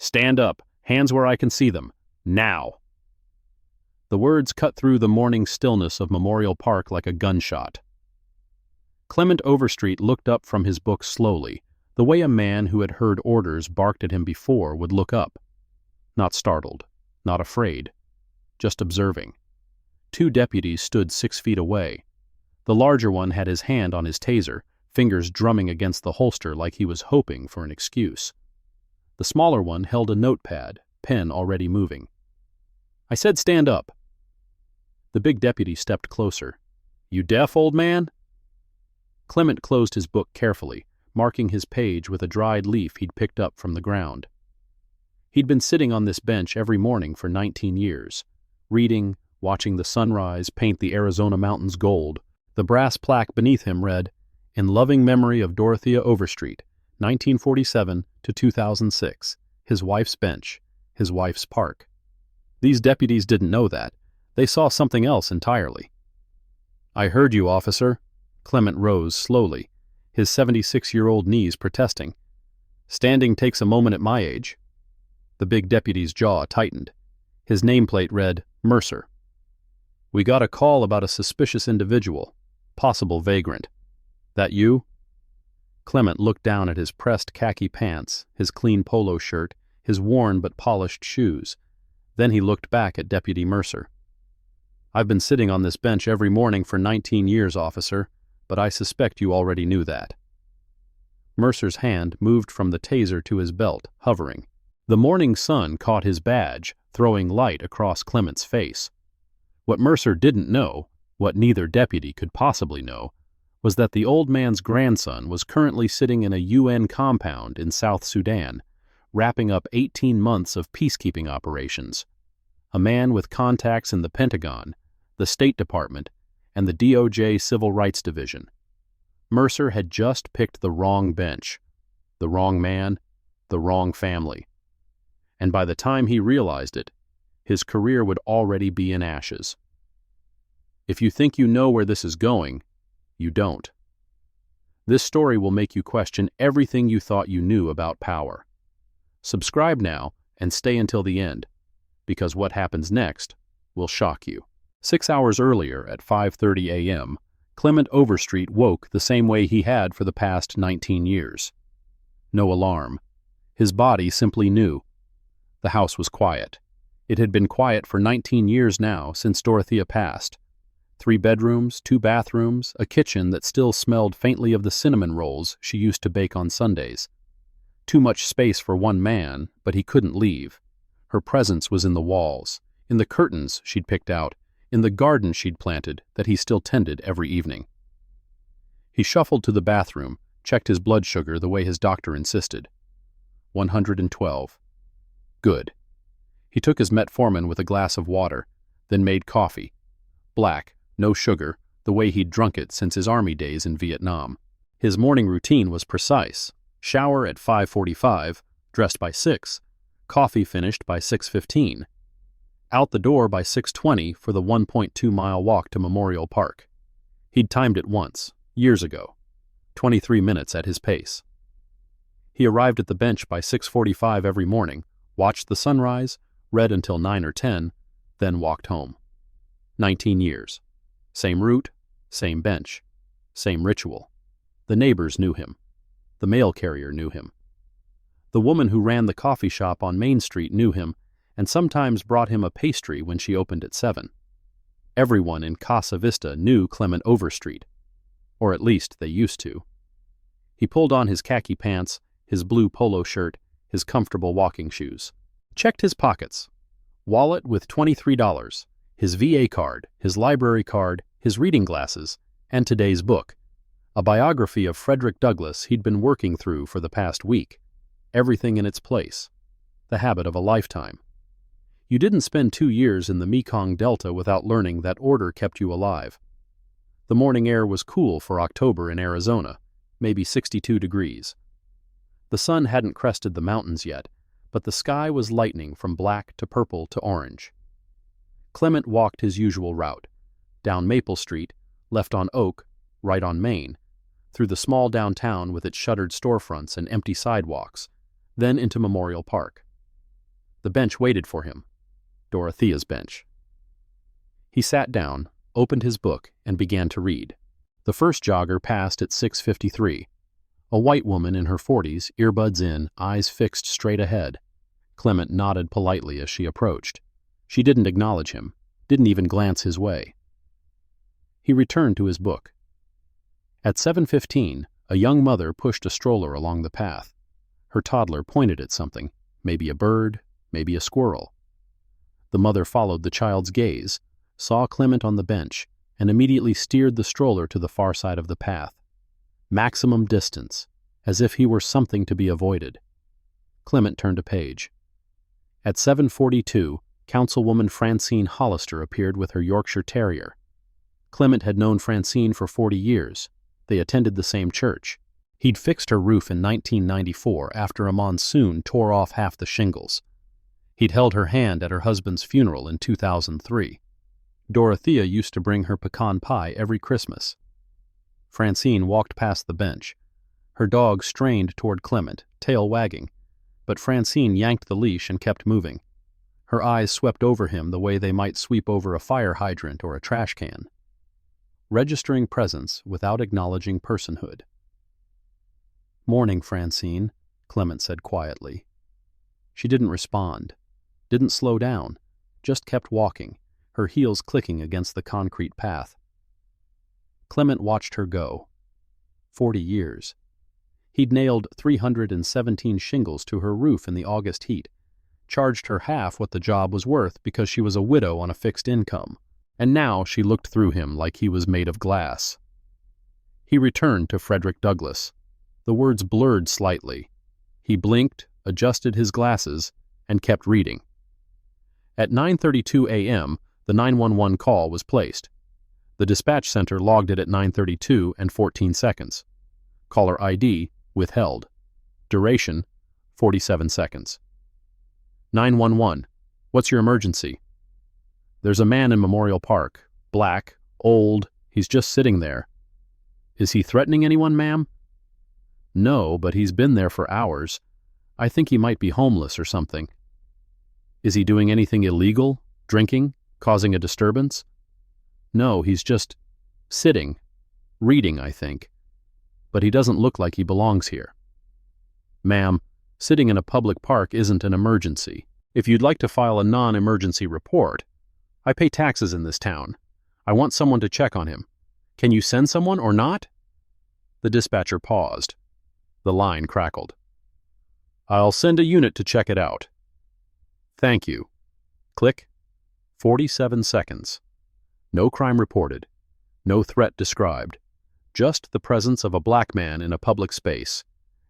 Stand up, hands where I can see them, now. The words cut through the morning stillness of Memorial Park like a gunshot. Clement Overstreet looked up from his book slowly, the way a man who had heard orders barked at him before would look up. Not startled, not afraid, just observing. 2 deputies stood 6 feet away. The larger one had his hand on his taser, fingers drumming against the holster like he was hoping for an excuse. The smaller one held a notepad, pen already moving. "I said stand up." The big deputy stepped closer. "You deaf, old man?" Clement closed his book carefully, marking his page with a dried leaf he'd picked up from the ground. He'd been sitting on this bench every morning for 19 years, reading, watching the sunrise paint the Arizona mountains gold. The brass plaque beneath him read, "In loving memory of Dorothea Overstreet, 1947 to 2006, his wife's bench, his wife's park." These deputies didn't know that. They saw something else entirely. "I heard you, officer." Clement rose slowly, his 76-year-old knees protesting. "Standing takes a moment at my age." The big deputy's jaw tightened. His nameplate read, Mercer. "We got a call about a suspicious individual, possible vagrant. That you?" Clement looked down at his pressed khaki pants, his clean polo shirt, his worn but polished shoes. Then he looked back at Deputy Mercer. "I've been sitting on this bench every morning for 19 years, officer, but I suspect you already knew that." Mercer's hand moved from the taser to his belt, hovering. The morning sun caught his badge, throwing light across Clement's face. What Mercer didn't know, what neither deputy could possibly know, was that the old man's grandson was currently sitting in a UN compound in South Sudan, wrapping up 18 months of peacekeeping operations. A man with contacts in the Pentagon, the State Department, and the DOJ Civil Rights Division. Mercer had just picked the wrong bench, the wrong man, the wrong family. And by the time he realized it, his career would already be in ashes. If you think you know where this is going, you don't. This story will make you question everything you thought you knew about power. Subscribe now and stay until the end, because what happens next will shock you. 6 hours earlier, at 5:30 a.m., Clement Overstreet woke the same way he had for the past 19 years. No alarm. His body simply knew. The house was quiet. It had been quiet for 19 years now, since Dorothea passed. 3 bedrooms, 2 bathrooms, a kitchen that still smelled faintly of the cinnamon rolls she used to bake on Sundays. Too much space for one man, but he couldn't leave. Her presence was in the walls, in the curtains she'd picked out, in the garden she'd planted that he still tended every evening. He shuffled to the bathroom, checked his blood sugar the way his doctor insisted. 112. Good. He took his metformin with a glass of water, then made coffee. Black, no sugar, the way he'd drunk it since his army days in Vietnam. His morning routine was precise. Shower at 5:45, dressed by 6, coffee finished by 6:15. Out the door by 6:20 for the 1.2-mile walk to Memorial Park. He'd timed it once, years ago. 23 minutes at his pace. He arrived at the bench by 6:45 every morning, watched the sunrise, read until 9 or 10, then walked home. 19 years. Same route, same bench, same ritual. The neighbors knew him. The mail carrier knew him. The woman who ran the coffee shop on Main Street knew him, and sometimes brought him a pastry when she opened at 7. Everyone in Casa Vista knew Clement Overstreet, or at least they used to. He pulled on his khaki pants, his blue polo shirt, his comfortable walking shoes. Checked his pockets. Wallet with $23, his VA card, his library card, his reading glasses, and today's book, a biography of Frederick Douglass he'd been working through for the past week. Everything in its place. The habit of a lifetime. You didn't spend 2 years in the Mekong Delta without learning that order kept you alive. The morning air was cool for October in Arizona, maybe 62 degrees. The sun hadn't crested the mountains yet, but the sky was lightening from black to purple to orange. Clement walked his usual route, down Maple Street, left on Oak, right on Main, through the small downtown with its shuttered storefronts and empty sidewalks, then into Memorial Park. The bench waited for him. Dorothea's bench. He sat down, opened his book, and began to read. The first jogger passed at 6:53. A white woman in her 40s, earbuds in, eyes fixed straight ahead. Clement nodded politely as she approached. She didn't acknowledge him, didn't even glance his way. He returned to his book. At 7:15, a young mother pushed a stroller along the path. Her toddler pointed at something, maybe a bird, maybe a squirrel. The mother followed the child's gaze, saw Clement on the bench, and immediately steered the stroller to the far side of the path. Maximum distance, as if he were something to be avoided. Clement turned a page. At 7:42, Councilwoman Francine Hollister appeared with her Yorkshire Terrier. Clement had known Francine for 40 years. They attended the same church. He'd fixed her roof in 1994 after a monsoon tore off half the shingles. He'd held her hand at her husband's funeral in 2003. Dorothea used to bring her pecan pie every Christmas. Francine walked past the bench. Her dog strained toward Clement, tail wagging, but Francine yanked the leash and kept moving. Her eyes swept over him the way they might sweep over a fire hydrant or a trash can. Registering presence without acknowledging personhood. "Morning, Francine," Clement said quietly. She didn't respond, didn't slow down, just kept walking, her heels clicking against the concrete path. Clement watched her go. 40 years. He'd nailed 317 shingles to her roof in the August heat, charged her half what the job was worth because she was a widow on a fixed income, and now she looked through him like he was made of glass. He returned to Frederick Douglass. The words blurred slightly. He blinked, adjusted his glasses, and kept reading. At 9:32 a.m., the 911 call was placed. The dispatch center logged it at 9:32 and 14 seconds. Caller ID withheld. Duration 47 seconds. 911, what's your emergency? There's a man in Memorial Park, black, old, he's just sitting there. Is he threatening anyone, ma'am? No, but he's been there for hours. I think he might be homeless or something. Is he doing anything illegal, drinking, causing a disturbance? No, he's just sitting, reading, I think. But he doesn't look like he belongs here. Ma'am, sitting in a public park isn't an emergency. If you'd like to file a non-emergency report, I pay taxes in this town. I want someone to check on him. Can you send someone or not? The dispatcher paused. The line crackled. I'll send a unit to check it out. Thank you. Click. 47 seconds. No crime reported. No threat described. Just the presence of a black man in a public space,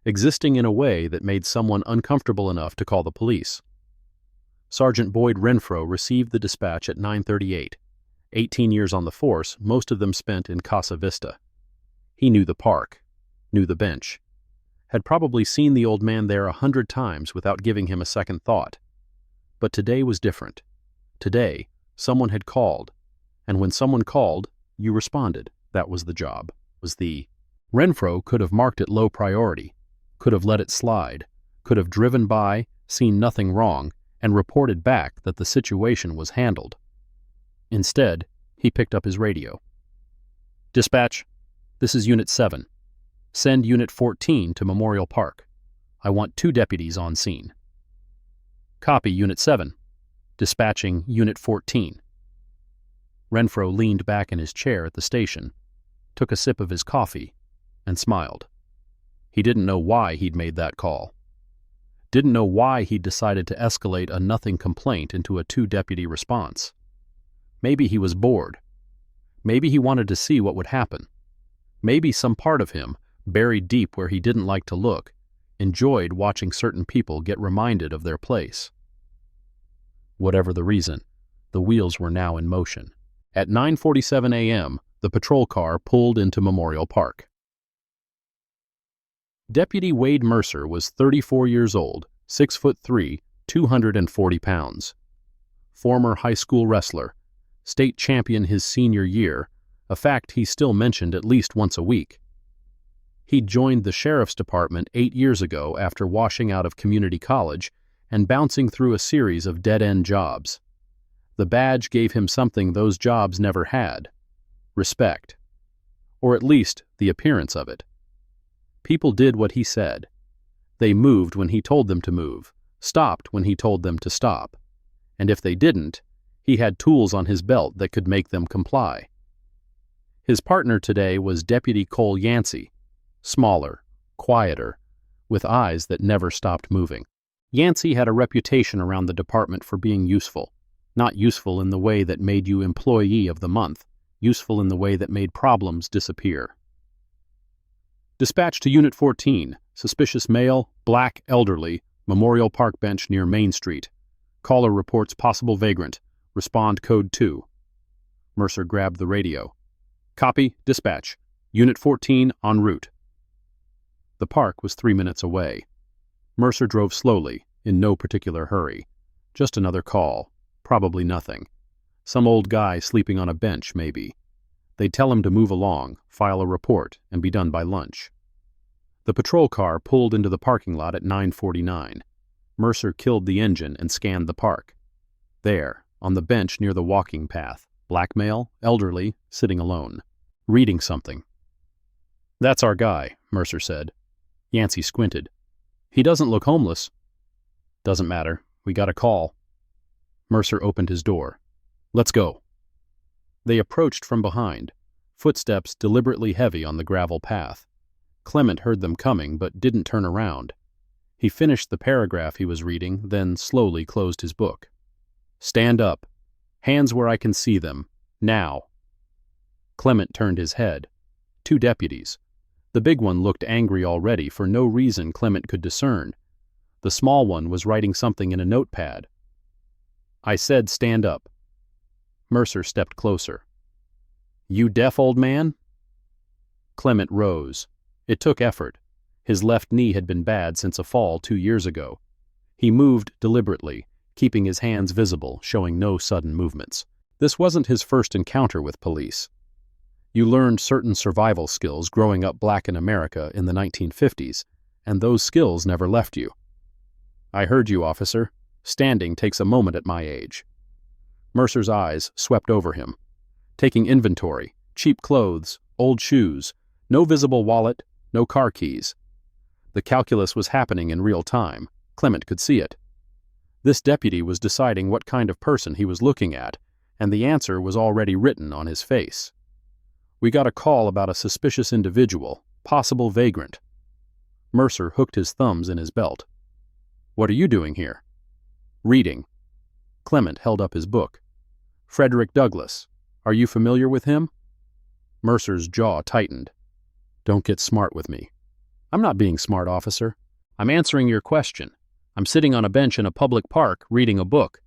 existing in a way that made someone uncomfortable enough to call the police. Sergeant Boyd Renfro received the dispatch at 9:38. 18 years on the force, most of them spent in Casa Vista. He knew the park, knew the bench, had probably seen the old man there 100 times without giving him a second thought. But today was different. Today, someone had called, and when someone called, you responded. That was the job. Renfro could have marked it low priority, could have let it slide, could have driven by, seen nothing wrong, and reported back that the situation was handled. Instead, he picked up his radio. Dispatch, this is Unit 7. Send Unit 14 to Memorial Park. I want 2 deputies on scene. Copy, Unit 7. Dispatching Unit 14. Renfro leaned back in his chair at the station, took a sip of his coffee, and smiled. He didn't know why he'd made that call. Didn't know why he'd decided to escalate a nothing complaint into a 2-deputy response. Maybe he was bored. Maybe he wanted to see what would happen. Maybe some part of him, buried deep where he didn't like to look, enjoyed watching certain people get reminded of their place. Whatever the reason, the wheels were now in motion. At 9:47 a.m., the patrol car pulled into Memorial Park. Deputy Wade Mercer was 34 years old, 6'3", 240 pounds. Former high school wrestler, state champion his senior year, a fact he still mentioned at least once a week. He'd joined the sheriff's department 8 years ago after washing out of community college and bouncing through a series of dead-end jobs. The badge gave him something those jobs never had: respect. Or at least the appearance of it. People did what he said. They moved when he told them to move, stopped when he told them to stop. And if they didn't, he had tools on his belt that could make them comply. His partner today was Deputy Cole Yancey, smaller, quieter, with eyes that never stopped moving. Yancey had a reputation around the department for being useful, not useful in the way that made you Employee of the Month, useful in the way that made problems disappear. Dispatch to Unit 14, suspicious male, black, elderly, Memorial Park bench near Main Street. Caller reports possible vagrant. Respond code 2. Mercer grabbed the radio. Copy, dispatch. Unit 14 en route. The park was 3 minutes away. Mercer drove slowly, in no particular hurry. Just another call. Probably nothing. Some old guy sleeping on a bench, maybe. They'd tell him to move along, file a report, and be done by lunch. The patrol car pulled into the parking lot at 9:49. Mercer killed the engine and scanned the park. There, on the bench near the walking path, black male, elderly, sitting alone, reading something. "That's our guy," Mercer said. Yancey squinted. "He doesn't look homeless." "Doesn't matter. We got a call." Mercer opened his door. "Let's go." They approached from behind, footsteps deliberately heavy on the gravel path. Clement heard them coming but didn't turn around. He finished the paragraph he was reading, then slowly closed his book. "Stand up. Hands where I can see them. Now." Clement turned his head. 2 deputies. The big one looked angry already for no reason Clement could discern. The small one was writing something in a notepad. "I said stand up." Mercer stepped closer. "You deaf, old man?" Clement rose. It took effort. His left knee had been bad since a fall 2 years ago. He moved deliberately, keeping his hands visible, showing no sudden movements. This wasn't his first encounter with police. You learned certain survival skills growing up black in America in the 1950s, and those skills never left you. "I heard you, officer. Standing takes a moment at my age." Mercer's eyes swept over him. Taking inventory, cheap clothes, old shoes, no visible wallet, no car keys. The calculus was happening in real time. Clement could see it. This deputy was deciding what kind of person he was looking at, and the answer was already written on his face. "We got a call about a suspicious individual, possible vagrant." Mercer hooked his thumbs in his belt. "What are you doing here?" "Reading." Clement held up his book. "Frederick Douglass. Are you familiar with him?" Mercer's jaw tightened. "Don't get smart with me." "I'm not being smart, officer. I'm answering your question. I'm sitting on a bench in a public park reading a book.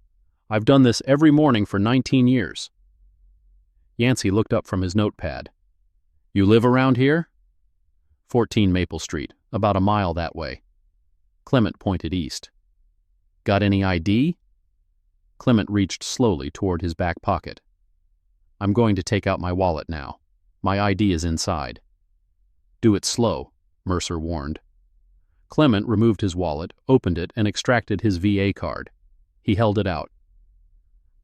I've done this every morning for 19 years. Yancey looked up from his notepad. "You live around here?" 14 Maple Street, about a mile that way. Clement pointed east. "Got any ID?" Clement reached slowly toward his back pocket. "I'm going to take out my wallet now. My ID is inside." "Do it slow," Mercer warned. Clement removed his wallet, opened it, and extracted his VA card. He held it out.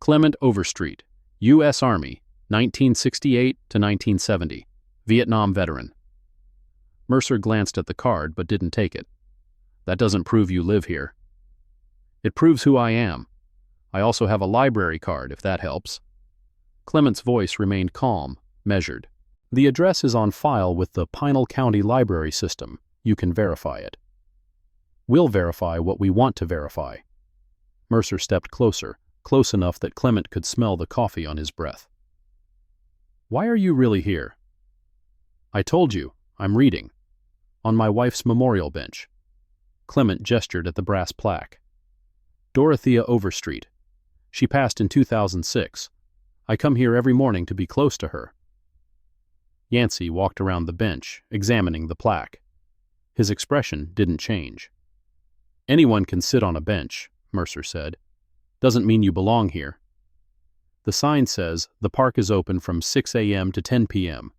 "Clement Overstreet, U.S. Army, 1968 to 1970, Vietnam veteran." Mercer glanced at the card but didn't take it. "That doesn't prove you live here." "It proves who I am. I also have a library card, if that helps." Clement's voice remained calm, measured. "The address is on file with the Pinal County Library System. You can verify it." "We'll verify what we want to verify." Mercer stepped closer, close enough that Clement could smell the coffee on his breath. "Why are you really here?" "I told you, I'm reading. On my wife's memorial bench." Clement gestured at the brass plaque. "Dorothea Overstreet. She passed in 2006. I come here every morning to be close to her." Yancey walked around the bench, examining the plaque. His expression didn't change. "Anyone can sit on a bench," Mercer said. "Doesn't mean you belong here. The sign says the park is open from 6 a.m. to 10 p.m.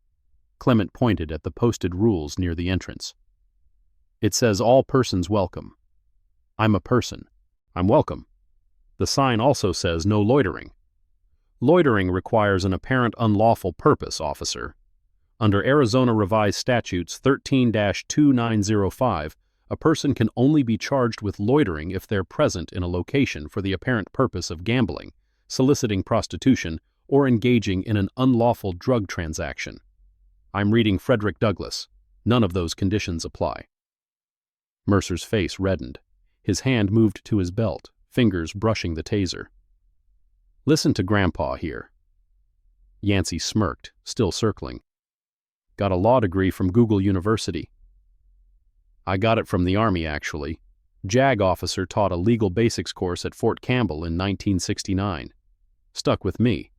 Clement pointed at the posted rules near the entrance. "It says all persons welcome. I'm a person. I'm welcome. The sign also says no loitering. Loitering requires an apparent unlawful purpose, officer. Under Arizona Revised Statutes 13-2905, a person can only be charged with loitering if they're present in a location for the apparent purpose of gambling, soliciting prostitution, or engaging in an unlawful drug transaction. I'm reading Frederick Douglass. None of those conditions apply. Mercer's face reddened. His hand moved to his belt, fingers brushing the taser. Listen to Grandpa here. Yancey smirked, still circling. Got a law degree from Google University. I got it from the Army, actually. JAG officer taught a legal basics course at Fort Campbell in 1969. Stuck with me.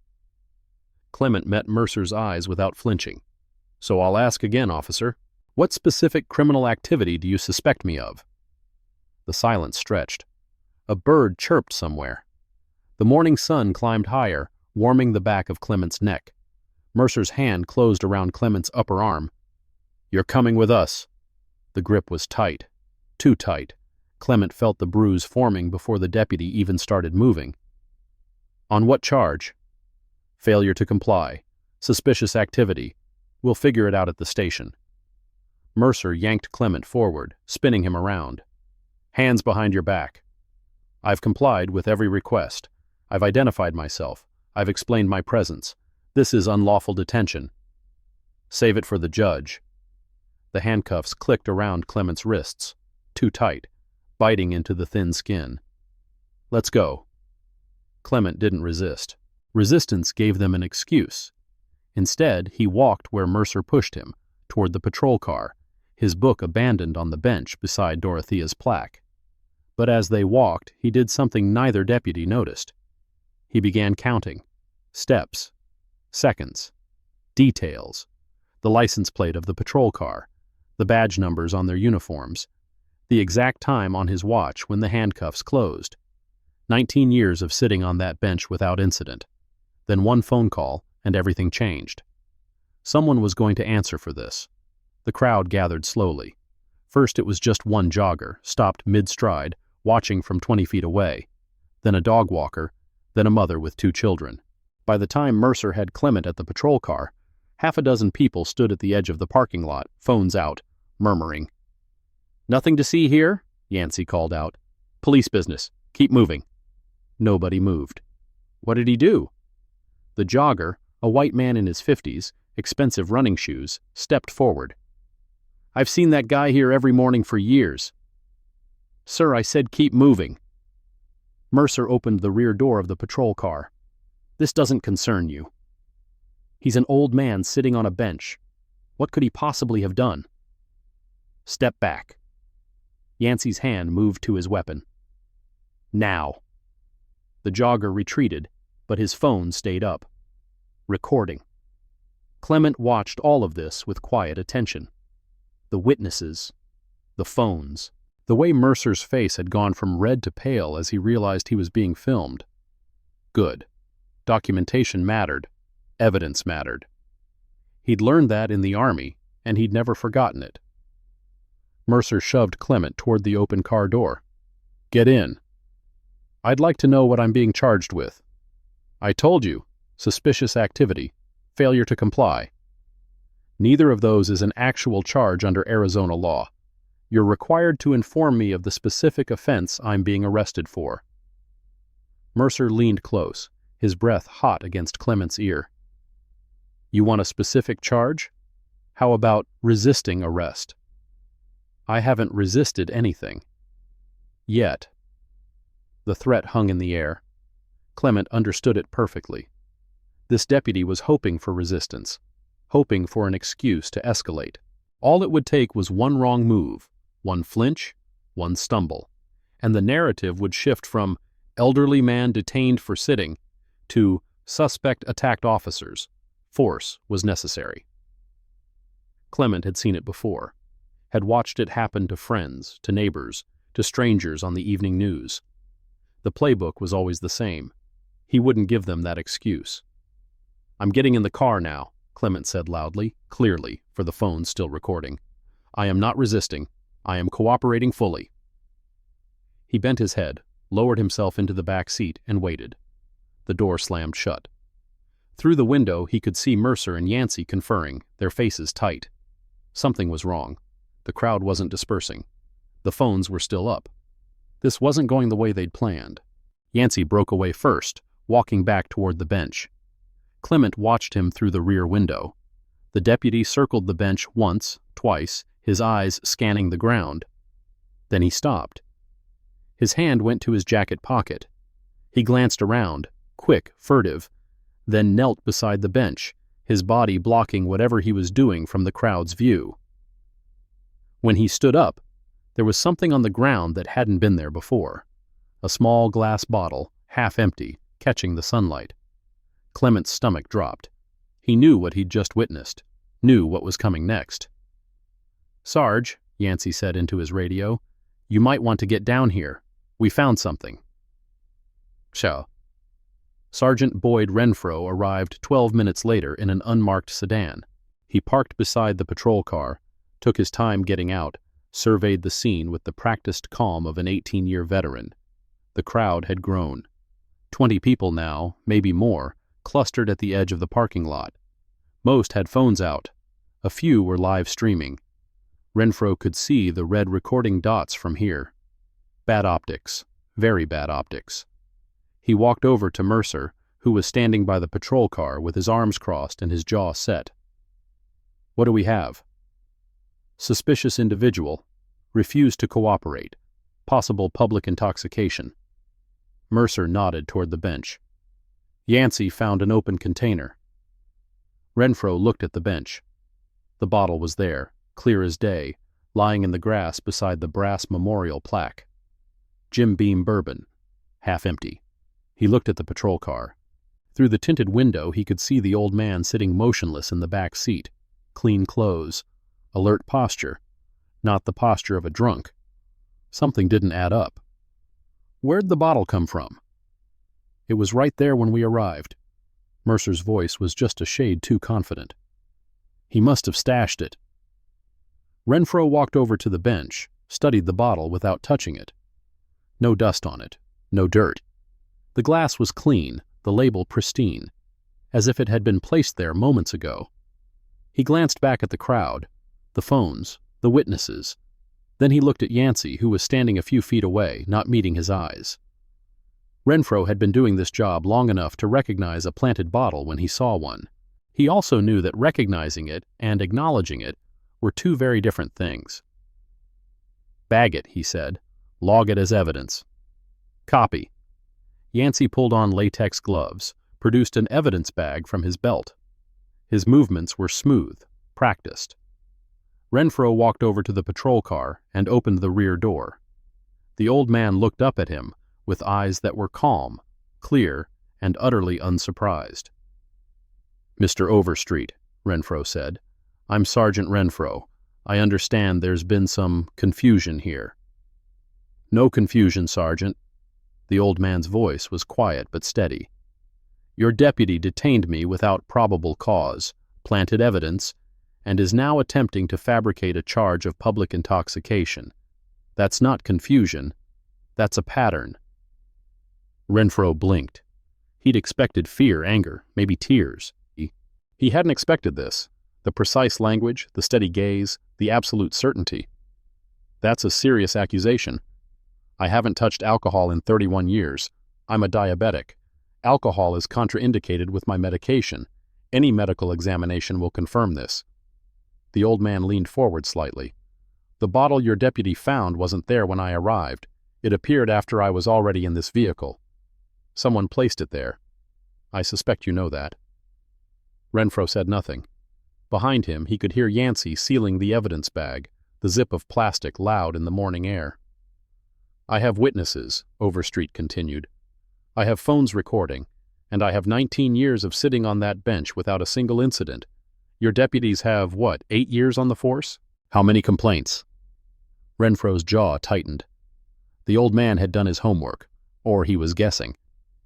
Clement met Mercer's eyes without flinching. So I'll ask again, officer. What specific criminal activity do you suspect me of? The silence stretched. A bird chirped somewhere. The morning sun climbed higher, warming the back of Clement's neck. Mercer's hand closed around Clement's upper arm. You're coming with us. The grip was tight. Too tight. Clement felt the bruise forming before the deputy even started moving. On what charge? Failure to comply. Suspicious activity. We'll figure it out at the station. Mercer yanked Clement forward, spinning him around. Hands behind your back. I've complied with every request. I've identified myself. I've explained my presence. This is unlawful detention. Save it for the judge. The handcuffs clicked around Clement's wrists, too tight, biting into the thin skin. Let's go. Clement didn't resist. Resistance gave them an excuse. Instead, he walked where Mercer pushed him, toward the patrol car, his book abandoned on the bench beside Dorothea's plaque. But as they walked, he did something neither deputy noticed. He began counting. Steps. Seconds. Details. The license plate of the patrol car. The badge numbers on their uniforms. The exact time on his watch when the handcuffs closed. 19 years of sitting on that bench without incident. Then one phone call, and everything changed. Someone was going to answer for this. The crowd gathered slowly. First it was just one jogger, stopped mid-stride, watching from 20 feet away. Then a dog walker, then a mother with 2 children. By the time Mercer had Clement at the patrol car, half a dozen people stood at the edge of the parking lot, phones out, murmuring. Nothing to see here? Yancey called out. Police business. Keep moving. Nobody moved. What did he do? The jogger, a white man in his 50s, expensive running shoes, stepped forward. I've seen that guy here every morning for years. Sir, I said keep moving. Mercer opened the rear door of the patrol car. This doesn't concern you. He's an old man sitting on a bench. What could he possibly have done? Step back. Yancey's hand moved to his weapon. Now. The jogger retreated, but his phone stayed up. Recording. Clement watched all of this with quiet attention. The witnesses. The phones. The way Mercer's face had gone from red to pale as he realized he was being filmed. Good. Documentation mattered. Evidence mattered. He'd learned that in the Army, and he'd never forgotten it. Mercer shoved Clement toward the open car door. Get in. I'd like to know what I'm being charged with. I told you. Suspicious activity. Failure to comply. Neither of those is an actual charge under Arizona law. You're required to inform me of the specific offense I'm being arrested for. Mercer leaned close, his breath hot against Clement's ear. You want a specific charge? How about resisting arrest? I haven't resisted anything. Yet. The threat hung in the air. Clement understood it perfectly. This deputy was hoping for resistance, hoping for an excuse to escalate. All it would take was one wrong move, one flinch, one stumble, and the narrative would shift from elderly man detained for sitting to suspect attacked officers. Force was necessary. Clement had seen it before, had watched it happen to friends, to neighbors, to strangers on the evening news. The playbook was always the same. He wouldn't give them that excuse. I'm getting in the car now, Clement said loudly, clearly, for the phone still recording. I am not resisting. I am cooperating fully. He bent his head, lowered himself into the back seat, and waited. The door slammed shut. Through the window, he could see Mercer and Yancey conferring, their faces tight. Something was wrong. The crowd wasn't dispersing. The phones were still up. This wasn't going the way they'd planned. Yancey broke away first, walking back toward the bench. Clement watched him through the rear window. The deputy circled the bench once, twice, his eyes scanning the ground. Then he stopped. His hand went to his jacket pocket. He glanced around, quick, furtive, then knelt beside the bench, his body blocking whatever he was doing from the crowd's view. When he stood up, there was something on the ground that hadn't been there before. A small glass bottle, half empty, catching the sunlight. Clement's stomach dropped. He knew what he'd just witnessed, knew what was coming next. "Sarge," Yancey said into his radio, "you might want to get down here. We found something." "Sure." Sergeant Boyd Renfro arrived 12 minutes later in an unmarked sedan. He parked beside the patrol car, took his time getting out, surveyed the scene with the practiced calm of an 18-year veteran. The crowd had grown. 20 people now, maybe more, clustered at the edge of the parking lot. Most had phones out. A few were live streaming. Renfro could see the red recording dots from here. Bad optics. Very bad optics. He walked over to Mercer, who was standing by the patrol car with his arms crossed and his jaw set. "What do we have?" "Suspicious individual. Refused to cooperate. Possible public intoxication." Mercer nodded toward the bench. Yancey found an open container. Renfro looked at the bench. The bottle was there, clear as day, lying in the grass beside the brass memorial plaque. Jim Beam bourbon, half empty. He looked at the patrol car. Through the tinted window he could see the old man sitting motionless in the back seat. Clean clothes. Alert posture. Not the posture of a drunk. Something didn't add up. "Where'd the bottle come from?" "It was right there when we arrived." Mercer's voice was just a shade too confident. "He must have stashed it." Renfro walked over to the bench, studied the bottle without touching it. No dust on it, no dirt. The glass was clean, the label pristine, as if it had been placed there moments ago. He glanced back at the crowd, the phones, the witnesses. Then he looked at Yancey, who was standing a few feet away, not meeting his eyes. Renfro had been doing this job long enough to recognize a planted bottle when he saw one. He also knew that recognizing it and acknowledging it were two very different things. "Bag it," he said. "Log it as evidence." "Copy." Yancey pulled on latex gloves, produced an evidence bag from his belt. His movements were smooth, practiced. Renfro walked over to the patrol car and opened the rear door. The old man looked up at him with eyes that were calm, clear, and utterly unsurprised. "Mr. Overstreet," Renfro said, "I'm Sergeant Renfro. I understand there's been some confusion here." "No confusion, Sergeant." The old man's voice was quiet but steady. "Your deputy detained me without probable cause, planted evidence, and is now attempting to fabricate a charge of public intoxication. That's not confusion. That's a pattern." Renfro blinked. He'd expected fear, anger, maybe tears. He hadn't expected this. The precise language, the steady gaze, the absolute certainty. "That's a serious accusation. I haven't touched alcohol in 31 years. I'm a diabetic. Alcohol is contraindicated with my medication. Any medical examination will confirm this." The old man leaned forward slightly. "The bottle your deputy found wasn't there when I arrived. It appeared after I was already in this vehicle. Someone placed it there. I suspect you know that." Renfro said nothing. Behind him, he could hear Yancey sealing the evidence bag, the zip of plastic loud in the morning air. "I have witnesses," Overstreet continued. "I have phones recording, and I have 19 years of sitting on that bench without a single incident. Your deputies have, 8 years on the force? How many complaints?" Renfro's jaw tightened. The old man had done his homework, or he was guessing.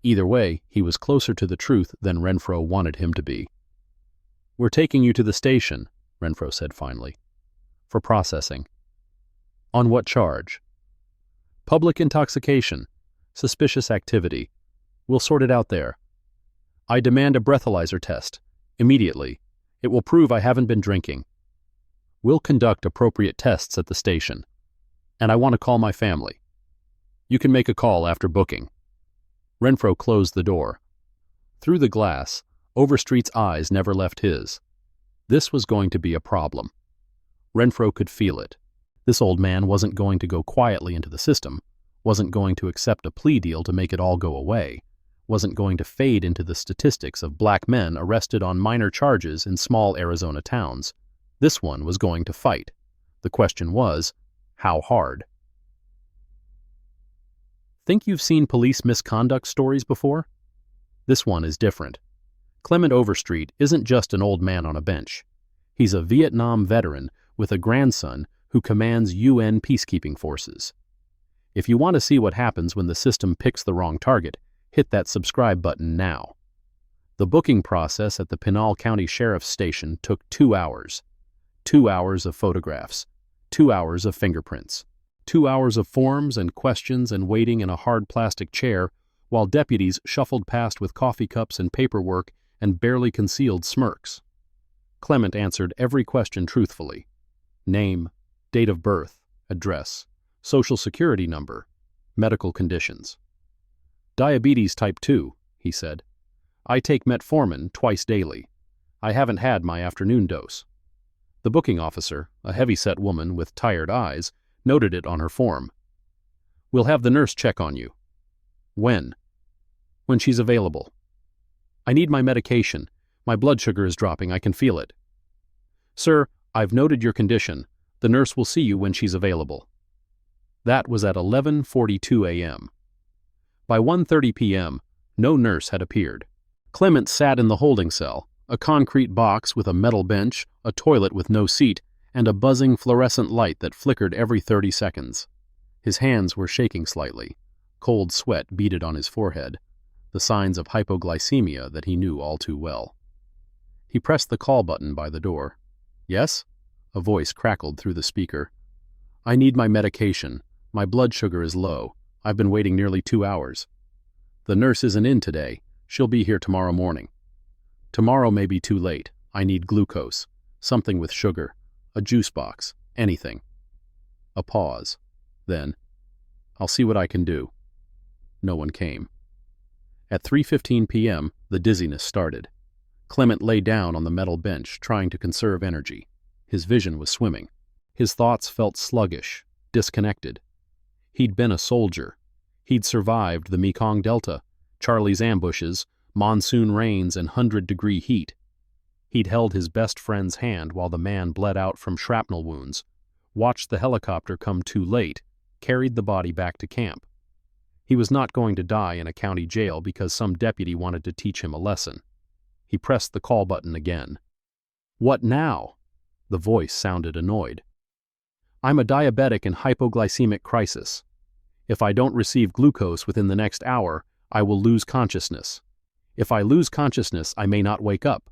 Either way, he was closer to the truth than Renfro wanted him to be. "We're taking you to the station," Renfro said finally, "for processing." "On what charge?" "Public intoxication. Suspicious activity. We'll sort it out there. I demand a breathalyzer test. Immediately. It will prove I haven't been drinking. We'll conduct appropriate tests at the station. And I want to call my family. You can make a call after booking. Renfro closed the door. Through the glass, Overstreet's eyes never left his. This was going to be a problem. Renfro could feel it. This old man wasn't going to go quietly into the system, wasn't going to accept a plea deal to make it all go away, wasn't going to fade into the statistics of black men arrested on minor charges in small Arizona towns. This one was going to fight. The question was, how hard? Think you've seen police misconduct stories before? This one is different. Clement Overstreet isn't just an old man on a bench. He's a Vietnam veteran with a grandson who commands UN peacekeeping forces. If you want to see what happens when the system picks the wrong target, hit that subscribe button now. The booking process at the Pinal County Sheriff's Station took 2 hours. 2 hours of photographs. 2 hours of fingerprints. 2 hours of forms and questions and waiting in a hard plastic chair while deputies shuffled past with coffee cups and paperwork and barely concealed smirks. Clement answered every question truthfully. Name, date of birth, address, social security number, medical conditions. Diabetes type 2, he said. I take metformin twice daily. I haven't had my afternoon dose. The booking officer, a heavy-set woman with tired eyes, noted it on her form. We'll have the nurse check on you. When? When she's available. I need my medication. My blood sugar is dropping. I can feel it. Sir, I've noted your condition. The nurse will see you when she's available. That was at 11:42 a.m. By 1:30 p.m., no nurse had appeared. Clement sat in the holding cell, a concrete box with a metal bench, a toilet with no seat, and a buzzing fluorescent light that flickered every 30 seconds. His hands were shaking slightly. Cold sweat beaded on his forehead, the signs of hypoglycemia that he knew all too well. He pressed the call button by the door. Yes? A voice crackled through the speaker. I need my medication. My blood sugar is low. I've been waiting nearly 2 hours. The nurse isn't in today. She'll be here tomorrow morning. Tomorrow may be too late. I need glucose. Something with sugar. A juice box. Anything. A pause. Then, I'll see what I can do. No one came. At 3:15 p.m., the dizziness started. Clement lay down on the metal bench, trying to conserve energy. His vision was swimming. His thoughts felt sluggish, disconnected. He'd been a soldier. He'd survived the Mekong Delta, Charlie's ambushes, monsoon rains, and 100-degree heat. He'd held his best friend's hand while the man bled out from shrapnel wounds, watched the helicopter come too late, carried the body back to camp. He was not going to die in a county jail because some deputy wanted to teach him a lesson. He pressed the call button again. What now? The voice sounded annoyed. I'm a diabetic in hypoglycemic crisis. If I don't receive glucose within the next hour, I will lose consciousness. If I lose consciousness, I may not wake up.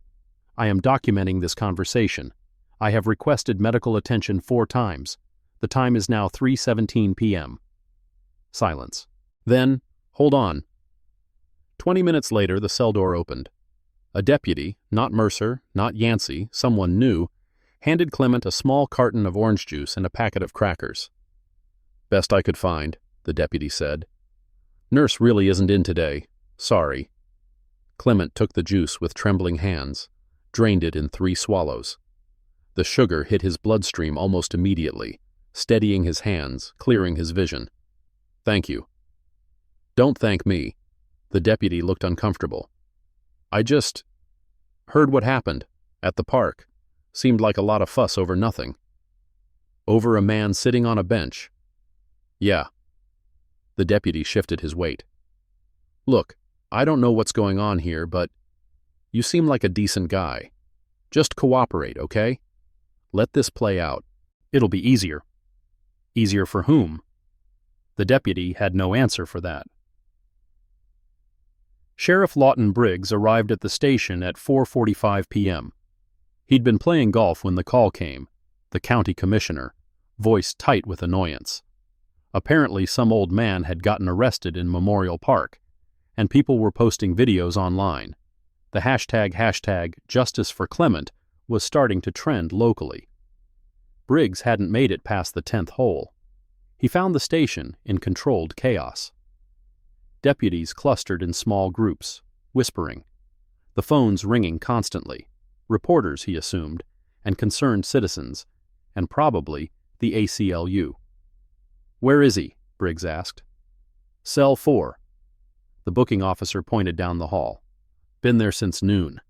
I am documenting this conversation. I have requested medical attention 4 times. The time is now 3:17 p.m. Silence. Then, hold on. 20 minutes later, the cell door opened. A deputy, not Mercer, not Yancey, someone new, handed Clement a small carton of orange juice and a packet of crackers. Best I could find, the deputy said. Nurse really isn't in today. Sorry. Clement took the juice with trembling hands, drained it in 3 swallows. The sugar hit his bloodstream almost immediately, steadying his hands, clearing his vision. Thank you. Don't thank me. The deputy looked uncomfortable. I just heard what happened at the park. Seemed like a lot of fuss over nothing. Over a man sitting on a bench. Yeah. The deputy shifted his weight. Look, I don't know what's going on here, but you seem like a decent guy. Just cooperate, okay? Let this play out. It'll be easier. Easier for whom? The deputy had no answer for that. Sheriff Lawton Briggs arrived at the station at 4:45 p.m. He'd been playing golf when the call came, the county commissioner, voice tight with annoyance. Apparently, some old man had gotten arrested in Memorial Park, and people were posting videos online. The hashtag Justice for Clement was starting to trend locally. Briggs hadn't made it past the 10th hole. He found the station in controlled chaos. Deputies clustered in small groups, whispering. The phones ringing constantly. Reporters, he assumed, and concerned citizens, and probably the ACLU. "Where is he?" Briggs asked. "Cell 4. The booking officer pointed down the hall. "Been there since noon."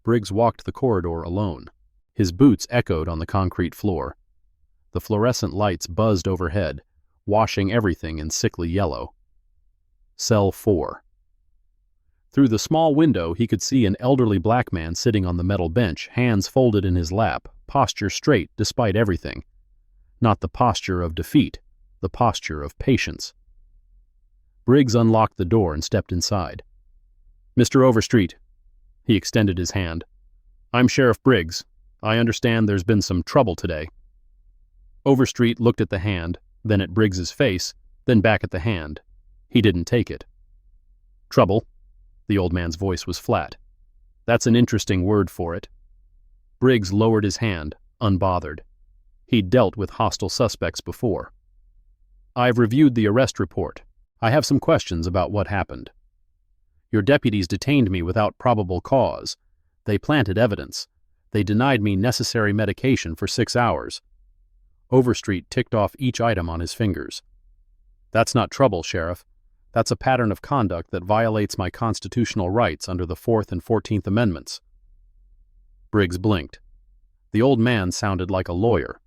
Briggs walked the corridor alone. His boots echoed on the concrete floor. The fluorescent lights buzzed overhead, washing everything in sickly yellow. Cell 4. Through the small window, he could see an elderly black man sitting on the metal bench, hands folded in his lap, posture straight despite everything. Not the posture of defeat, the posture of patience. Briggs unlocked the door and stepped inside. "Mr. Overstreet." He extended his hand. "I'm Sheriff Briggs. I understand there's been some trouble today." Overstreet looked at the hand, then at Briggs's face, then back at the hand. He didn't take it. "Trouble?" The old man's voice was flat. "That's an interesting word for it." Briggs lowered his hand, unbothered. He'd dealt with hostile suspects before. "I've reviewed the arrest report. I have some questions about what happened. Your deputies detained me without probable cause. They planted evidence. They denied me necessary medication for 6 hours." Overstreet ticked off each item on his fingers. "That's not trouble, Sheriff. That's a pattern of conduct that violates my constitutional rights under the 4th and 14th Amendments." Briggs blinked. The old man sounded like a lawyer,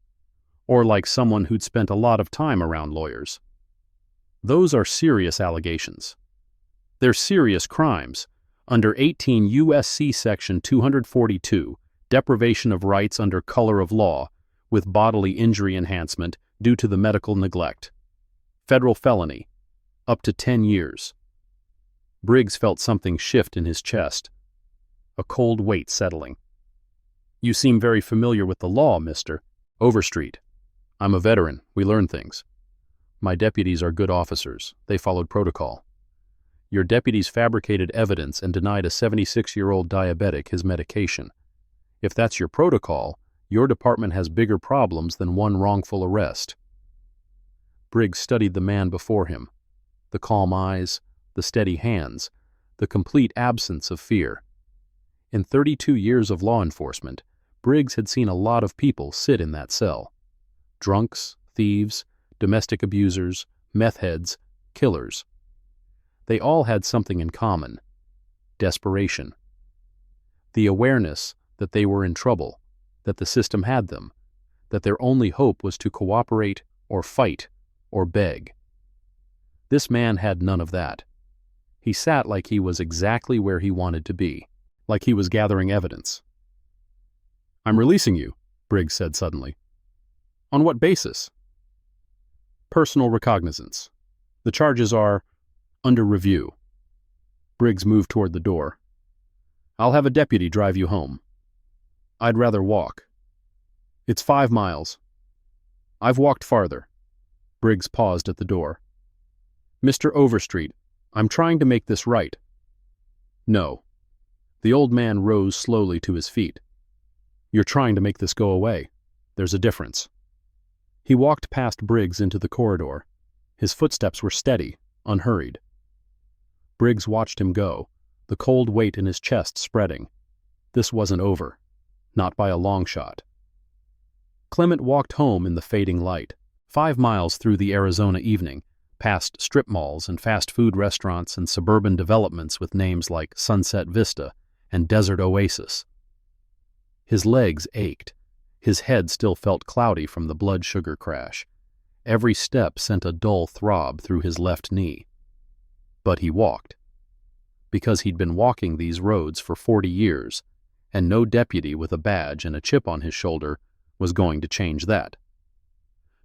or like someone who'd spent a lot of time around lawyers. "Those are serious allegations. They're serious crimes. Under 18 U.S.C. Section 242, deprivation of rights under color of law, with bodily injury enhancement due to the medical neglect. Federal felony. Up to 10 years. Briggs felt something shift in his chest. A cold weight settling. "You seem very familiar with the law, Mr. Overstreet." "I'm a veteran. We learn things. My deputies are good officers. They followed protocol. Your deputies fabricated evidence and denied a 76-year-old diabetic his medication. If that's your protocol, your department has bigger problems than one wrongful arrest." Briggs studied the man before him. The calm eyes, the steady hands, the complete absence of fear. In 32 years of law enforcement, Briggs had seen a lot of people sit in that cell. Drunks, thieves, domestic abusers, meth heads, killers. They all had something in common: desperation. The awareness that they were in trouble, that the system had them, that their only hope was to cooperate or fight or beg. This man had none of that. He sat like he was exactly where he wanted to be, like he was gathering evidence. "I'm releasing you," Briggs said suddenly. "On what basis?" "Personal recognizance. The charges are under review." Briggs moved toward the door. "I'll have a deputy drive you home." "I'd rather walk." "It's 5 miles." "I've walked farther." Briggs paused at the door. "Mr. Overstreet, I'm trying to make this right." "No." The old man rose slowly to his feet. "You're trying to make this go away. There's a difference." He walked past Briggs into the corridor. His footsteps were steady, unhurried. Briggs watched him go, the cold weight in his chest spreading. This wasn't over. Not by a long shot. Clement walked home in the fading light, 5 miles through the Arizona evening, past strip malls and fast food restaurants and suburban developments with names like Sunset Vista and Desert Oasis. His legs ached. His head still felt cloudy from the blood sugar crash. Every step sent a dull throb through his left knee. But he walked. Because he'd been walking these roads for 40 years, and no deputy with a badge and a chip on his shoulder was going to change that.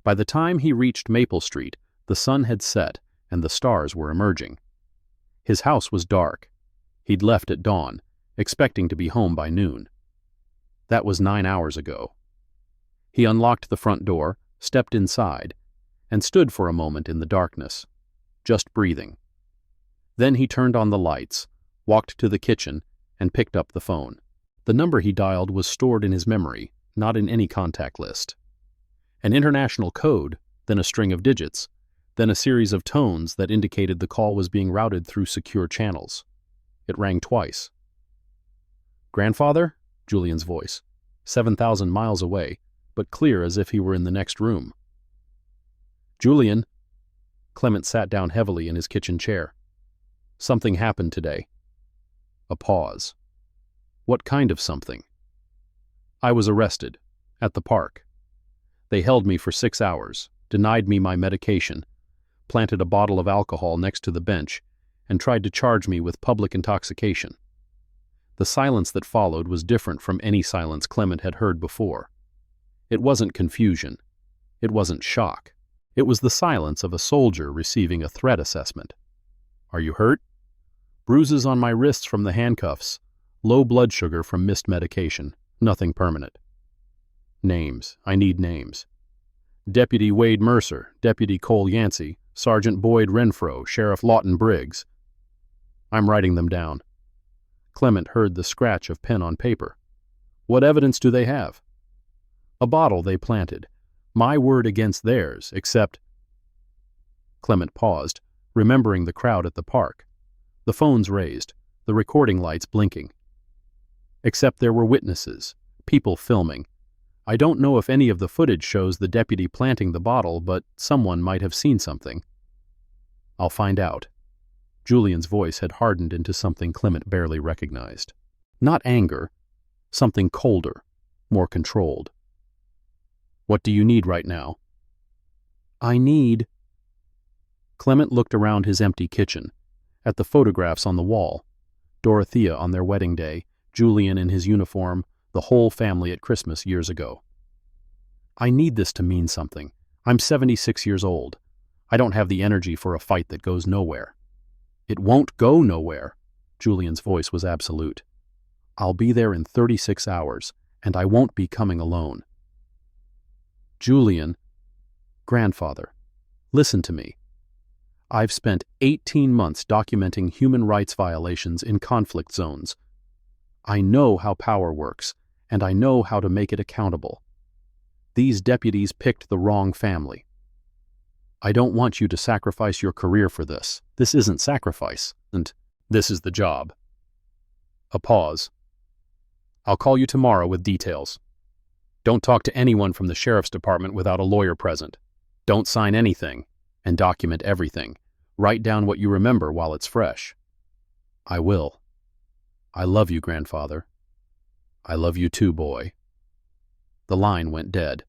By the time he reached Maple Street, the sun had set and the stars were emerging. His house was dark. He'd left at dawn, expecting to be home by noon. That was 9 hours ago. He unlocked the front door, stepped inside, and stood for a moment in the darkness, just breathing. Then he turned on the lights, walked to the kitchen, and picked up the phone. The number he dialed was stored in his memory, not in any contact list. An international code, then a string of digits, then a series of tones that indicated the call was being routed through secure channels. It rang twice. "Grandfather?" Julian's voice, 7,000 miles away, but clear as if he were in the next room. "Julian." Clement sat down heavily in his kitchen chair. "Something happened today." A pause. "What kind of something?" "I was arrested. At the park. They held me for 6 hours, denied me my medication, planted a bottle of alcohol next to the bench, and tried to charge me with public intoxication." The silence that followed was different from any silence Clement had heard before. It wasn't confusion. It wasn't shock. It was the silence of a soldier receiving a threat assessment. "Are you hurt?" "Bruises on my wrists from the handcuffs. Low blood sugar from missed medication. Nothing permanent." "Names. I need names." "Deputy Wade Mercer, Deputy Cole Yancey, Sergeant Boyd Renfro, Sheriff Lawton Briggs." "I'm writing them down." Clement heard the scratch of pen on paper. "What evidence do they have?" "A bottle they planted. My word against theirs, except—" Clement paused, remembering the crowd at the park. The phones raised, the recording lights blinking. "Except there were witnesses, people filming. I don't know if any of the footage shows the deputy planting the bottle, but someone might have seen something." "I'll find out." Julian's voice had hardened into something Clement barely recognized. Not anger, something colder, more controlled. "What do you need right now?" "I need—" Clement looked around his empty kitchen, at the photographs on the wall, Dorothea on their wedding day, Julian in his uniform, the whole family at Christmas years ago. "I need this to mean something. I'm 76 years old. I don't have the energy for a fight that goes nowhere." "It won't go nowhere." Julian's voice was absolute. "I'll be there in 36 hours, and I won't be coming alone." "Julian." "Grandfather, listen to me. I've spent 18 months documenting human rights violations in conflict zones. I know how power works, and I know how to make it accountable. These deputies picked the wrong family. I don't want you to sacrifice your career for this. This isn't sacrifice, and this is the job." A pause. "I'll call you tomorrow with details. Don't talk to anyone from the sheriff's department without a lawyer present. Don't sign anything, and document everything. Write down what you remember while it's fresh." "I will. I love you, grandfather." "I love you too, boy." The line went dead.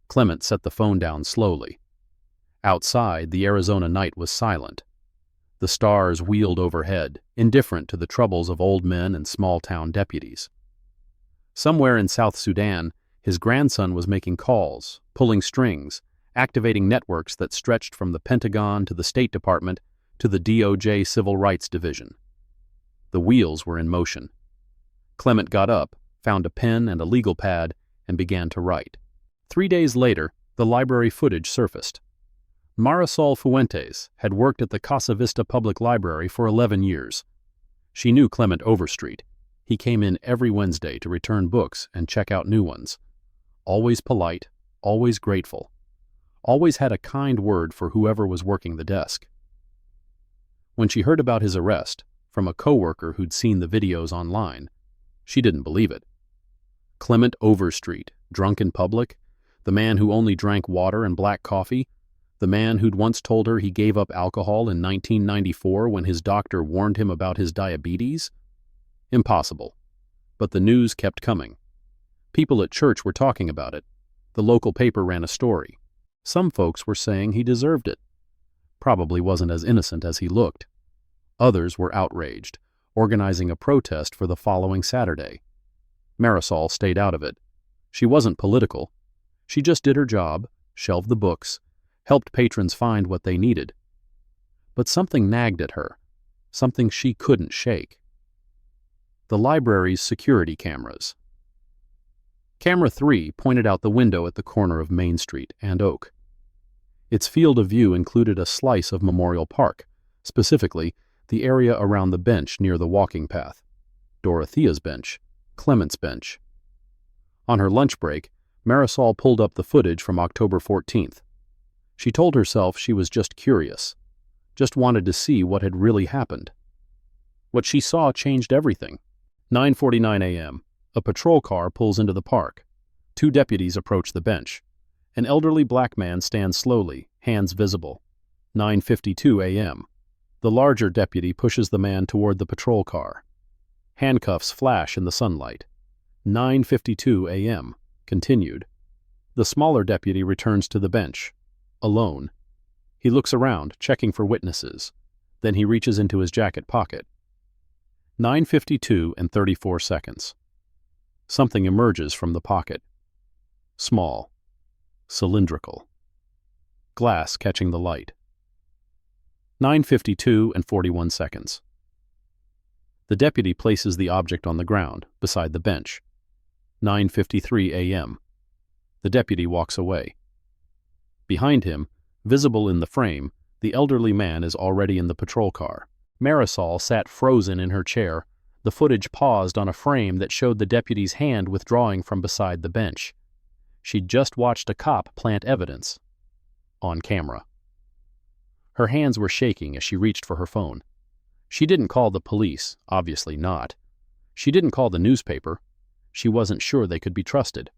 Clement set the phone down slowly. Outside, the Arizona night was silent. The stars wheeled overhead, indifferent to the troubles of old men and small-town deputies. Somewhere in South Sudan, his grandson was making calls, pulling strings, activating networks that stretched from the Pentagon to the State Department to the DOJ Civil Rights Division. The wheels were in motion. Clement got up, found a pen and a legal pad, and began to write. 3 days later, the library footage surfaced. Marisol Fuentes had worked at the Casa Vista Public Library for 11 years. She knew Clement Overstreet. He came in every Wednesday to return books and check out new ones. Always polite, always grateful. Always had a kind word for whoever was working the desk. When she heard about his arrest, from a coworker who'd seen the videos online, she didn't believe it. Clement Overstreet, drunk in public, the man who only drank water and black coffee, the man who'd once told her he gave up alcohol in 1994 when his doctor warned him about his diabetes? Impossible. But the news kept coming. People at church were talking about it. The local paper ran a story. Some folks were saying he deserved it. Probably wasn't as innocent as he looked. Others were outraged, organizing a protest for the following Saturday. Marisol stayed out of it. She wasn't political. She just did her job, shelved the books, helped patrons find what they needed. But something nagged at her, something she couldn't shake. The library's security cameras. Camera 3 pointed out the window at the corner of Main Street and Oak. Its field of view included a slice of Memorial Park, specifically the area around the bench near the walking path. Dorothea's bench, Clement's bench. On her lunch break, Marisol pulled up the footage from October 14th. She told herself she was just curious, just wanted to see what had really happened. What she saw changed everything. 9:49 a.m. A patrol car pulls into the park. 2 deputies approach the bench. An elderly black man stands slowly, hands visible. 9:52 a.m. The larger deputy pushes the man toward the patrol car. Handcuffs flash in the sunlight. 9:52 a.m. Continued. The smaller deputy returns to the bench, alone. He looks around, checking for witnesses. Then he reaches into his jacket pocket. 9:52 and 34 seconds. Something emerges from the pocket. Small. Cylindrical. Glass catching the light. 9:52 and 41 seconds. The deputy places the object on the ground, beside the bench. 9:53 a.m. The deputy walks away. Behind him, visible in the frame, the elderly man is already in the patrol car. Marisol sat frozen in her chair. The footage paused on a frame that showed the deputy's hand withdrawing from beside the bench. She'd just watched a cop plant evidence. On camera. Her hands were shaking as she reached for her phone. She didn't call the police, obviously not. She didn't call the newspaper. She wasn't sure they could be trusted.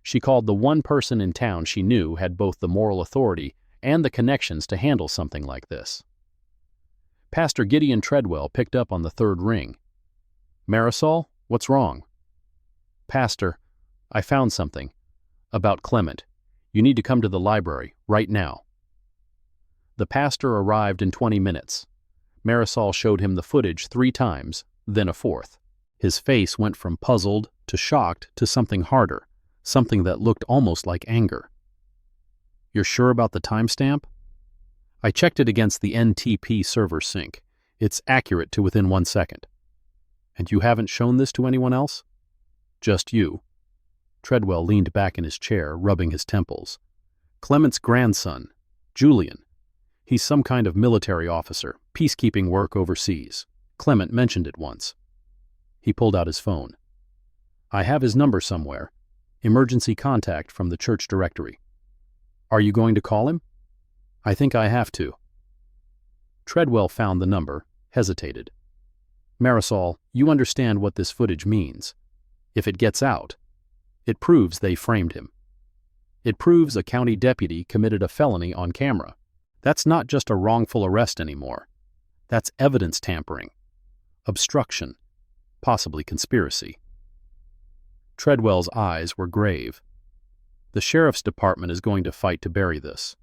She called the one person in town she knew had both the moral authority and the connections to handle something like this. Pastor Gideon Treadwell picked up on the third ring. Marisol, what's wrong? Pastor, I found something. About Clement. You need to come to the library, right now. The pastor arrived in 20 minutes. Marisol showed him the footage 3 times, then a 4th. His face went from puzzled to shocked to something harder, something that looked almost like anger. You're sure about the timestamp? I checked it against the NTP server sync. It's accurate to within 1 second. And you haven't shown this to anyone else? Just you. Treadwell leaned back in his chair, rubbing his temples. Clement's grandson, Julian. He's some kind of military officer, peacekeeping work overseas. Clement mentioned it once. He pulled out his phone. I have his number somewhere. Emergency contact from the church directory. Are you going to call him? I think I have to. Treadwell found the number, hesitated. Marisol, you understand what this footage means. If it gets out, it proves they framed him. It proves a county deputy committed a felony on camera. That's not just a wrongful arrest anymore. That's evidence tampering, obstruction, possibly conspiracy. Treadwell's eyes were grave. The sheriff's department is going to fight to bury this.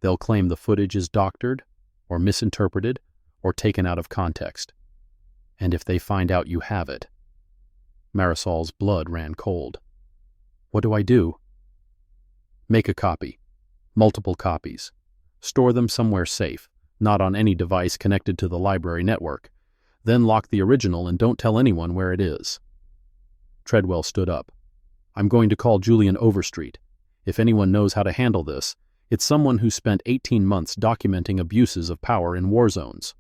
They'll claim the footage is doctored, or misinterpreted, or taken out of context. And if they find out you have it... Marisol's blood ran cold. What do I do? Make a copy. Multiple copies. Store them somewhere safe, not on any device connected to the library network. Then lock the original and don't tell anyone where it is. Treadwell stood up. I'm going to call Clement Overstreet. If anyone knows how to handle this, it's someone who spent 18 months documenting abuses of power in war zones.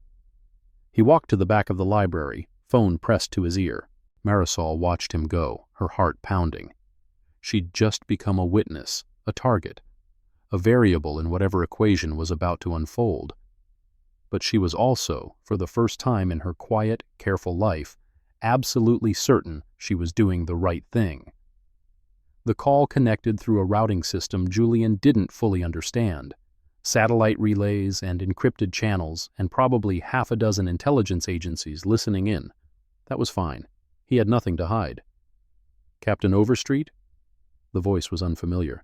He walked to the back of the library, phone pressed to his ear. Marisol watched him go, her heart pounding. She'd just become a witness, a target, a variable in whatever equation was about to unfold. But she was also, for the first time in her quiet, careful life, absolutely certain she was doing the right thing. The call connected through a routing system Julian didn't fully understand. Satellite relays and encrypted channels and probably half a dozen intelligence agencies listening in. That was fine. He had nothing to hide. Captain Overstreet? The voice was unfamiliar.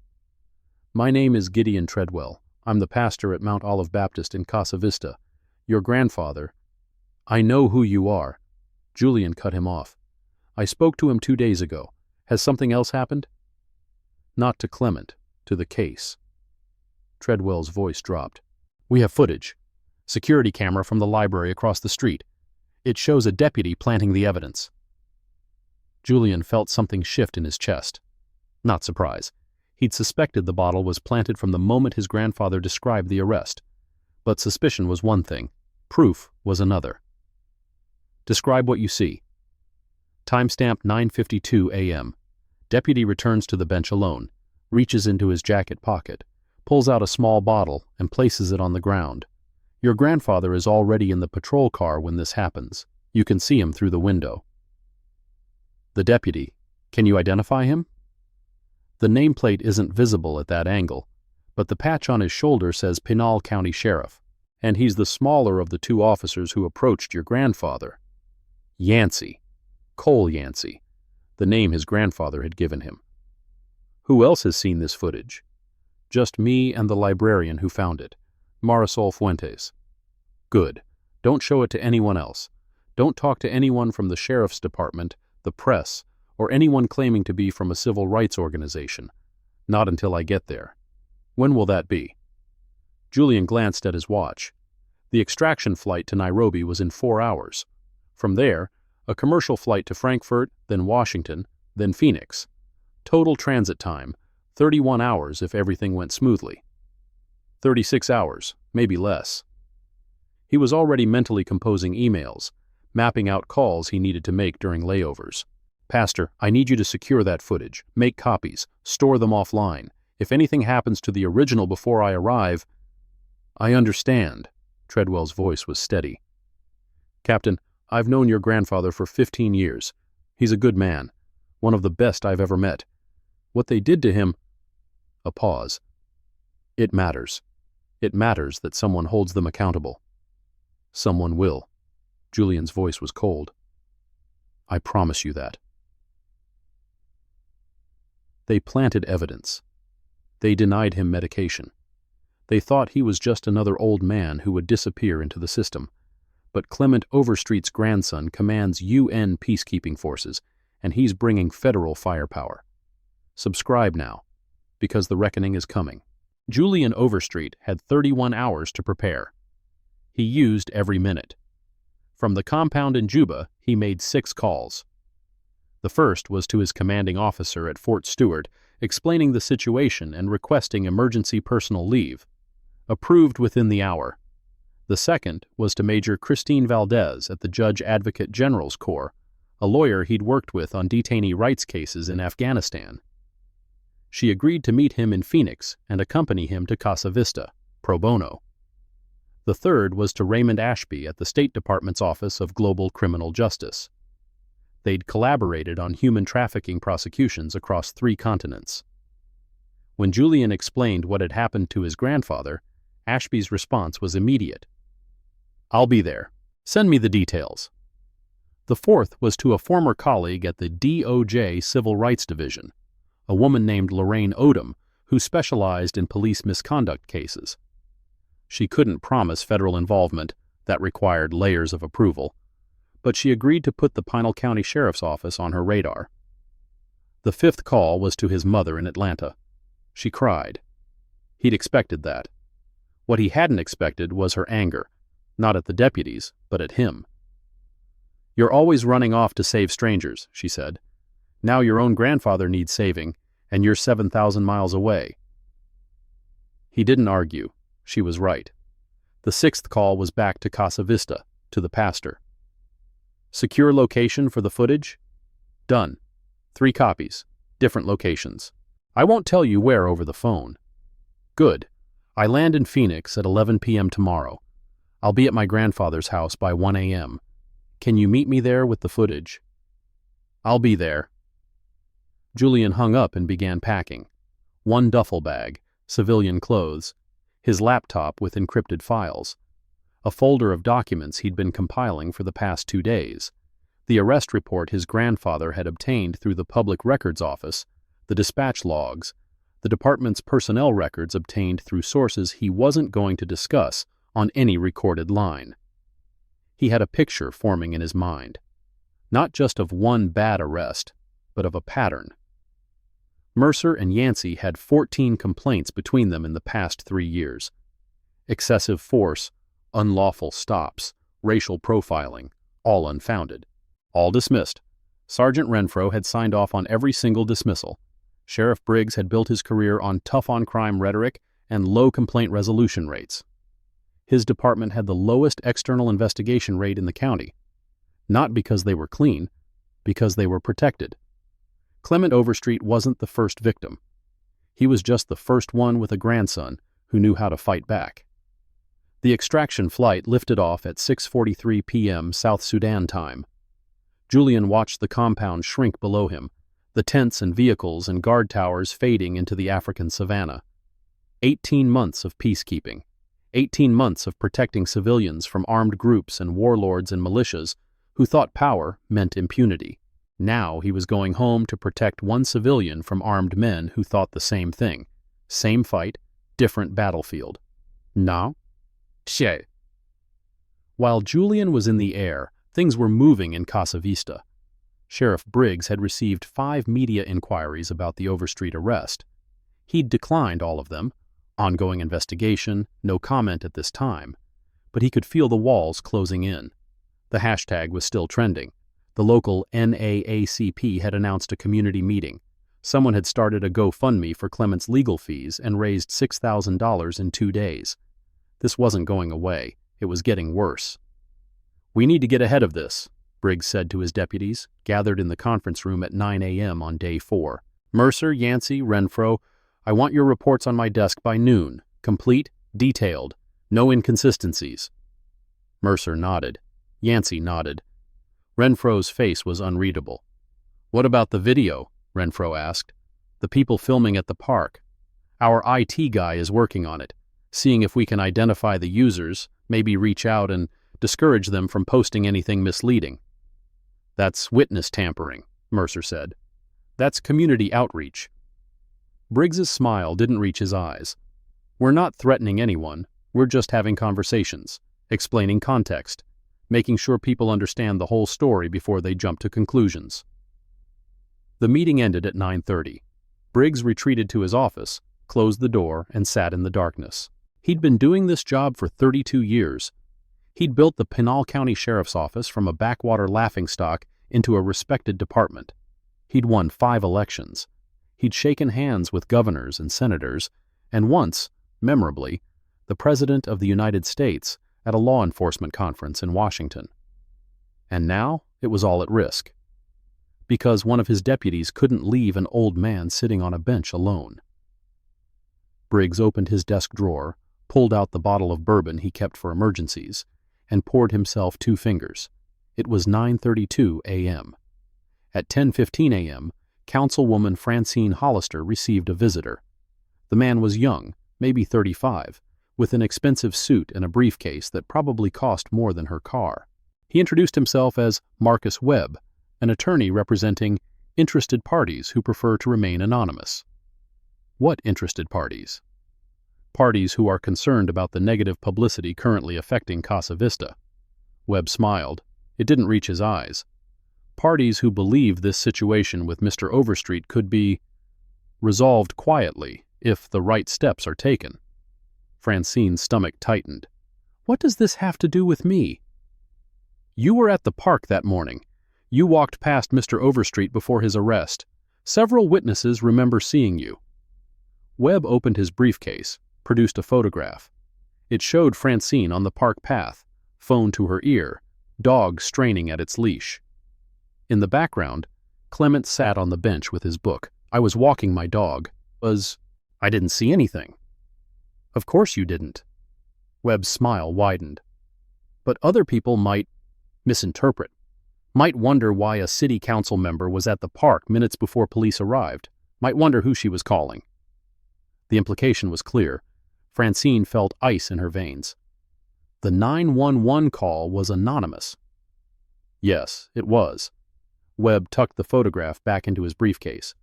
My name is Gideon Treadwell. I'm the pastor at Mount Olive Baptist in Casa Vista. Your grandfather... I know who you are. Julian cut him off. I spoke to him 2 days ago. Has something else happened? Not to Clement, to the case. Treadwell's voice dropped. We have footage. Security camera from the library across the street. It shows a deputy planting the evidence. Julian felt something shift in his chest. Not surprise. He'd suspected the bottle was planted from the moment his grandfather described the arrest. But suspicion was one thing, proof was another. Describe what you see. Timestamp 9:52 a.m. Deputy returns to the bench alone, reaches into his jacket pocket, pulls out a small bottle and places it on the ground. Your grandfather is already in the patrol car when this happens. You can see him through the window. The deputy, can you identify him? The nameplate isn't visible at that angle, but the patch on his shoulder says Pinal County Sheriff, and he's the smaller of the two officers who approached your grandfather. Yancey. Cole Yancey, the name his grandfather had given him. Who else has seen this footage? Just me and the librarian who found it, Marisol Fuentes. Good. Don't show it to anyone else. Don't talk to anyone from the sheriff's department, the press, or anyone claiming to be from a civil rights organization. Not until I get there. When will that be? Julian glanced at his watch. The extraction flight to Nairobi was in 4 hours. From there, a commercial flight to Frankfurt, then Washington, then Phoenix. Total transit time, 31 hours if everything went smoothly. 36 hours, maybe less. He was already mentally composing emails, mapping out calls he needed to make during layovers. Pastor, I need you to secure that footage, make copies, store them offline. If anything happens to the original before I arrive... I understand. Treadwell's voice was steady. Captain, I've known your grandfather for 15 years. He's a good man, one of the best I've ever met. What they did to him... A pause. It matters. It matters that someone holds them accountable. Someone will. Julian's voice was cold. I promise you that. They planted evidence. They denied him medication. They thought he was just another old man who would disappear into the system. But Clement Overstreet's grandson commands UN peacekeeping forces, and he's bringing federal firepower. Subscribe now, because the reckoning is coming. Julian Overstreet had 31 hours to prepare. He used every minute. From the compound in Juba, he made 6 calls. The first was to his commanding officer at Fort Stewart, explaining the situation and requesting emergency personal leave. Approved within the hour. The second was to Major Christine Valdez at the Judge Advocate General's Corps, a lawyer he'd worked with on detainee rights cases in Afghanistan. She agreed to meet him in Phoenix and accompany him to Casa Vista, pro bono. The third was to Raymond Ashby at the State Department's Office of Global Criminal Justice. They'd collaborated on human trafficking prosecutions across 3 continents. When Julian explained what had happened to his grandfather, Ashby's response was immediate. I'll be there. Send me the details. The fourth was to a former colleague at the DOJ Civil Rights Division, a woman named Lorraine Odom, who specialized in police misconduct cases. She couldn't promise federal involvement, that required layers of approval, but she agreed to put the Pinal County Sheriff's Office on her radar. The fifth call was to his mother in Atlanta. She cried. He'd expected that. What he hadn't expected was her anger, not at the deputies, but at him. You're always running off to save strangers, she said. Now your own grandfather needs saving, and you're 7,000 miles away. He didn't argue. She was right. The 6th call was back to Casa Vista, to the pastor. Secure location for the footage? Done. 3 copies, different locations. I won't tell you where over the phone. Good. I land in Phoenix at 11 p.m. tomorrow. I'll be at my grandfather's house by 1 a.m. Can you meet me there with the footage? I'll be there. Julian hung up and began packing. 1 duffel bag, civilian clothes, his laptop with encrypted files, a folder of documents he'd been compiling for the past 2 days, the arrest report his grandfather had obtained through the Public Records Office, the dispatch logs, the department's personnel records obtained through sources he wasn't going to discuss on any recorded line. He had a picture forming in his mind, not just of one bad arrest, but of a pattern. Mercer and Yancey had 14 complaints between them in the past 3 years. Excessive force, unlawful stops, racial profiling, all unfounded. All dismissed. Sergeant Renfro had signed off on every single dismissal. Sheriff Briggs had built his career on tough-on-crime rhetoric and low complaint resolution rates. His department had the lowest external investigation rate in the county, not because they were clean, because they were protected. Clement Overstreet wasn't the first victim. He was just the first one with a grandson who knew how to fight back. The extraction flight lifted off at 6:43 p.m. South Sudan time. Julian watched the compound shrink below him, the tents and vehicles and guard towers fading into the African savanna. 18 months of peacekeeping. 18 months of protecting civilians from armed groups and warlords and militias who thought power meant impunity. Now he was going home to protect one civilian from armed men who thought the same thing. Same fight, different battlefield. Now? She. While Julian was in the air, things were moving in Casa Vista. Sheriff Briggs had received 5 media inquiries about the Overstreet arrest. He'd declined all of them. Ongoing investigation, no comment at this time. But he could feel the walls closing in. The hashtag was still trending. The local NAACP had announced a community meeting. Someone had started a GoFundMe for Clement's legal fees and raised $6,000 in 2 days. This wasn't going away. It was getting worse. "We need to get ahead of this," Briggs said to his deputies, gathered in the conference room at 9 a.m. on day 4. "Mercer, Yancey, Renfro, I want your reports on my desk by noon. Complete, detailed, no inconsistencies." Mercer nodded. Yancey nodded. Renfro's face was unreadable. "What about the video?" Renfro asked. "The people filming at the park. Our IT guy is working on it, seeing if we can identify the users, maybe reach out and discourage them from posting anything misleading." "That's witness tampering," Mercer said. "That's community outreach." Briggs's smile didn't reach his eyes. "We're not threatening anyone, we're just having conversations, explaining context, making sure people understand the whole story before they jump to conclusions." The meeting ended at 9:30. Briggs retreated to his office, closed the door, and sat in the darkness. He'd been doing this job for 32 years. He'd built the Pinal County Sheriff's Office from a backwater laughingstock into a respected department. He'd won 5 elections. He'd shaken hands with governors and senators, and once, memorably, the President of the United States at a law enforcement conference in Washington. And now it was all at risk, because one of his deputies couldn't leave an old man sitting on a bench alone. Briggs opened his desk drawer, pulled out the bottle of bourbon he kept for emergencies, and poured himself 2 fingers. It was 9:32 a.m. At 10:15 a.m., Councilwoman Francine Hollister received a visitor. The man was young, maybe 35, with an expensive suit and a briefcase that probably cost more than her car. He introduced himself as Marcus Webb, an attorney representing interested parties who prefer to remain anonymous. What interested parties? Parties who are concerned about the negative publicity currently affecting Casa Vista. Webb smiled. It didn't reach his eyes. Parties who believe this situation with Mr. Overstreet could be resolved quietly if the right steps are taken. Francine's stomach tightened. "What does this have to do with me?" "You were at the park that morning. You walked past Mr. Overstreet before his arrest. Several witnesses remember seeing you." Webb opened his briefcase, produced a photograph. It showed Francine on the park path, phone to her ear, dog straining at its leash. In the background, Clement sat on the bench with his book. "I was walking my dog. I didn't see anything." "Of course you didn't." Webb's smile widened. "But other people might misinterpret, might wonder why a city council member was at the park minutes before police arrived, might wonder who she was calling." The implication was clear. Francine felt ice in her veins. The 911 call was anonymous. Yes, it was. Webb tucked the photograph back into his briefcase.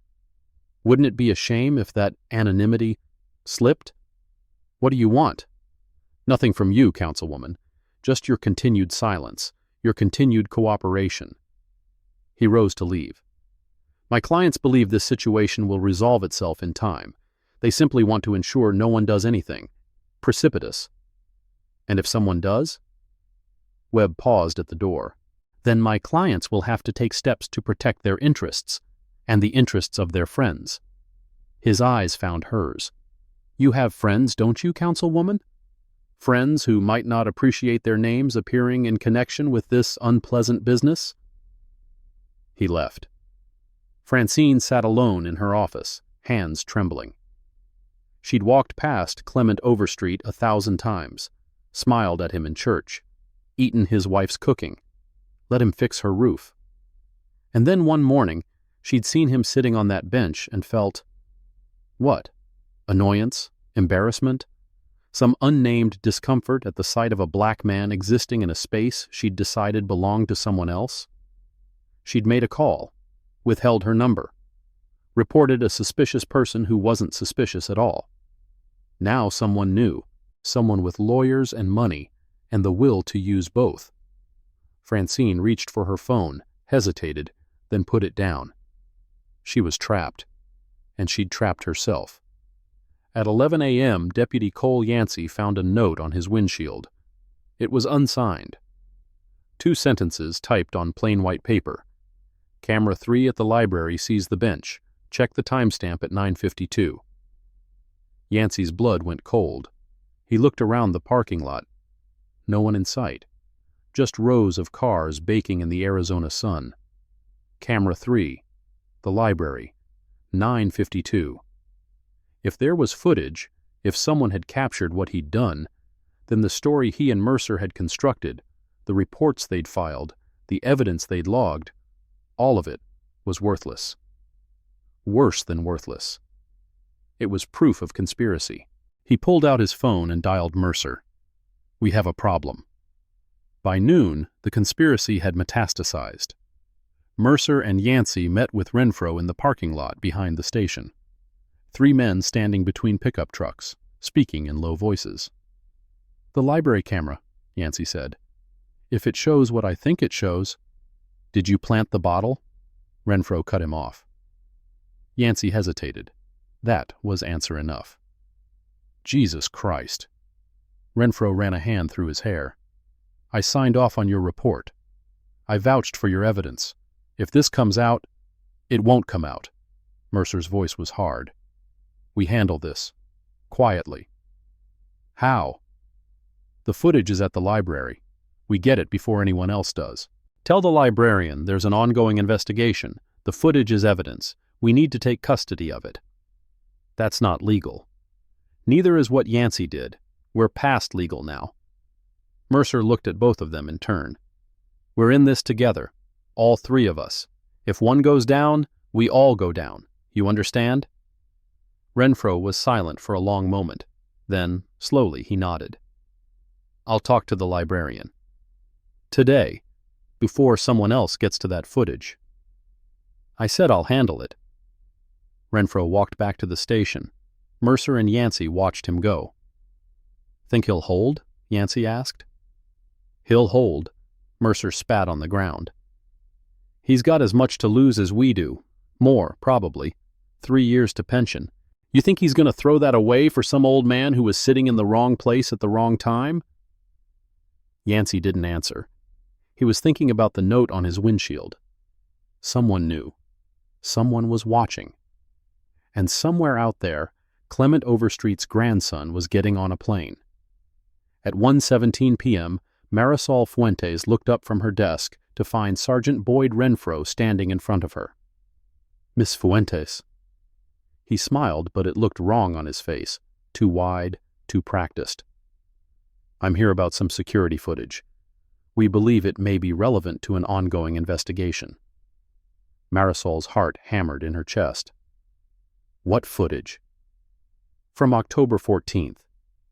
"Wouldn't it be a shame if that anonymity slipped?" "What do you want?" "Nothing from you, Councilwoman. Just your continued silence, your continued cooperation." He rose to leave. "My clients believe this situation will resolve itself in time. They simply want to ensure no one does anything precipitous." "And if someone does?" Webb paused at the door. "Then my clients will have to take steps to protect their interests, and the interests of their friends." His eyes found hers. "You have friends, don't you, councilwoman? Friends who might not appreciate their names appearing in connection with this unpleasant business?" He left. Francine sat alone in her office, hands trembling. She'd walked past Clement Overstreet 1,000 times, smiled at him in church, eaten his wife's cooking, let him fix her roof. And then one morning, she'd seen him sitting on that bench and felt, what? Annoyance? Embarrassment? Some unnamed discomfort at the sight of a black man existing in a space she'd decided belonged to someone else? She'd made a call, withheld her number, reported a suspicious person who wasn't suspicious at all. Now someone new, someone with lawyers and money, and the will to use both. Francine reached for her phone, hesitated, then put it down. She was trapped, and she'd trapped herself. At 11 a.m., Deputy Cole Yancey found a note on his windshield. It was unsigned. 2 sentences typed on plain white paper. Camera 3 at the library sees the bench. Check the timestamp at 9:52. Yancey's blood went cold. He looked around the parking lot. No one in sight. Just rows of cars baking in the Arizona sun. Camera 3. The library. 9:52. If there was footage, if someone had captured what he'd done, then the story he and Mercer had constructed, the reports they'd filed, the evidence they'd logged, all of it was worthless. Worse than worthless. It was proof of conspiracy. He pulled out his phone and dialed Mercer. "We have a problem." By noon, the conspiracy had metastasized. Mercer and Yancey met with Renfro in the parking lot behind the station. 3 men standing between pickup trucks, speaking in low voices. "The library camera," Yancey said. "If it shows what I think it shows—" "Did you plant the bottle?" Renfro cut him off. Yancey hesitated. That was answer enough. "Jesus Christ." Renfro ran a hand through his hair. "I signed off on your report. I vouched for your evidence. If this comes out—" "It won't come out." Mercer's voice was hard. "We handle this. Quietly." "How?" "The footage is at the library. We get it before anyone else does. Tell the librarian there's an ongoing investigation. The footage is evidence. We need to take custody of it." "That's not legal." "Neither is what Yancey did. We're past legal now." Mercer looked at both of them in turn. "We're in this together. All 3 of us. If one goes down, we all go down. You understand?" Renfro was silent for a long moment. Then, slowly, he nodded. "I'll talk to the librarian. Today, before someone else gets to that footage." "I said I'll handle it." Renfro walked back to the station. Mercer and Yancey watched him go. "Think he'll hold?" Yancey asked. "He'll hold." Mercer spat on the ground. "He's got as much to lose as we do. More, probably. 3 years to pension. You think he's going to throw that away for some old man who was sitting in the wrong place at the wrong time?" Yancey didn't answer. He was thinking about the note on his windshield. Someone knew. Someone was watching. And somewhere out there, Clement Overstreet's grandson was getting on a plane. At 1:17 p.m., Marisol Fuentes looked up from her desk to find Sergeant Boyd Renfro standing in front of her. "Miss Fuentes." He smiled, but it looked wrong on his face, too wide, too practiced. "I'm here about some security footage. We believe it may be relevant to an ongoing investigation." Marisol's heart hammered in her chest. "What footage?" "From October 14th.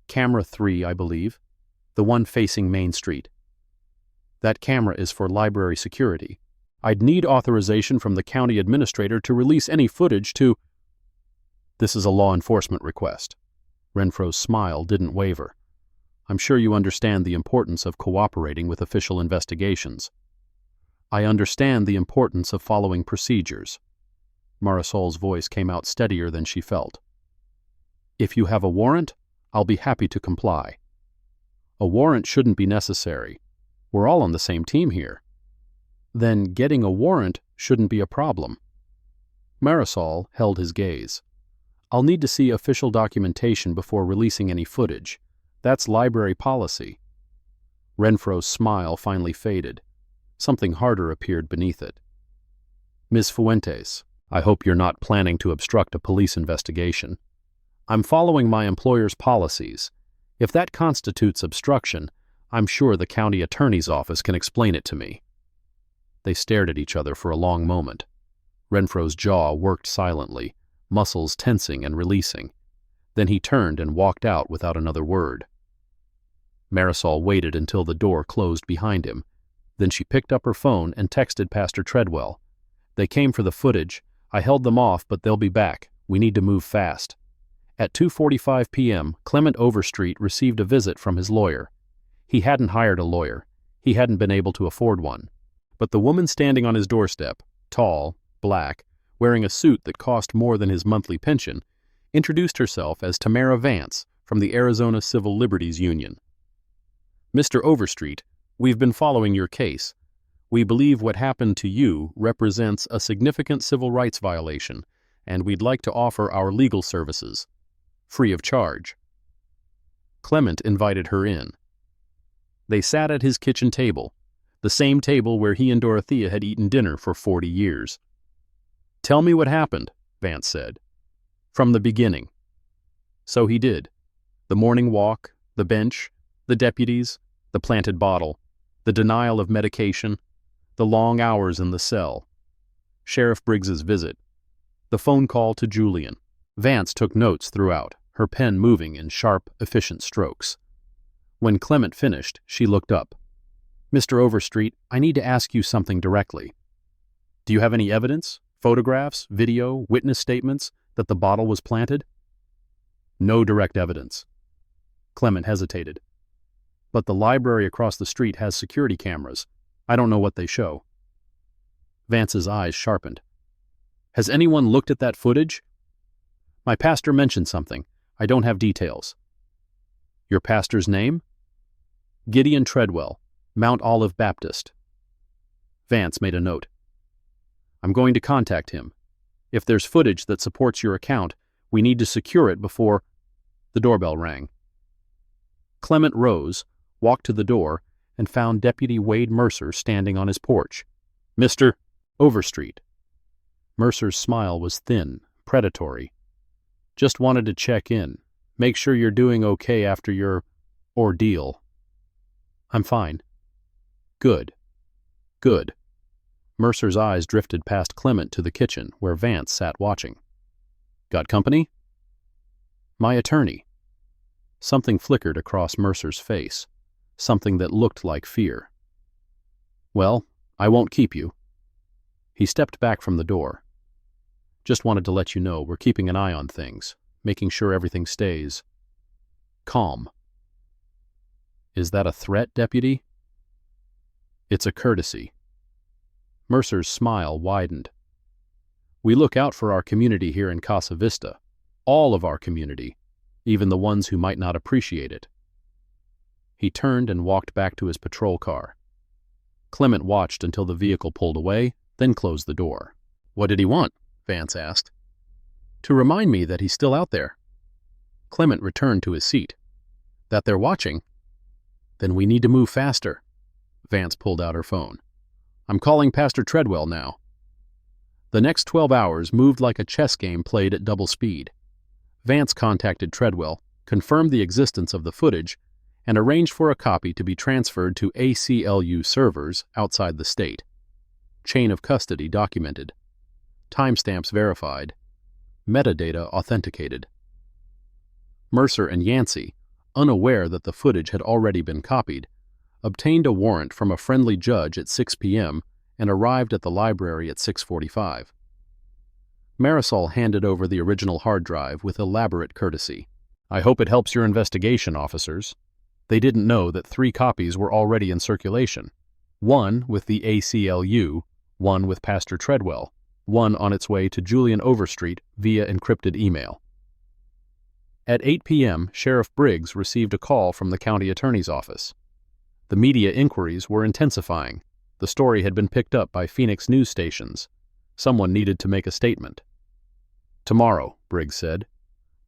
Camera 3, I believe. The one facing Main Street." "That camera is for library security. I'd need authorization from the county administrator to release any footage to—" "This is a law enforcement request." Renfro's smile didn't waver. "I'm sure you understand the importance of cooperating with official investigations." "I understand the importance of following procedures." Marisol's voice came out steadier than she felt. "If you have a warrant, I'll be happy to comply." "A warrant shouldn't be necessary. We're all on the same team here." "Then getting a warrant shouldn't be a problem." Marisol held his gaze. I'll need to see official documentation before releasing any footage. That's library policy. Renfro's smile finally faded. Something harder appeared beneath it. Ms. Fuentes, I hope you're not planning to obstruct a police investigation. I'm following my employer's policies. If that constitutes obstruction, I'm sure the county attorney's office can explain it to me. They stared at each other for a long moment. Renfro's jaw worked silently, muscles tensing and releasing. Then he turned and walked out without another word. Marisol waited until the door closed behind him. Then she picked up her phone and texted Pastor Treadwell. They came for the footage. I held them off, but they'll be back. We need to move fast. At 2:45 p.m., Clement Overstreet received a visit from his lawyer. He hadn't hired a lawyer. He hadn't been able to afford one. But the woman standing on his doorstep, tall, black, wearing a suit that cost more than his monthly pension, introduced herself as Tamara Vance from the Arizona Civil Liberties Union. Mr. Overstreet, we've been following your case. We believe what happened to you represents a significant civil rights violation, and we'd like to offer our legal services, free of charge. Clement invited her in. They sat at his kitchen table, the same table where he and Dorothea had eaten dinner for 40 years. Tell me what happened, Vance said. From the beginning. So he did. The morning walk, the bench, the deputies, the planted bottle, the denial of medication, the long hours in the cell, Sheriff Briggs's visit, the phone call to Julian. Vance took notes throughout, her pen moving in sharp, efficient strokes. When Clement finished, she looked up. Mr. Overstreet, I need to ask you something directly. Do you have any evidence, photographs, video, witness statements, that the bottle was planted? No direct evidence. Clement hesitated. But the library across the street has security cameras. I don't know what they show. Vance's eyes sharpened. Has anyone looked at that footage? My pastor mentioned something. I don't have details. Your pastor's name? Gideon Treadwell, Mount Olive Baptist. Vance made a note. I'm going to contact him. If there's footage that supports your account, we need to secure it before... The doorbell rang. Clement rose, walked to the door, and found Deputy Wade Mercer standing on his porch. Mr. Overstreet. Mercer's smile was thin, predatory. Just wanted to check in, make sure you're doing okay after your ordeal. I'm fine. Good. Good. Mercer's eyes drifted past Clement to the kitchen, where Vance sat watching. Got company? My attorney. Something flickered across Mercer's face, something that looked like fear. Well, I won't keep you. He stepped back from the door. Just wanted to let you know we're keeping an eye on things, making sure everything stays calm. Is that a threat, Deputy? It's a courtesy. Mercer's smile widened. We look out for our community here in Casa Vista, all of our community, even the ones who might not appreciate it. He turned and walked back to his patrol car. Clement watched until the vehicle pulled away, then closed the door. What did he want? Vance asked. To remind me that he's still out there. Clement returned to his seat. That they're watching? Then we need to move faster. Vance pulled out her phone. I'm calling Pastor Treadwell now. The next 12 hours moved like a chess game played at double speed. Vance contacted Treadwell, confirmed the existence of the footage, and arranged for a copy to be transferred to ACLU servers outside the state. Chain of custody documented. Timestamps verified. Metadata authenticated. Mercer and Yancey, unaware that the footage had already been copied, obtained a warrant from a friendly judge at 6 p.m. and arrived at the library at 6:45. Marisol handed over the original hard drive with elaborate courtesy. I hope it helps your investigation, officers. They didn't know that 3 copies were already in circulation. 1 with the ACLU, 1 with Pastor Treadwell, 1 on its way to Julian Overstreet via encrypted email. At 8 p.m., Sheriff Briggs received a call from the county attorney's office. The media inquiries were intensifying. The story had been picked up by Phoenix news stations. Someone needed to make a statement. Tomorrow, Briggs said.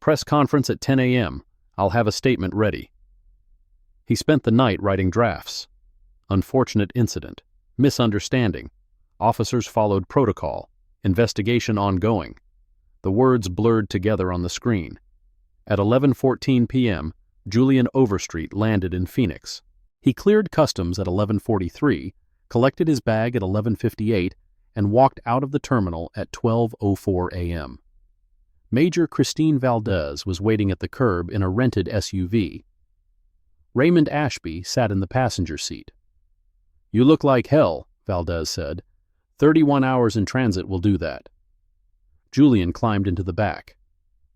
Press conference at 10 a.m. I'll have a statement ready. He spent the night writing drafts. Unfortunate incident. Misunderstanding. Officers followed protocol. Investigation ongoing. The words blurred together on the screen. At 11:14 p.m., Julian Overstreet landed in Phoenix. He cleared customs at 11:43, collected his bag at 11:58, and walked out of the terminal at 12:04 a.m. Major Christine Valdez was waiting at the curb in a rented SUV. Raymond Ashby sat in the passenger seat. "You look like hell," Valdez said. 31 hours in transit will do that." Julian climbed into the back.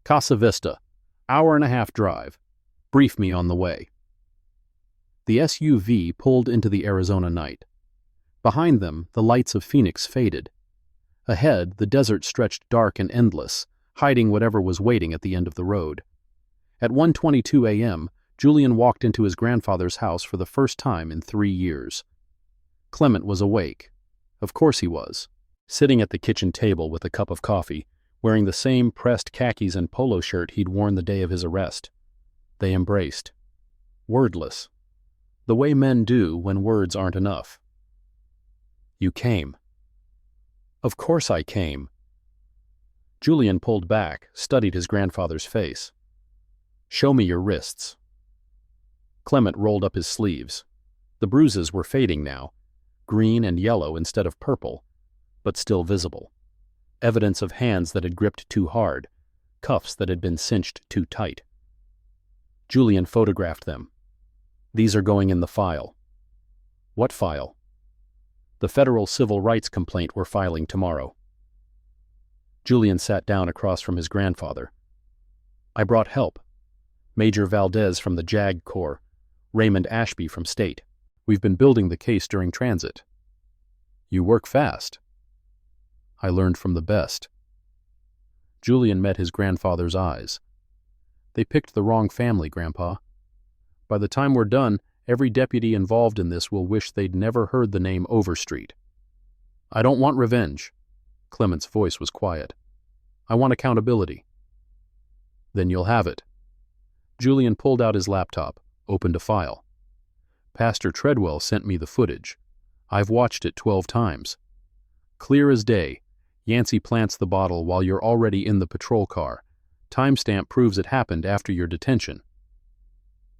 "Casa Vista, hour-and-a-half drive. Brief me on the way." The SUV pulled into the Arizona night. Behind them, the lights of Phoenix faded. Ahead, the desert stretched dark and endless, hiding whatever was waiting at the end of the road. At 1:22 a.m., Julian walked into his grandfather's house for the first time in 3 years. Clement was awake. Of course he was. Sitting at the kitchen table with a cup of coffee, wearing the same pressed khakis and polo shirt he'd worn the day of his arrest. They embraced. Wordless. The way men do when words aren't enough. "You came." "Of course I came." Julian pulled back, studied his grandfather's face. "Show me your wrists." Clement rolled up his sleeves. The bruises were fading now, green and yellow instead of purple, but still visible. Evidence of hands that had gripped too hard, cuffs that had been cinched too tight. Julian photographed them. "These are going in the file." "What file?" "The federal civil rights complaint we're filing tomorrow." Julian sat down across from his grandfather. "I brought help. Major Valdez from the JAG Corps, Raymond Ashby from State. We've been building the case during transit." "You work fast." "I learned from the best." Julian met his grandfather's eyes. "They picked the wrong family, Grandpa. By the time we're done, every deputy involved in this will wish they'd never heard the name Overstreet." "I don't want revenge." Clement's voice was quiet. "I want accountability." "Then you'll have it." Julian pulled out his laptop, opened a file. "Pastor Treadwell sent me the footage. I've watched it 12 times. Clear as day. Yancey plants the bottle while you're already in the patrol car. Timestamp proves it happened after your detention."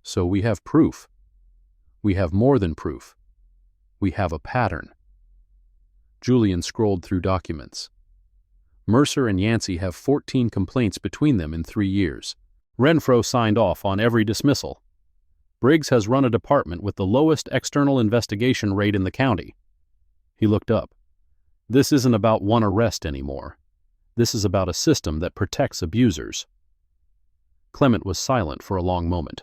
"So we have proof." "We have more than proof. We have a pattern." Julian scrolled through documents. Mercer and Yancey have 14 complaints between them in 3 years. Renfro signed off on every dismissal. Briggs has run a department with the lowest external investigation rate in the county. He looked up. "This isn't about one arrest anymore. This is about a system that protects abusers." Clement was silent for a long moment.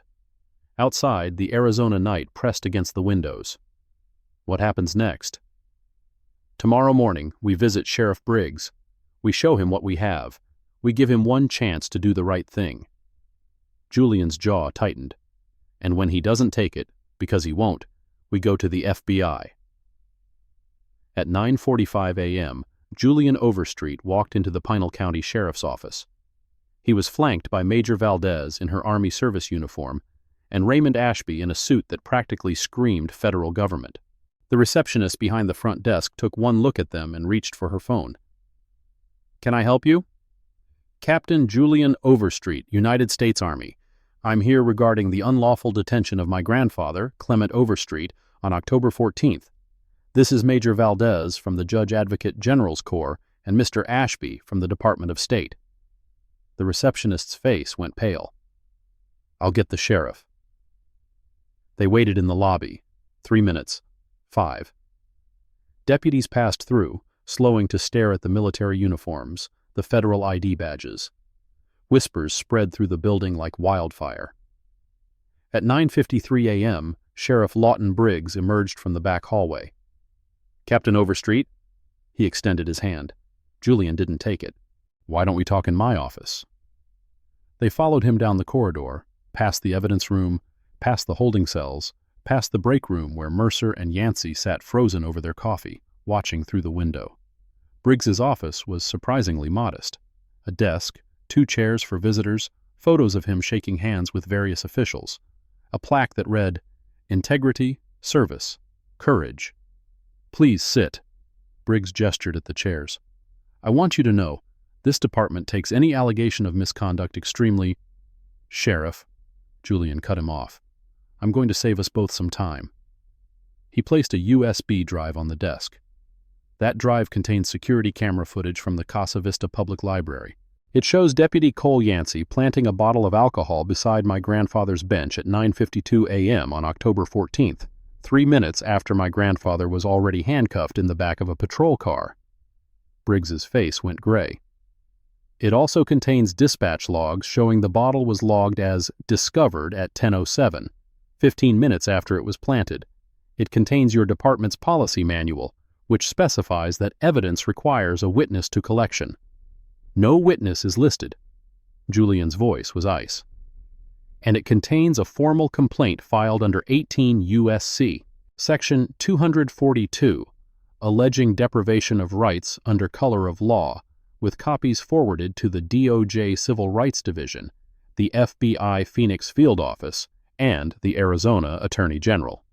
Outside, the Arizona night pressed against the windows. What happens next? "Tomorrow morning, we visit Sheriff Briggs. We show him what we have. We give him one chance to do the right thing." Julian's jaw tightened. "And when he doesn't take it, because he won't, we go to the FBI." At 9:45 a.m., Julian Overstreet walked into the Pinal County Sheriff's Office. He was flanked by Major Valdez in her Army service uniform and Raymond Ashby in a suit that practically screamed federal government. The receptionist behind the front desk took one look at them and reached for her phone. "Can I help you?" "Captain Julian Overstreet, United States Army. I'm here regarding the unlawful detention of my grandfather, Clement Overstreet, on October 14th. This is Major Valdez from the Judge Advocate General's Corps and Mr. Ashby from the Department of State." The receptionist's face went pale. "I'll get the sheriff." They waited in the lobby. 3 minutes. 5. Deputies passed through, slowing to stare at the military uniforms, the federal ID badges. Whispers spread through the building like wildfire. At 9:53 a.m., Sheriff Lawton Briggs emerged from the back hallway. "Captain Overstreet?" He extended his hand. Julian didn't take it. "Why don't we talk in my office?" They followed him down the corridor, past the evidence room, past the holding cells, past the break room where Mercer and Yancey sat frozen over their coffee, watching through the window. Briggs's office was surprisingly modest. A desk, 2 chairs for visitors, photos of him shaking hands with various officials, a plaque that read, "Integrity, Service, Courage." "Please sit." Briggs gestured at the chairs. "I want you to know, this department takes any allegation of misconduct extremely—" "Sheriff," Julian cut him off. "I'm going to save us both some time." He placed a USB drive on the desk. That drive contains security camera footage from the Casa Vista Public Library. It shows Deputy Cole Yancey planting a bottle of alcohol beside my grandfather's bench at 9:52 a.m. on October 14th, 3 minutes after my grandfather was already handcuffed in the back of a patrol car. Briggs's face went gray. It also contains dispatch logs showing the bottle was logged as discovered at 10:07, 15 minutes after it was planted. It contains your department's policy manual, which specifies that evidence requires a witness to collection. No witness is listed. Julian's voice was ice. And it contains a formal complaint filed under 18 U.S.C. Section 242, alleging deprivation of rights under color of law, with copies forwarded to the DOJ Civil Rights Division, the FBI Phoenix Field Office, and the Arizona Attorney General.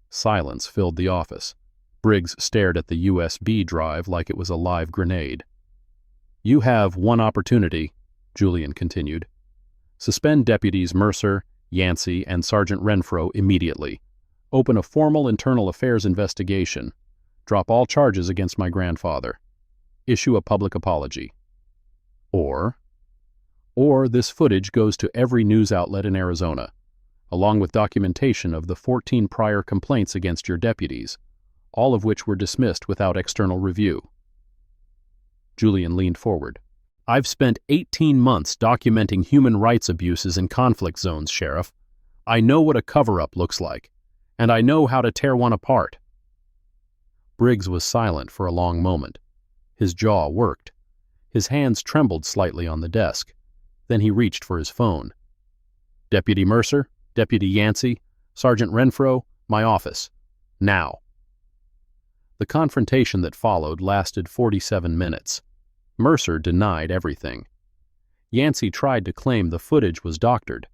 Silence filled the office. Briggs stared at the USB drive like it was a live grenade. "You have one opportunity," Julian continued. "Suspend Deputies Mercer, Yancey, and Sergeant Renfro immediately. Open a formal internal affairs investigation. Drop all charges against my grandfather. Issue a public apology. Or this footage goes to every news outlet in Arizona, along with documentation of the 14 prior complaints against your deputies, all of which were dismissed without external review." Julian leaned forward. "I've spent 18 months documenting human rights abuses in conflict zones, Sheriff. I know what a cover-up looks like, and I know how to tear one apart." Briggs was silent for a long moment. His jaw worked. His hands trembled slightly on the desk. Then he reached for his phone. "Deputy Mercer, Deputy Yancey, Sergeant Renfro, my office. Now." The confrontation that followed lasted 47 minutes. Mercer denied everything. Yancey tried to claim the footage was doctored.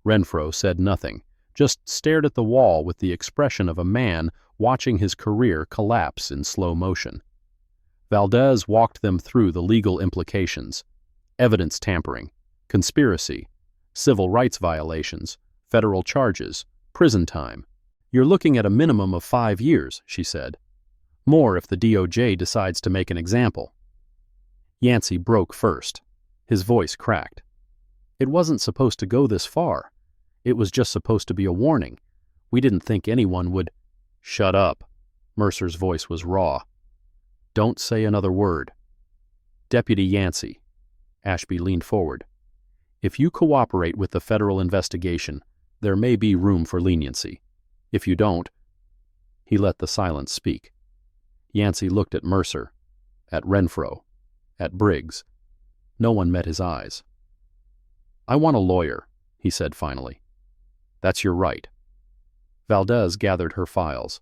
Renfro said nothing, just stared at the wall with the expression of a man watching his career collapse in slow motion. Valdez walked them through the legal implications: evidence tampering, conspiracy, civil rights violations, federal charges, prison time. "You're looking at a minimum of 5 years, she said. "More if the DOJ decides to make an example." Yancey broke first. His voice cracked. "It wasn't supposed to go this far. It was just supposed to be a warning. We didn't think anyone would—" "Shut up." Mercer's voice was raw. "Don't say another word." "Deputy Yancey." Ashby leaned forward. "If you cooperate with the federal investigation, there may be room for leniency. If you don't—" He let the silence speak. Yancey looked at Mercer, at Renfro, at Briggs. No one met his eyes. "I want a lawyer," he said finally. "That's your right." Valdez gathered her files.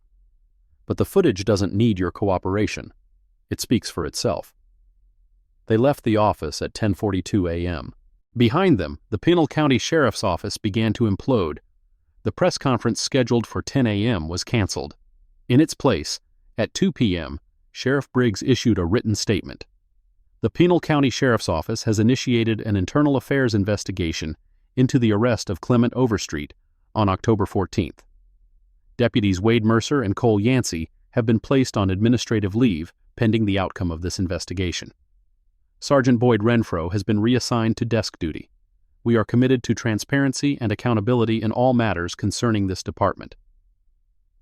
"But the footage doesn't need your cooperation. It speaks for itself." They left the office at 10:42 a.m. Behind them, the Pinal County Sheriff's Office began to implode. The press conference scheduled for 10 a.m. was canceled. In its place, at 2 p.m., Sheriff Briggs issued a written statement. "The Pinal County Sheriff's Office has initiated an internal affairs investigation into the arrest of Clement Overstreet on October 14th. Deputies Wade Mercer and Cole Yancey have been placed on administrative leave pending the outcome of this investigation. Sergeant Boyd Renfro has been reassigned to desk duty. We are committed to transparency and accountability in all matters concerning this department."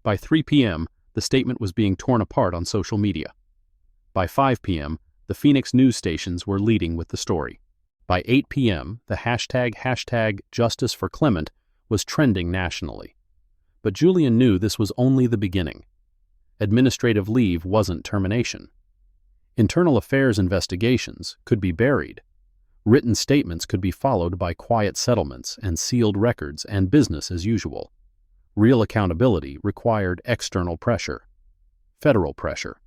By 3 p.m., the statement was being torn apart on social media. By 5 p.m., the Phoenix news stations were leading with the story. By 8 p.m., the hashtag Justice for Clement was trending nationally. But Julian knew this was only the beginning. Administrative leave wasn't termination. Internal affairs investigations could be buried. Written statements could be followed by quiet settlements and sealed records and business as usual. Real accountability required external pressure. Federal pressure.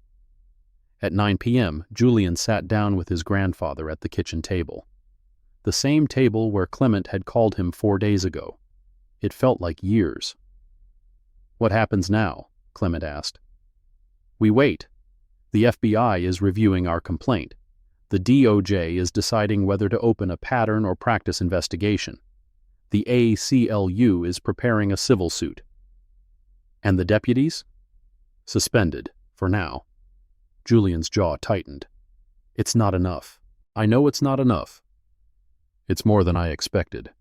At 9 p.m., Julian sat down with his grandfather at the kitchen table. The same table where Clement had called him 4 days ago. It felt like years. "What happens now?" Clement asked. "We wait. The FBI is reviewing our complaint. The DOJ is deciding whether to open a pattern or practice investigation. The ACLU is preparing a civil suit." "And the deputies?" "Suspended, for now." Julian's jaw tightened. "It's not enough. I know it's not enough." "It's more than I expected."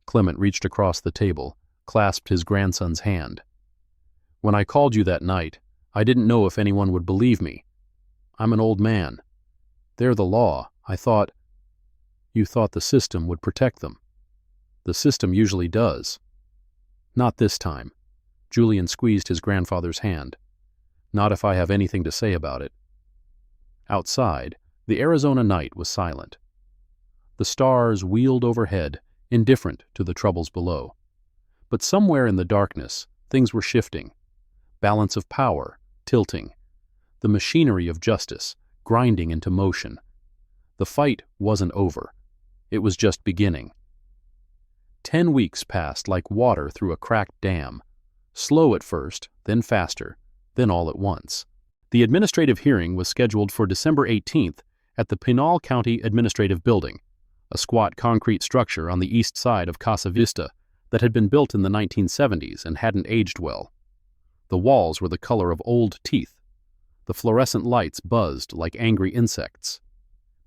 Clement reached across the table, clasped his grandson's hand. "When I called you that night, I didn't know if anyone would believe me. I'm an old man. They're the law. I thought—" "You thought the system would protect them." "The system usually does." "Not this time." Julian squeezed his grandfather's hand. "Not if I have anything to say about it." Outside, the Arizona night was silent. The stars wheeled overhead, indifferent to the troubles below. But somewhere in the darkness, things were shifting. Balance of power, tilting. The machinery of justice, grinding into motion. The fight wasn't over. It was just beginning. 10 weeks passed like water through a cracked dam. Slow at first, then faster, then all at once. The administrative hearing was scheduled for December 18th at the Pinal County Administrative Building, a squat concrete structure on the east side of Casa Vista that had been built in the 1970s and hadn't aged well. The walls were the color of old teeth. The fluorescent lights buzzed like angry insects.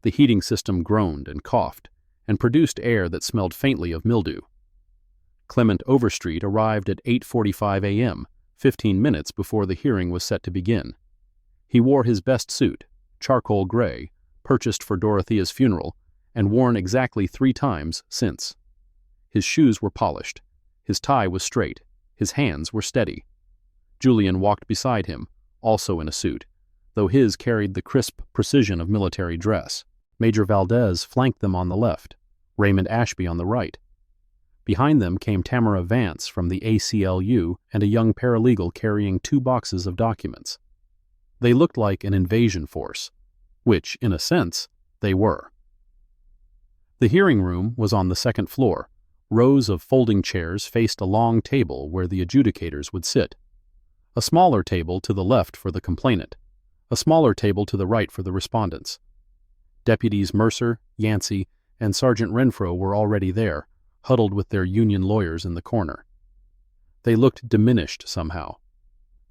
The heating system groaned and coughed and produced air that smelled faintly of mildew. Clement Overstreet arrived at 8:45 a.m., 15 minutes before the hearing was set to begin. He wore his best suit, charcoal gray, purchased for Dorothea's funeral, and worn exactly 3 times since. His shoes were polished, his tie was straight, his hands were steady. Julian walked beside him, also in a suit, though his carried the crisp precision of military dress. Major Valdez flanked them on the left, Raymond Ashby on the right. Behind them came Tamara Vance from the ACLU and a young paralegal carrying 2 boxes of documents. They looked like an invasion force, which, in a sense, they were. The hearing room was on the 2nd floor. Rows of folding chairs faced a long table where the adjudicators would sit. A smaller table to the left for the complainant, a smaller table to the right for the respondents. Deputies Mercer, Yancey, and Sergeant Renfro were already there, huddled with their union lawyers in the corner. They looked diminished somehow.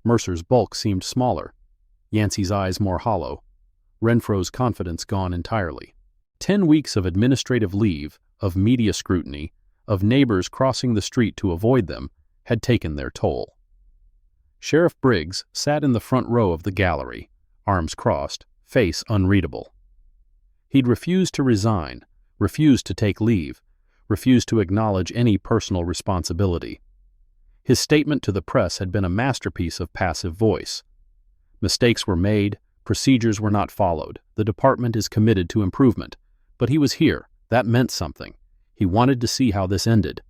Mercer's bulk seemed smaller, Yancey's eyes more hollow, Renfro's confidence gone entirely. 10 weeks of administrative leave, of media scrutiny, of neighbors crossing the street to avoid them, had taken their toll. Sheriff Briggs sat in the front row of the gallery, arms crossed, face unreadable. He'd refused to resign, refused to take leave, refused to acknowledge any personal responsibility. His statement to the press had been a masterpiece of passive voice. Mistakes were made, procedures were not followed, the department is committed to improvement. But he was here. That meant something. He wanted to see how this ended.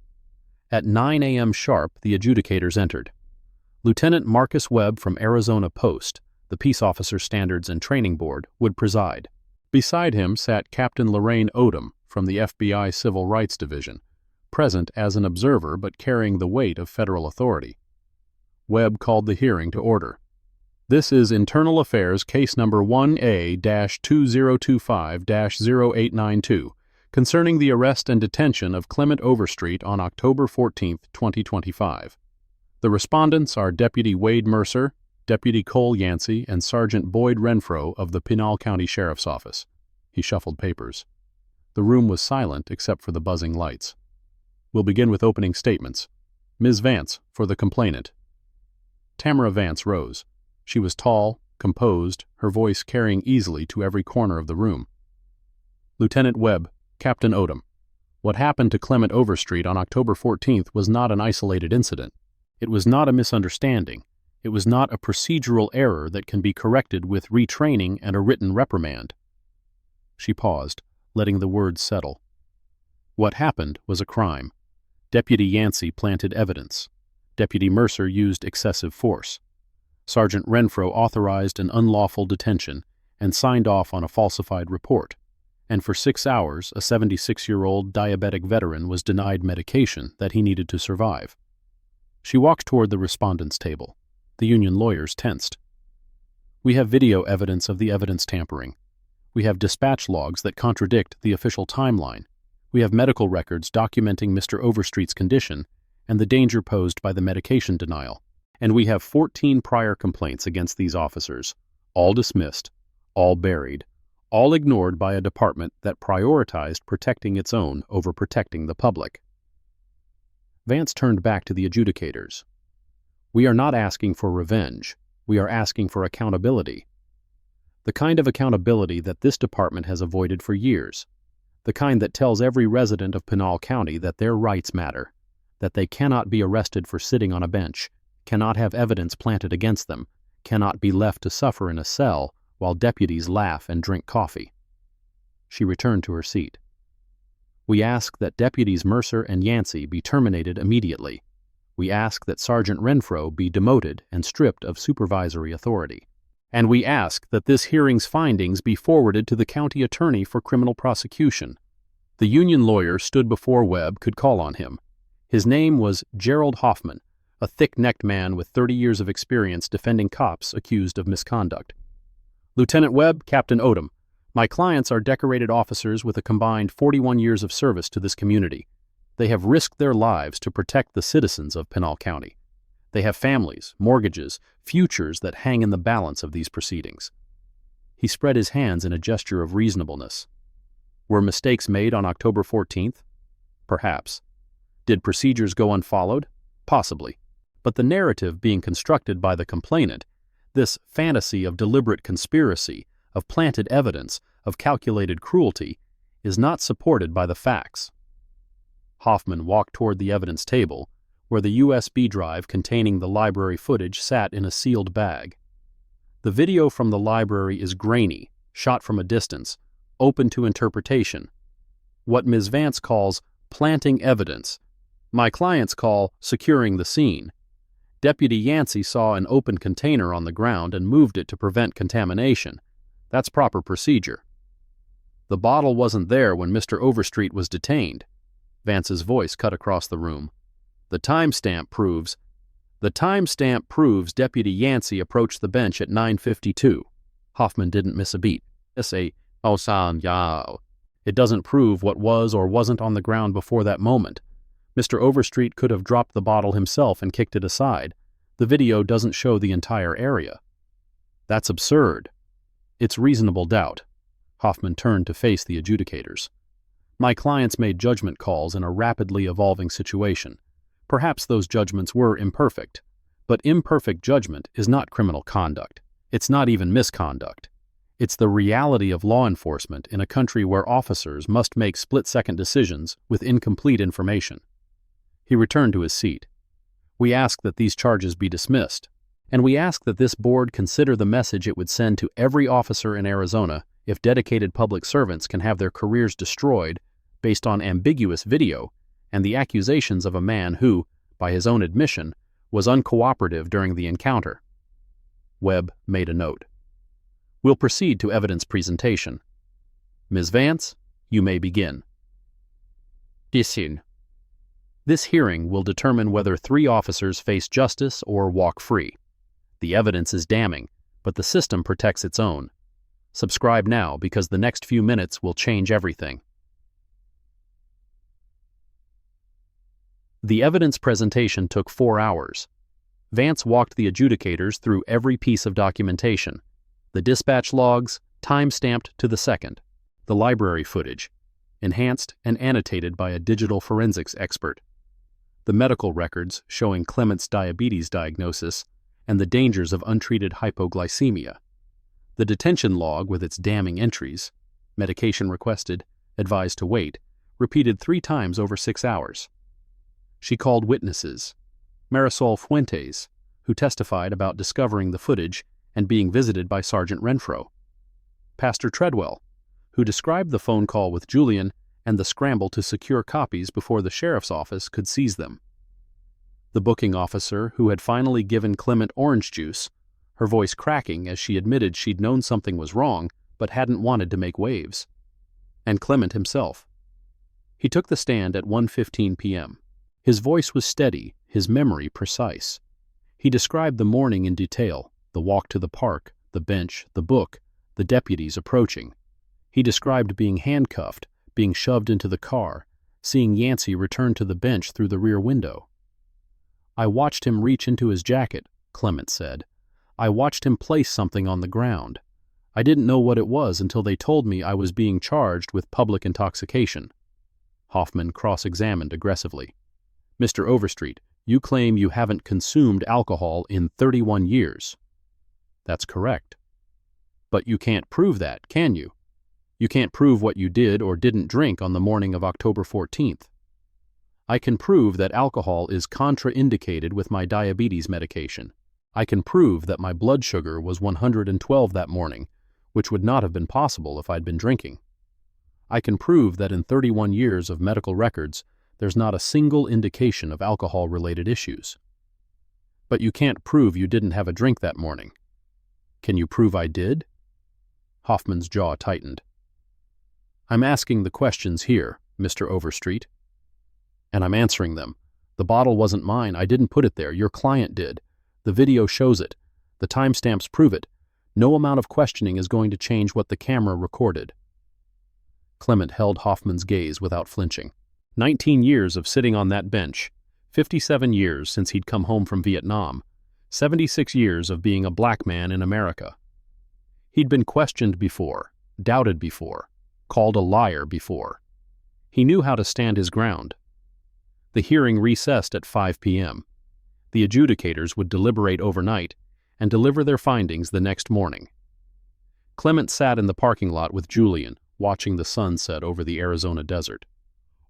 At 9 a.m. sharp, the adjudicators entered. Lieutenant Marcus Webb from Arizona Post, the Peace Officer Standards and Training Board, would preside. Beside him sat Captain Lorraine Odom from the FBI Civil Rights Division, present as an observer but carrying the weight of federal authority. Webb called the hearing to order. "This is Internal Affairs Case Number 1A-2025-0892, concerning the arrest and detention of Clement Overstreet on October 14, 2025. The respondents are Deputy Wade Mercer, Deputy Cole Yancey, and Sergeant Boyd Renfro of the Pinal County Sheriff's Office." He shuffled papers. The room was silent except for the buzzing lights. "We'll begin with opening statements. Ms. Vance, for the complainant." Tamara Vance rose. She was tall, composed, her voice carrying easily to every corner of the room. "Lieutenant Webb, Captain Odom, what happened to Clement Overstreet on October 14th was not an isolated incident. It was not a misunderstanding. It was not a procedural error that can be corrected with retraining and a written reprimand." She paused, letting the words settle. What happened was a crime. Deputy Yancey planted evidence. Deputy Mercer used excessive force. Sergeant Renfro authorized an unlawful detention and signed off on a falsified report, and for 6 hours a 76-year-old diabetic veteran was denied medication that he needed to survive. She walked toward the respondent's table. The union lawyers tensed. We have video evidence of the evidence tampering. We have dispatch logs that contradict the official timeline. We have medical records documenting Mr. Overstreet's condition and the danger posed by the medication denial. And we have 14 prior complaints against these officers, all dismissed, all buried, all ignored by a department that prioritized protecting its own over protecting the public. Vance turned back to the adjudicators. We are not asking for revenge. We are asking for accountability. The kind of accountability that this department has avoided for years. The kind that tells every resident of Pinal County that their rights matter, that they cannot be arrested for sitting on a bench, cannot have evidence planted against them, cannot be left to suffer in a cell while deputies laugh and drink coffee. She returned to her seat. We ask that Deputies Mercer and Yancey be terminated immediately. We ask that Sergeant Renfro be demoted and stripped of supervisory authority. And we ask that this hearing's findings be forwarded to the county attorney for criminal prosecution. The union lawyer stood before Webb could call on him. His name was Gerald Hoffman, a thick-necked man with 30 years of experience defending cops accused of misconduct. Lieutenant Webb, Captain Odom, my clients are decorated officers with a combined 41 years of service to this community. They have risked their lives to protect the citizens of Pinal County. They have families, mortgages, futures that hang in the balance of these proceedings. He spread his hands in a gesture of reasonableness. Were mistakes made on October 14th? Perhaps. Did procedures go unfollowed? Possibly. But the narrative being constructed by the complainant, this fantasy of deliberate conspiracy, of planted evidence, of calculated cruelty, is not supported by the facts. Hoffman walked toward the evidence table, where the USB drive containing the library footage sat in a sealed bag. The video from the library is grainy, shot from a distance, open to interpretation. What Ms. Vance calls planting evidence, my clients call securing the scene. Deputy Yancey saw an open container on the ground and moved it to prevent contamination. That's proper procedure. The bottle wasn't there when Mr. Overstreet was detained. Vance's voice cut across the room. The timestamp proves Deputy Yancey approached the bench at 9:52. Hoffman didn't miss a beat. It doesn't prove what was or wasn't on the ground before that moment. Mr. Overstreet could have dropped the bottle himself and kicked it aside. The video doesn't show the entire area. That's absurd. It's reasonable doubt. Hoffman turned to face the adjudicators. My clients made judgment calls in a rapidly evolving situation. Perhaps those judgments were imperfect, but imperfect judgment is not criminal conduct. It's not even misconduct. It's the reality of law enforcement in a country where officers must make split-second decisions with incomplete information. He returned to his seat. We ask that these charges be dismissed, and we ask that this board consider the message it would send to every officer in Arizona if dedicated public servants can have their careers destroyed based on ambiguous video and the accusations of a man who, by his own admission, was uncooperative during the encounter. Webb made a note. We'll proceed to evidence presentation. Ms. Vance, you may begin. This hearing will determine whether 3 officers face justice or walk free. The evidence is damning, but the system protects its own. Subscribe now because the next few minutes will change everything. The evidence presentation took 4 hours. Vance walked the adjudicators through every piece of documentation. The dispatch logs, time-stamped to the second. The library footage, enhanced and annotated by a digital forensics expert. The medical records showing Clement's diabetes diagnosis and the dangers of untreated hypoglycemia. The detention log with its damning entries, medication requested, advised to wait, repeated 3 times over 6 hours. She called witnesses. Marisol Fuentes, who testified about discovering the footage and being visited by Sergeant Renfro. Pastor Treadwell, who described the phone call with Julian and the scramble to secure copies before the sheriff's office could seize them. The booking officer who had finally given Clement orange juice, her voice cracking as she admitted she'd known something was wrong but hadn't wanted to make waves. And Clement himself. He took the stand at 1:15 p.m. His voice was steady, his memory precise. He described the morning in detail, the walk to the park, the bench, the book, the deputies approaching. He described being handcuffed, being shoved into the car, seeing Yancey return to the bench through the rear window. "I watched him reach into his jacket," Clement said. "I watched him place something on the ground. I didn't know what it was until they told me I was being charged with public intoxication." Hoffman cross-examined aggressively. "Mr. Overstreet, you claim you haven't consumed alcohol in 31 years. That's correct. But you can't prove that, can you? You can't prove what you did or didn't drink on the morning of October 14th. I can prove that alcohol is contraindicated with my diabetes medication. I can prove that my blood sugar was 112 that morning, which would not have been possible if I'd been drinking. I can prove that in 31 years of medical records, there's not a single indication of alcohol-related issues. But you can't prove you didn't have a drink that morning. Can you prove I did?" Hoffman's jaw tightened. "I'm asking the questions here, Mr. Overstreet. And I'm answering them. The bottle wasn't mine. I didn't put it there. Your client did. The video shows it. The timestamps prove it. No amount of questioning is going to change what the camera recorded." Clement held Hoffman's gaze without flinching. 19 years of sitting on that bench, 57 years since he'd come home from Vietnam, 76 years of being a black man in America. He'd been questioned before, doubted before, called a liar before. He knew how to stand his ground. The hearing recessed at 5 p.m. The adjudicators would deliberate overnight and deliver their findings the next morning. Clement sat in the parking lot with Julian, watching the sun set over the Arizona desert.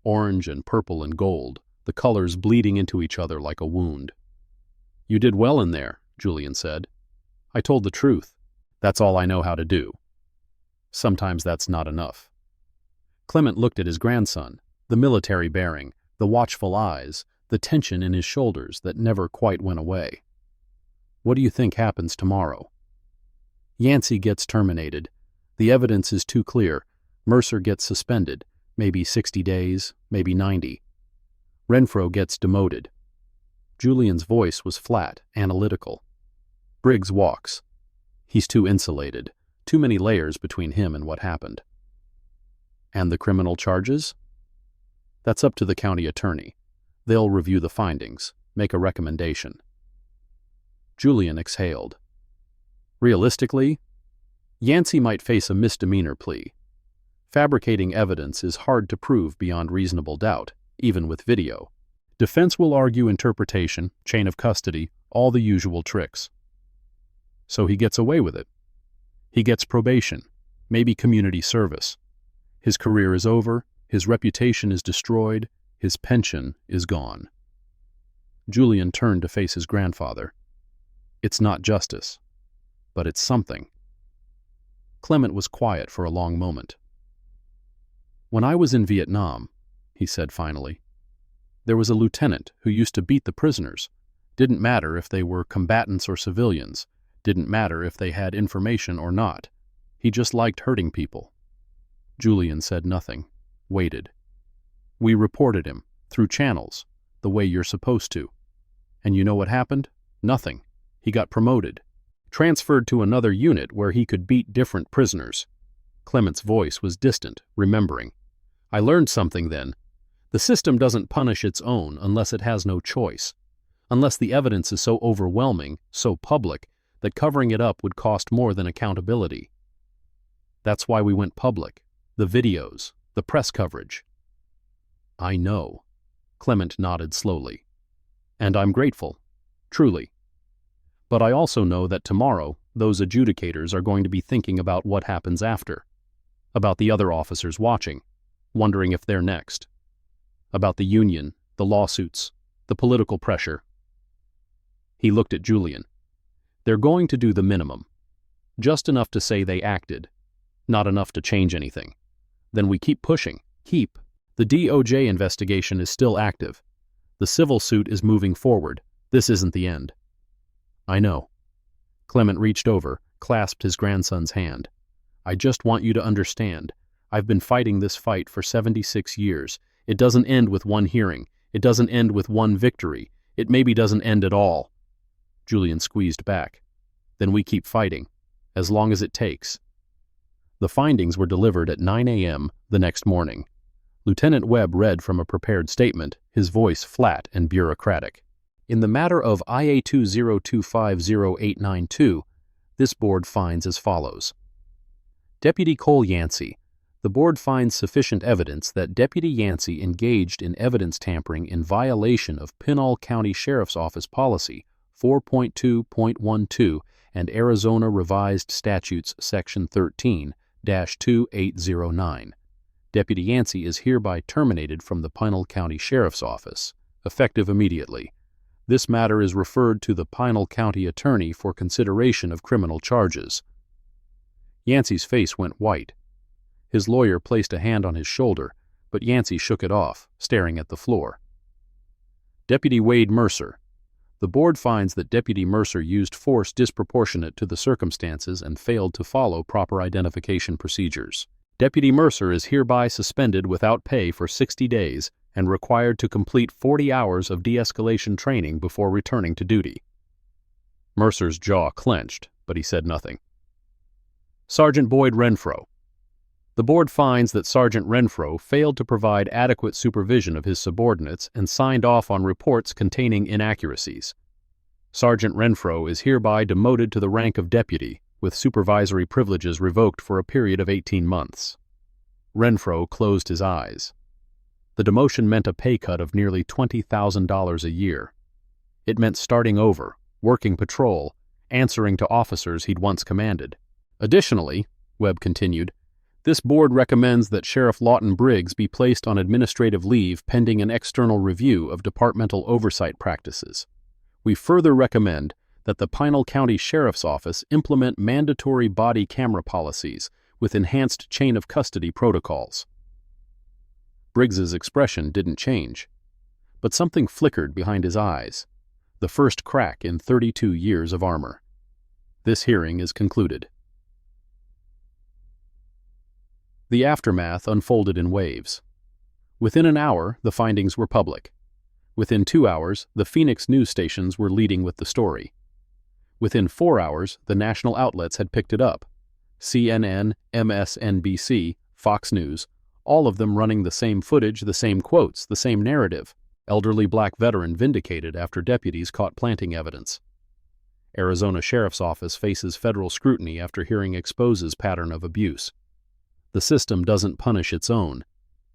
Orange and purple and gold, the colors bleeding into each other like a wound. "You did well in there," Julian said. "I told the truth. That's all I know how to do. Sometimes that's not enough." Clement looked at his grandson, the military bearing, the watchful eyes, the tension in his shoulders that never quite went away. "What do you think happens tomorrow?" "Yancey gets terminated. The evidence is too clear. Mercer gets suspended, maybe 60 days, maybe 90. Renfro gets demoted." Julian's voice was flat, analytical. "Briggs walks. He's too insulated, too many layers between him and what happened." "And the criminal charges?" "That's up to the county attorney. They'll review the findings, make a recommendation." Julian exhaled. "Realistically, Yancey might face a misdemeanor plea. Fabricating evidence is hard to prove beyond reasonable doubt, even with video. Defense will argue interpretation, chain of custody, all the usual tricks. So he gets away with it. He gets probation, maybe community service. His career is over, his reputation is destroyed, his pension is gone." Julian turned to face his grandfather. "It's not justice, but it's something." Clement was quiet for a long moment. "When I was in Vietnam," he said finally, "there was a lieutenant who used to beat the prisoners. Didn't matter if they were combatants or civilians. Didn't matter if they had information or not. He just liked hurting people." Julian said nothing, waited. "We reported him, through channels, the way you're supposed to. And you know what happened? Nothing. He got promoted. Transferred to another unit where he could beat different prisoners." Clement's voice was distant, remembering. "I learned something then. The system doesn't punish its own unless it has no choice. Unless the evidence is so overwhelming, so public, that covering it up would cost more than accountability. That's why we went public. The videos, the press coverage." "I know." Clement nodded slowly. "And I'm grateful. Truly. But I also know that tomorrow those adjudicators are going to be thinking about what happens after. About the other officers watching, wondering if they're next. About the union, the lawsuits, the political pressure." He looked at Julian. "They're going to do the minimum. Just enough to say they acted. Not enough to change anything. Then we keep pushing. Keep. The DOJ investigation is still active. The civil suit is moving forward. This isn't the end." "I know." Clement reached over, clasped his grandson's hand. "I just want you to understand. I've been fighting this fight for 76 years. It doesn't end with one hearing. It doesn't end with one victory. It maybe doesn't end at all." Julian squeezed back. "Then we keep fighting, as long as it takes." The findings were delivered at 9 a.m. the next morning. Lieutenant Webb read from a prepared statement, his voice flat and bureaucratic. "In the matter of IA 20250892, this board finds as follows. Deputy Cole Yancey. The board finds sufficient evidence that Deputy Yancey engaged in evidence tampering in violation of Pinal County Sheriff's Office Policy 4.2.12 and Arizona Revised Statutes Section 13-2809. Deputy Yancey is hereby terminated from the Pinal County Sheriff's Office, effective immediately. This matter is referred to the Pinal County Attorney for consideration of criminal charges." Yancey's face went white. His lawyer placed a hand on his shoulder, but Yancey shook it off, staring at the floor. Deputy Wade Mercer. The board finds that Deputy Mercer used force disproportionate to the circumstances and failed to follow proper identification procedures. Deputy Mercer is hereby suspended without pay for 60 days and required to complete 40 hours of de-escalation training before returning to duty. Mercer's jaw clenched, but he said nothing. Sergeant Boyd Renfro. The board finds that Sergeant Renfro failed to provide adequate supervision of his subordinates and signed off on reports containing inaccuracies. Sergeant Renfro is hereby demoted to the rank of deputy, with supervisory privileges revoked for a period of 18 months. Renfro closed his eyes. The demotion meant a pay cut of nearly $20,000 a year. It meant starting over, working patrol, answering to officers he'd once commanded. Additionally, Webb continued, this board recommends that Sheriff Lawton Briggs be placed on administrative leave pending an external review of departmental oversight practices. We further recommend that the Pinal County Sheriff's Office implement mandatory body camera policies with enhanced chain of custody protocols. Briggs's expression didn't change, but something flickered behind his eyes, the first crack in 32 years of armor. This hearing is concluded. The aftermath unfolded in waves. Within an hour, the findings were public. Within 2 hours, the Phoenix news stations were leading with the story. Within 4 hours, the national outlets had picked it up. CNN, MSNBC, Fox News, all of them running the same footage, the same quotes, the same narrative. Elderly black veteran vindicated after deputies caught planting evidence. Arizona Sheriff's Office faces federal scrutiny after hearing exposes pattern of abuse. The system doesn't punish its own.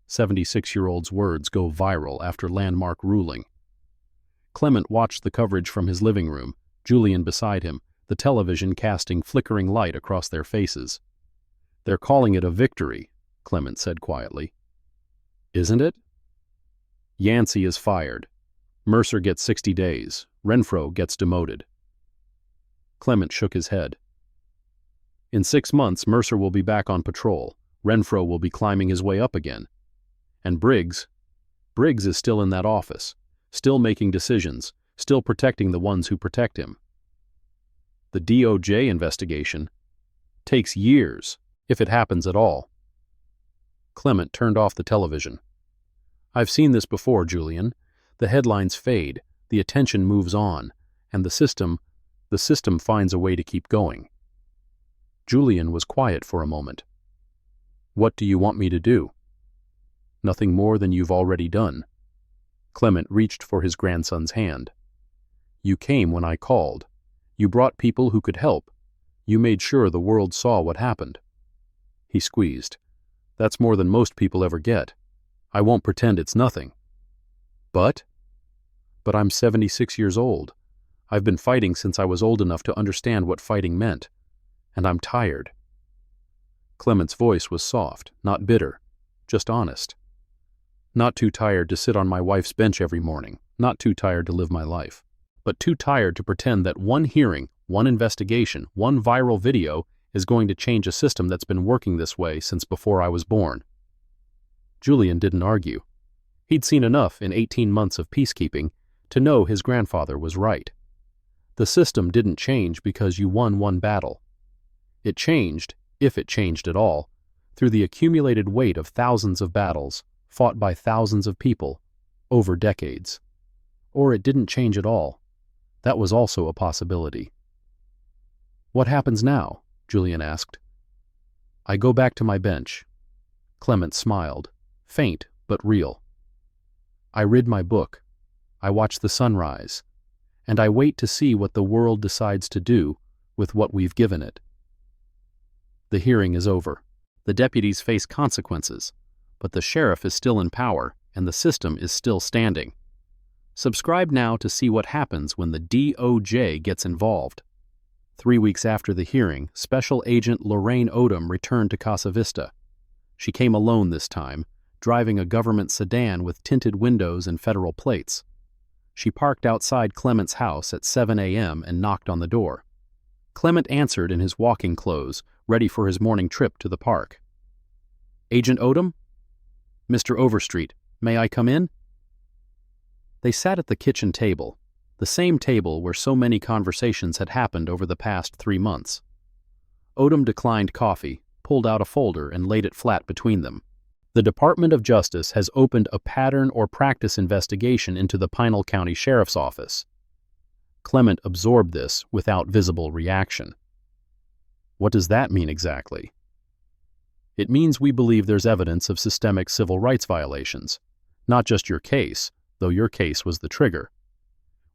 76-year-old's words go viral after landmark ruling. Clement watched the coverage from his living room, Julian beside him, the television casting flickering light across their faces. "They're calling it a victory," Clement said quietly. "Isn't it?" Yancey is fired. Mercer gets 60 days. Renfro gets demoted. Clement shook his head. In 6 months, Mercer will be back on patrol. Renfro will be climbing his way up again. And Briggs is still in that office, still making decisions, still protecting the ones who protect him. The DOJ investigation takes years, if it happens at all. Clement turned off the television. "I've seen this before, Julian. The headlines fade, the attention moves on, and the system finds a way to keep going." Julian was quiet for a moment. "What do you want me to do?" "Nothing more than you've already done." Clement reached for his grandson's hand. "You came when I called. You brought people who could help. You made sure the world saw what happened." He squeezed. "That's more than most people ever get. I won't pretend it's nothing." But I'm 76 years old. I've been fighting since I was old enough to understand what fighting meant. And I'm tired." Clement's voice was soft, not bitter, just honest. "Not too tired to sit on my wife's bench every morning, not too tired to live my life, but too tired to pretend that one hearing, one investigation, one viral video is going to change a system that's been working this way since before I was born." Julian didn't argue. He'd seen enough in 18 months of peacekeeping to know his grandfather was right. The system didn't change because you won one battle. It changed, if it changed at all, through the accumulated weight of thousands of battles fought by thousands of people over decades. Or it didn't change at all. That was also a possibility. "What happens now?" Julian asked. "I go back to my bench." Clement smiled, faint but real. "I read my book. I watch the sunrise. And I wait to see what the world decides to do with what we've given it." The hearing is over. The deputies face consequences, but the sheriff is still in power and the system is still standing. Subscribe now to see what happens when the DOJ gets involved. 3 weeks after the hearing, Special Agent Lorraine Odom returned to Casa Vista. She came alone this time, driving a government sedan with tinted windows and federal plates. She parked outside Clement's house at 7 a.m. and knocked on the door. Clement answered in his walking clothes, ready for his morning trip to the park. "Agent Odom?" "Mr. Overstreet, may I come in?" They sat at the kitchen table, the same table where so many conversations had happened over the past 3 months. Odom declined coffee, pulled out a folder, and laid it flat between them. "The Department of Justice has opened a pattern or practice investigation into the Pinal County Sheriff's Office." Clement absorbed this without visible reaction. "What does that mean exactly?" "It means we believe there's evidence of systemic civil rights violations. Not just your case, though your case was the trigger.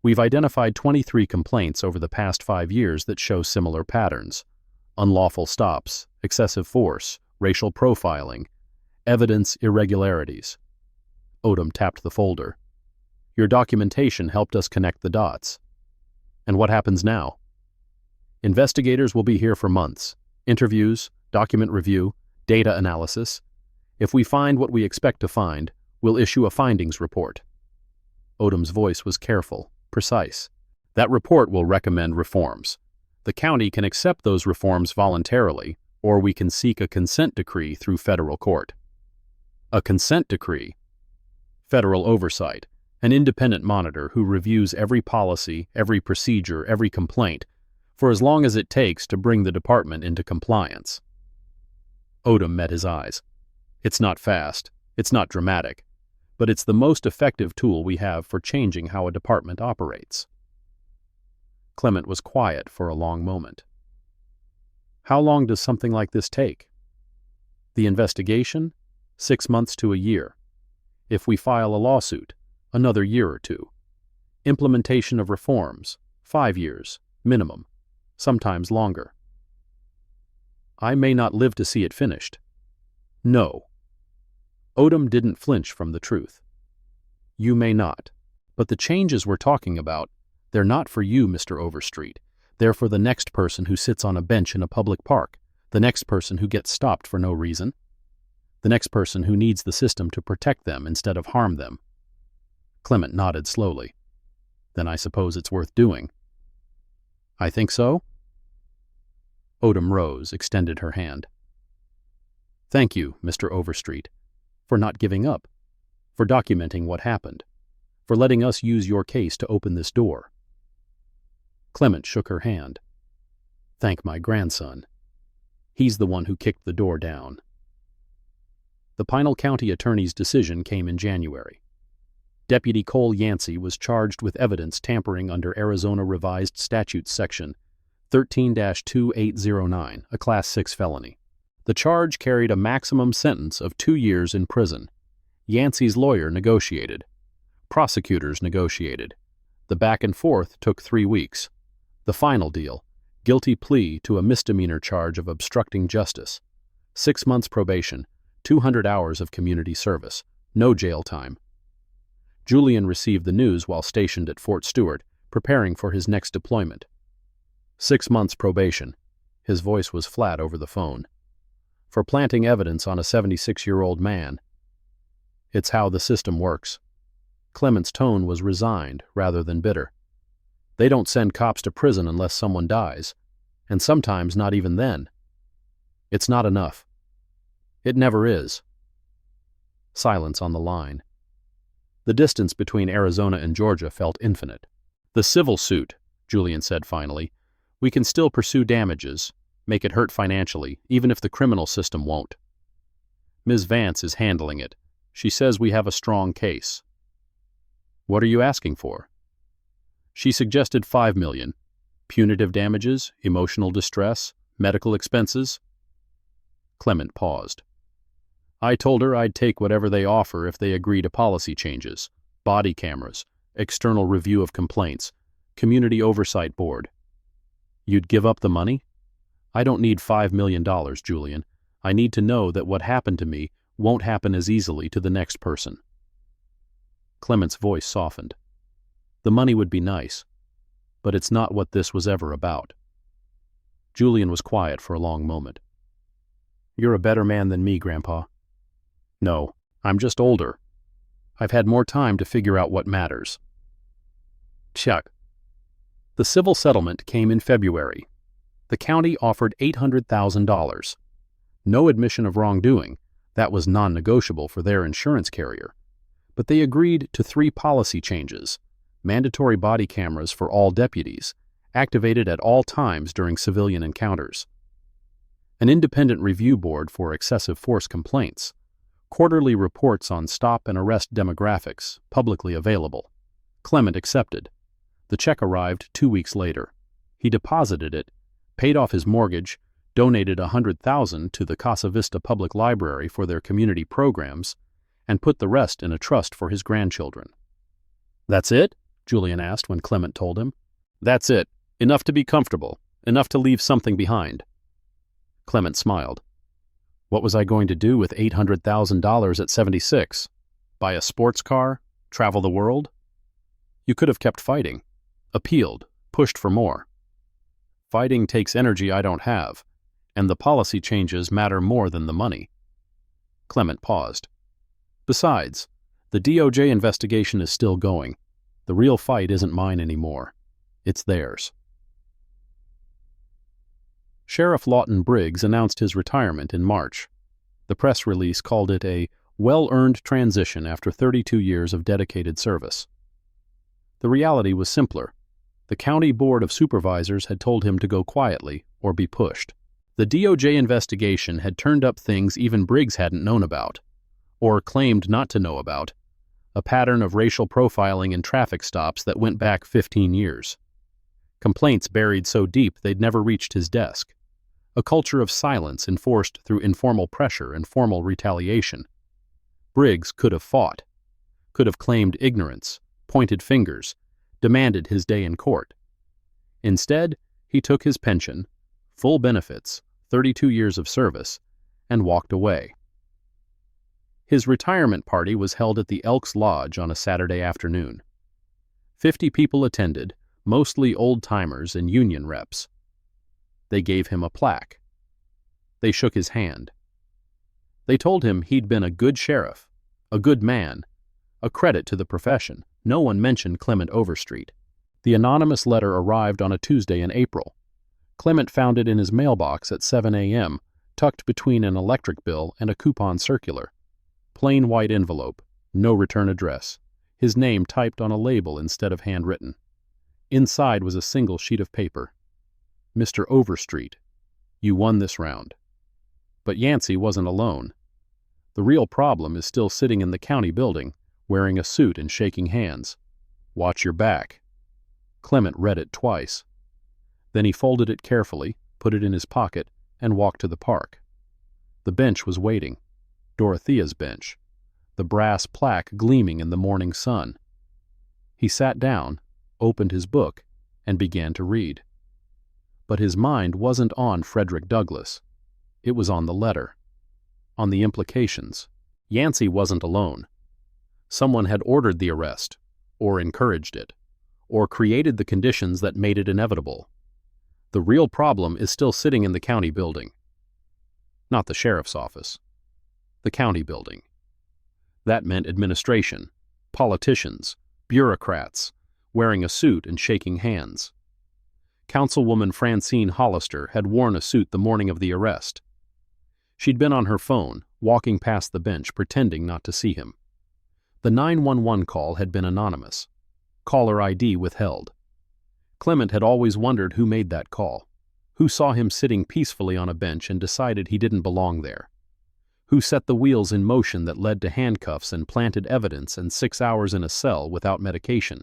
We've identified 23 complaints over the past 5 years that show similar patterns: unlawful stops, excessive force, racial profiling, evidence irregularities." Odom tapped the folder. "Your documentation helped us connect the dots." "And what happens now?" "Investigators will be here for months. Interviews, document review, data analysis. If we find what we expect to find, we'll issue a findings report." Odom's voice was careful, precise. "That report will recommend reforms. The county can accept those reforms voluntarily, or we can seek a consent decree through federal court." "A consent decree?" "Federal oversight, an independent monitor who reviews every policy, every procedure, every complaint, for as long as it takes to bring the department into compliance." Odom met his eyes. "It's not fast, it's not dramatic, but it's the most effective tool we have for changing how a department operates." Clement was quiet for a long moment. "How long does something like this take?" "The investigation? 6 months to a year. If we file a lawsuit, another year or 2. Implementation of reforms, 5 years, minimum, sometimes longer." "I may not live to see it finished." "No." Odom didn't flinch from the truth. "You may not. But the changes we're talking about, they're not for you, Mr. Overstreet. They're for the next person who sits on a bench in a public park, the next person who gets stopped for no reason, the next person who needs the system to protect them instead of harm them." Clement nodded slowly. "Then I suppose it's worth doing." "I think so." Odom rose, extended her hand. "Thank you, Mr. Overstreet, for not giving up, for documenting what happened, for letting us use your case to open this door." Clement shook her hand. "Thank my grandson. He's the one who kicked the door down." The Pinal County Attorney's decision came in January. Deputy Cole Yancey was charged with evidence tampering under Arizona Revised Statutes Section 13-2809, a Class 6 felony. The charge carried a maximum sentence of 2 years in prison. Yancey's lawyer negotiated. Prosecutors negotiated. The back and forth took 3 weeks. The final deal, guilty plea to a misdemeanor charge of obstructing justice. 6 months probation, 200 hours of community service, no jail time. Julian received the news while stationed at Fort Stewart, preparing for his next deployment. 6 months probation. His voice was flat over the phone. For planting evidence on a 76-year-old man. It's how the system works. Clement's tone was resigned rather than bitter. They don't send cops to prison unless someone dies, and sometimes not even then. It's not enough. It never is. Silence on the line. The distance between Arizona and Georgia felt infinite. "The civil suit," Julian said finally, "we can still pursue damages, make it hurt financially, even if the criminal system won't." Ms. Vance is handling it. She says we have a strong case. What are you asking for? She suggested $5 million. Punitive damages, emotional distress, medical expenses. Clement paused. I told her I'd take whatever they offer if they agree to policy changes, body cameras, external review of complaints, community oversight board. You'd give up the money? I don't need $5 million, Julian. I need to know that what happened to me won't happen as easily to the next person. Clement's voice softened. The money would be nice, but it's not what this was ever about. Julian was quiet for a long moment. You're a better man than me, Grandpa. No, I'm just older. I've had more time to figure out what matters. Chuck. The civil settlement came in February. The county offered $800,000. No admission of wrongdoing. That was non-negotiable for their insurance carrier. But they agreed to 3 policy changes: mandatory body cameras for all deputies, activated at all times during civilian encounters, an independent review board for excessive force complaints, quarterly reports on stop and arrest demographics, publicly available. Clement accepted. The check arrived 2 weeks later. He deposited it, paid off his mortgage, donated $100,000 to the Casa Vista Public Library for their community programs, and put the rest in a trust for his grandchildren. That's it? Julian asked when Clement told him. That's it. Enough to be comfortable. Enough to leave something behind. Clement smiled. What was I going to do with $800,000 at 76? Buy a sports car? Travel the world? You could have kept fighting. Appealed. Pushed for more. Fighting takes energy I don't have, and the policy changes matter more than the money. Clement paused. Besides, the DOJ investigation is still going. The real fight isn't mine anymore. It's theirs. Sheriff Lawton Briggs announced his retirement in March. The press release called it a well-earned transition after 32 years of dedicated service. The reality was simpler. The County Board of Supervisors had told him to go quietly or be pushed. The DOJ investigation had turned up things even Briggs hadn't known about, or claimed not to know about, a pattern of racial profiling in traffic stops that went back 15 years. Complaints buried so deep they'd never reached his desk. A culture of silence enforced through informal pressure and formal retaliation. Briggs could have fought, could have claimed ignorance, pointed fingers, demanded his day in court. Instead, he took his pension, full benefits, 32 years of service, and walked away. His retirement party was held at the Elks Lodge on a Saturday afternoon. 50 people attended, mostly old-timers and union reps. They gave him a plaque. They shook his hand. They told him he'd been a good sheriff, a good man, a credit to the profession. No one mentioned Clement Overstreet. The anonymous letter arrived on a Tuesday in April. Clement found it in his mailbox at 7 a.m., tucked between an electric bill and a coupon circular. Plain white envelope, no return address, his name typed on a label instead of handwritten. Inside was a single sheet of paper. Mr. Overstreet, you won this round. But Yancey wasn't alone. The real problem is still sitting in the county building, wearing a suit and shaking hands. Watch your back. Clement read it twice. Then he folded it carefully, put it in his pocket, and walked to the park. The bench was waiting. Dorothea's bench, the brass plaque gleaming in the morning sun. He sat down, opened his book, and began to read. But his mind wasn't on Frederick Douglass. It was on the letter, on the implications. Yancey wasn't alone. Someone had ordered the arrest, or encouraged it, or created the conditions that made it inevitable. The real problem is still sitting in the county building. Not the sheriff's office. The county building. That meant administration, politicians, bureaucrats, wearing a suit and shaking hands. Councilwoman Francine Hollister had worn a suit the morning of the arrest. She'd been on her phone, walking past the bench, pretending not to see him. The 911 call had been anonymous. Caller ID withheld. Clement had always wondered who made that call, who saw him sitting peacefully on a bench and decided he didn't belong there, Who set the wheels in motion that led to handcuffs and planted evidence and 6 hours in a cell without medication?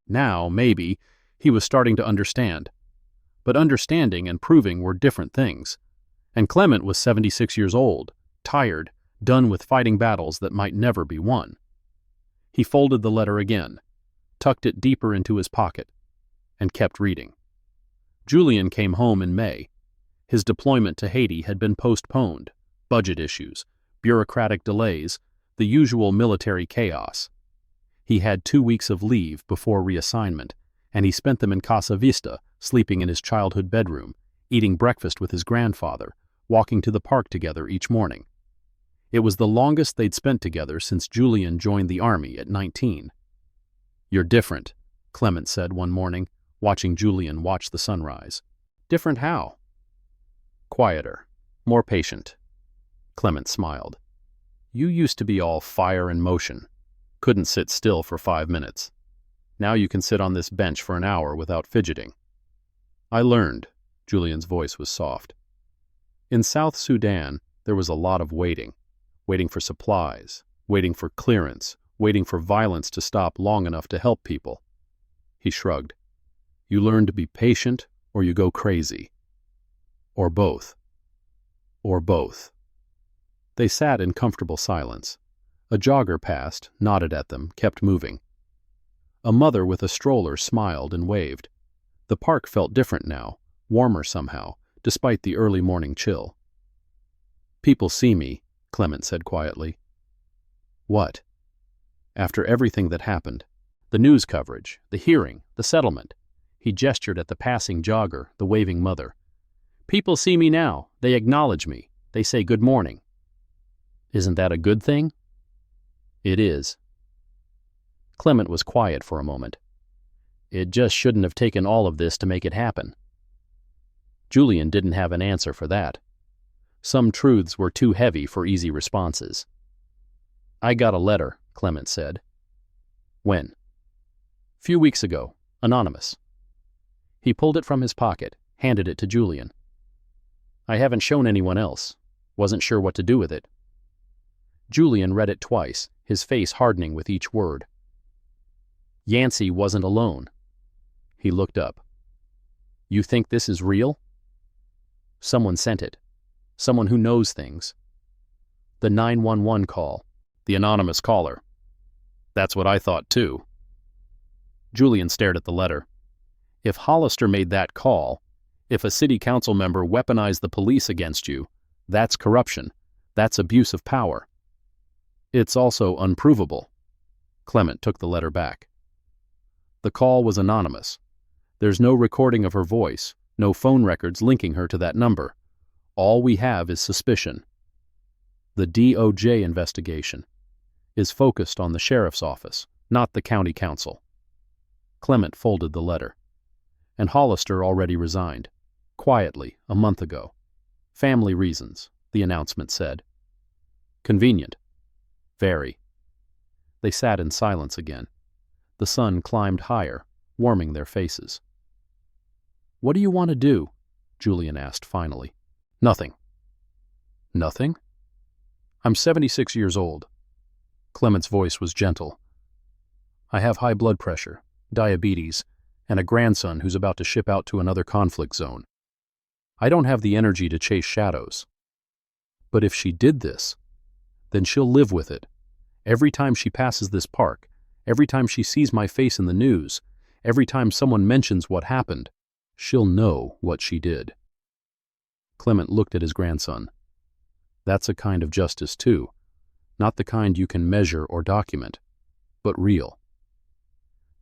Now, maybe, he was starting to understand. But understanding and proving were different things. And Clement was 76 years old, tired, done with fighting battles that might never be won. He folded the letter again, tucked it deeper into his pocket, and kept reading. Julian came home in May. His deployment to Haiti had been postponed. Budget issues, bureaucratic delays, the usual military chaos. He had 2 weeks of leave before reassignment, and he spent them in Casa Vista, sleeping in his childhood bedroom, eating breakfast with his grandfather, walking to the park together each morning. It was the longest they'd spent together since Julian joined the army at 19. "You're different," Clement said one morning, watching Julian watch the sunrise. "Different how?" "Quieter, more patient." Clement smiled. "You used to be all fire and motion. Couldn't sit still for 5 minutes. Now you can sit on this bench for an hour without fidgeting." "I learned," Julian's voice was soft. "In South Sudan, there was a lot of waiting. Waiting for supplies, waiting for clearance, waiting for violence to stop long enough to help people." He shrugged. "You learn to be patient, or you go crazy. Or both. Or both." They sat in comfortable silence. A jogger passed, nodded at them, kept moving. A mother with a stroller smiled and waved. The park felt different now, warmer somehow, despite the early morning chill. "People see me," Clement said quietly. "What?" "After everything that happened. The news coverage, the hearing, the settlement." He gestured at the passing jogger, the waving mother. "People see me now. They acknowledge me. They say good morning." "Isn't that a good thing?" "It is." Clement was quiet for a moment. "It just shouldn't have taken all of this to make it happen." Julian didn't have an answer for that. Some truths were too heavy for easy responses. "I got a letter," Clement said. "When?" "Few weeks ago. Anonymous." He pulled it from his pocket, handed it to Julian. "I haven't shown anyone else. Wasn't sure what to do with it." Julian read it twice, his face hardening with each word. Yancey wasn't alone. He looked up. "You think this is real?" "Someone sent it. Someone who knows things." "The 911 call. The anonymous caller." "That's what I thought too." Julian stared at the letter. If Hollister made that call, if a city council member weaponized the police against you, that's corruption. That's abuse of power. It's also unprovable. Clement took the letter back. The call was anonymous. There's no recording of her voice, no phone records linking her to that number. All we have is suspicion. The DOJ investigation is focused on the sheriff's office, not the county council. Clement folded the letter. And Hollister already resigned. Quietly, a month ago. Family reasons, the announcement said. Convenient. Very. They sat in silence again. The sun climbed higher, warming their faces. "What do you want to do?" Julian asked finally. "Nothing." "Nothing?" "I'm 76 years old." Clement's voice was gentle. "I have high blood pressure, diabetes, and a grandson who's about to ship out to another conflict zone. I don't have the energy to chase shadows. But if she did this, then she'll live with it. Every time she passes this park, every time she sees my face in the news, every time someone mentions what happened, she'll know what she did." Clement looked at his grandson. "That's a kind of justice, too. Not the kind you can measure or document, but real."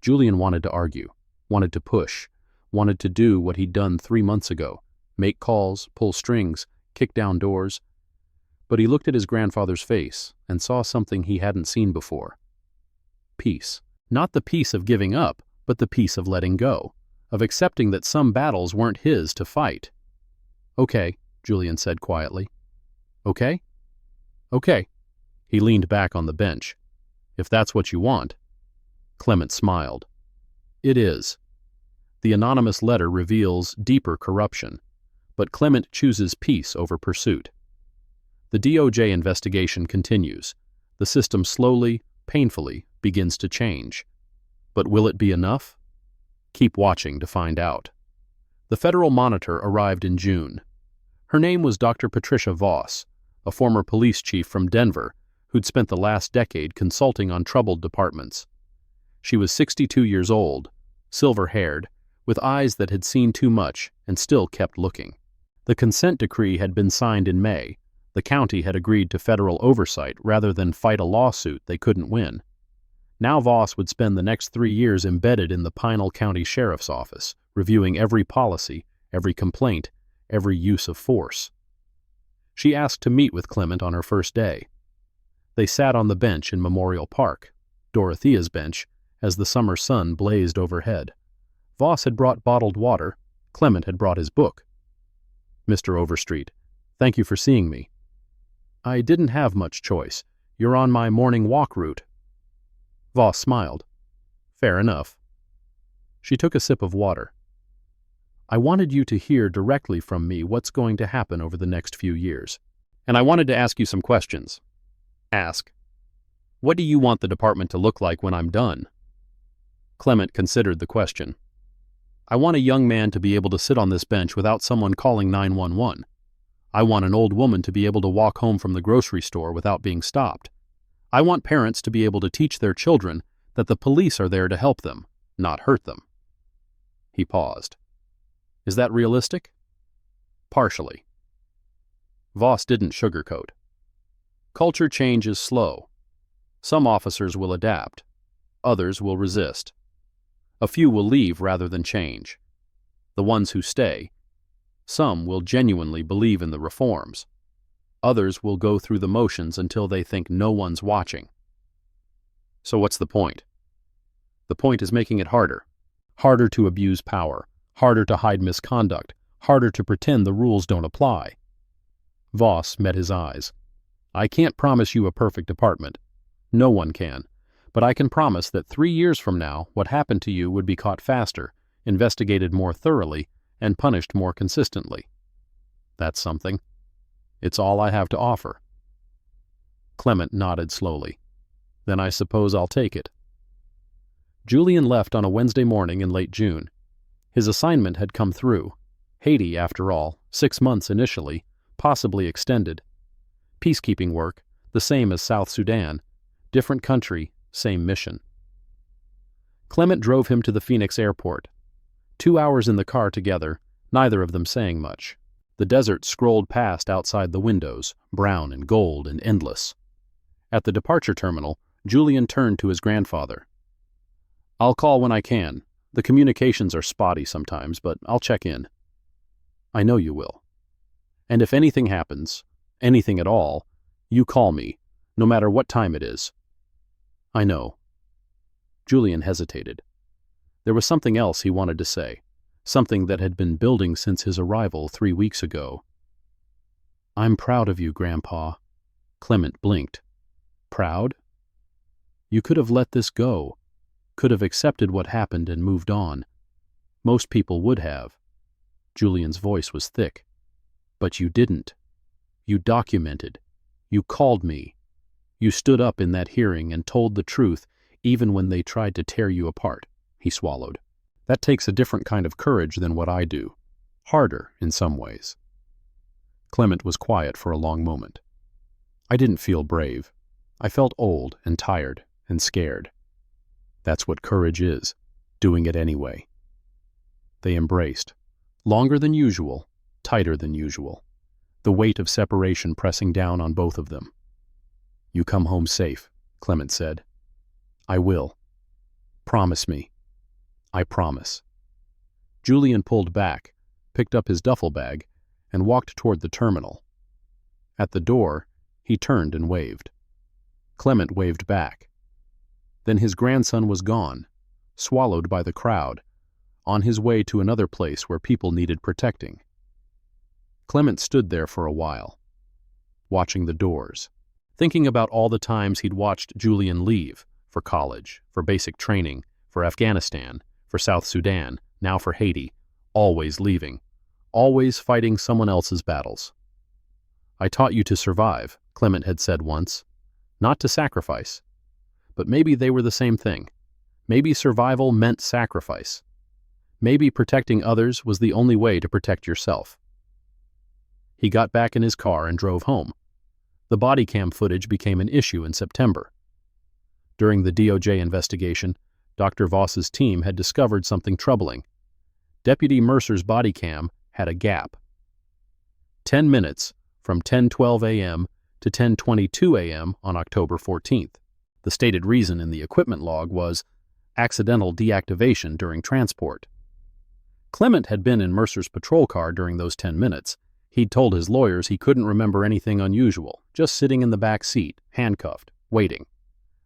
Julian wanted to argue, wanted to push, wanted to do what he'd done 3 months ago, make calls, pull strings, kick down doors. But he looked at his grandfather's face and saw something he hadn't seen before. Peace. Not the peace of giving up, but the peace of letting go, of accepting that some battles weren't his to fight. "Okay," Julian said quietly. "Okay?" "Okay." He leaned back on the bench. "If that's what you want." Clement smiled. "It is." The anonymous letter reveals deeper corruption, but Clement chooses peace over pursuit. The DOJ investigation continues. The system slowly, painfully begins to change. But will it be enough? Keep watching to find out. The Federal Monitor arrived in June. Her name was Dr. Patricia Voss, a former police chief from Denver who'd spent the last decade consulting on troubled departments. She was 62 years old, silver-haired, with eyes that had seen too much and still kept looking. The consent decree had been signed in May. The county had agreed to federal oversight rather than fight a lawsuit they couldn't win. Now Voss would spend the next 3 years embedded in the Pinal County Sheriff's Office, reviewing every policy, every complaint, every use of force. She asked to meet with Clement on her first day. They sat on the bench in Memorial Park, Dorothea's bench, as the summer sun blazed overhead. Voss had brought bottled water. Clement had brought his book. "Mr. Overstreet, thank you for seeing me. I didn't have much choice. You're on my morning walk route." Voss smiled. "Fair enough." She took a sip of water. "I wanted you to hear directly from me what's going to happen over the next few years. And I wanted to ask you some questions." "Ask." "What do you want the department to look like when I'm done?" Clement considered the question. "I want a young man to be able to sit on this bench without someone calling 911. I want an old woman to be able to walk home from the grocery store without being stopped. I want parents to be able to teach their children that the police are there to help them, not hurt them." He paused. "Is that realistic?" "Partially." Voss didn't sugarcoat. "Culture change is slow. Some officers will adapt. Others will resist. A few will leave rather than change. The ones who stay, some will genuinely believe in the reforms. Others will go through the motions until they think no one's watching." "So what's the point?" "The point is making it harder. Harder to abuse power. Harder to hide misconduct. Harder to pretend the rules don't apply." Voss met his eyes. "I can't promise you a perfect department. No one can. But I can promise that 3 years from now, what happened to you would be caught faster, investigated more thoroughly, and punished more consistently. That's something. It's all I have to offer." Clement nodded slowly. "Then I suppose I'll take it." Julian left on a Wednesday morning in late June. His assignment had come through. Haiti, after all, 6 months initially, possibly extended. Peacekeeping work, the same as South Sudan. Different country, same mission. Clement drove him to the Phoenix airport. 2 hours in the car together, neither of them saying much. The desert scrolled past outside the windows, brown and gold and endless. At the departure terminal, Julian turned to his grandfather. "I'll call when I can. The communications are spotty sometimes, but I'll check in." "I know you will. And if anything happens, anything at all, you call me, no matter what time it is." "I know." Julian hesitated. There was something else he wanted to say, something that had been building since his arrival 3 weeks ago. "I'm proud of you, Grandpa." Clement blinked. "Proud? You could have let this go, could have accepted what happened and moved on. Most people would have." Julian's voice was thick. "But you didn't. You documented. You called me. You stood up in that hearing and told the truth even when they tried to tear you apart." He swallowed. "That takes a different kind of courage than what I do. Harder, in some ways." Clement was quiet for a long moment. "I didn't feel brave. I felt old and tired and scared. That's what courage is, doing it anyway." They embraced. Longer than usual, tighter than usual. The weight of separation pressing down on both of them. "You come home safe," Clement said. "I will. Promise me." "I promise." Julian pulled back, picked up his duffel bag, and walked toward the terminal. At the door, he turned and waved. Clement waved back. Then his grandson was gone, swallowed by the crowd, on his way to another place where people needed protecting. Clement stood there for a while, watching the doors, thinking about all the times he'd watched Julian leave, for college, for basic training, for Afghanistan, for South Sudan, now for Haiti, always leaving, always fighting someone else's battles. I taught you to survive, Clement had said once. Not to sacrifice. But maybe they were the same thing. Maybe survival meant sacrifice. Maybe protecting others was the only way to protect yourself. He got back in his car and drove home. The body cam footage became an issue in September. During the DOJ investigation, Dr. Voss's team had discovered something troubling. Deputy Mercer's body cam had a gap. 10 minutes from 10:12 a.m. to 10:22 a.m. on October 14th. The stated reason in the equipment log was accidental deactivation during transport. Clement had been in Mercer's patrol car during those 10 minutes. He'd told his lawyers he couldn't remember anything unusual, just sitting in the back seat, handcuffed, waiting.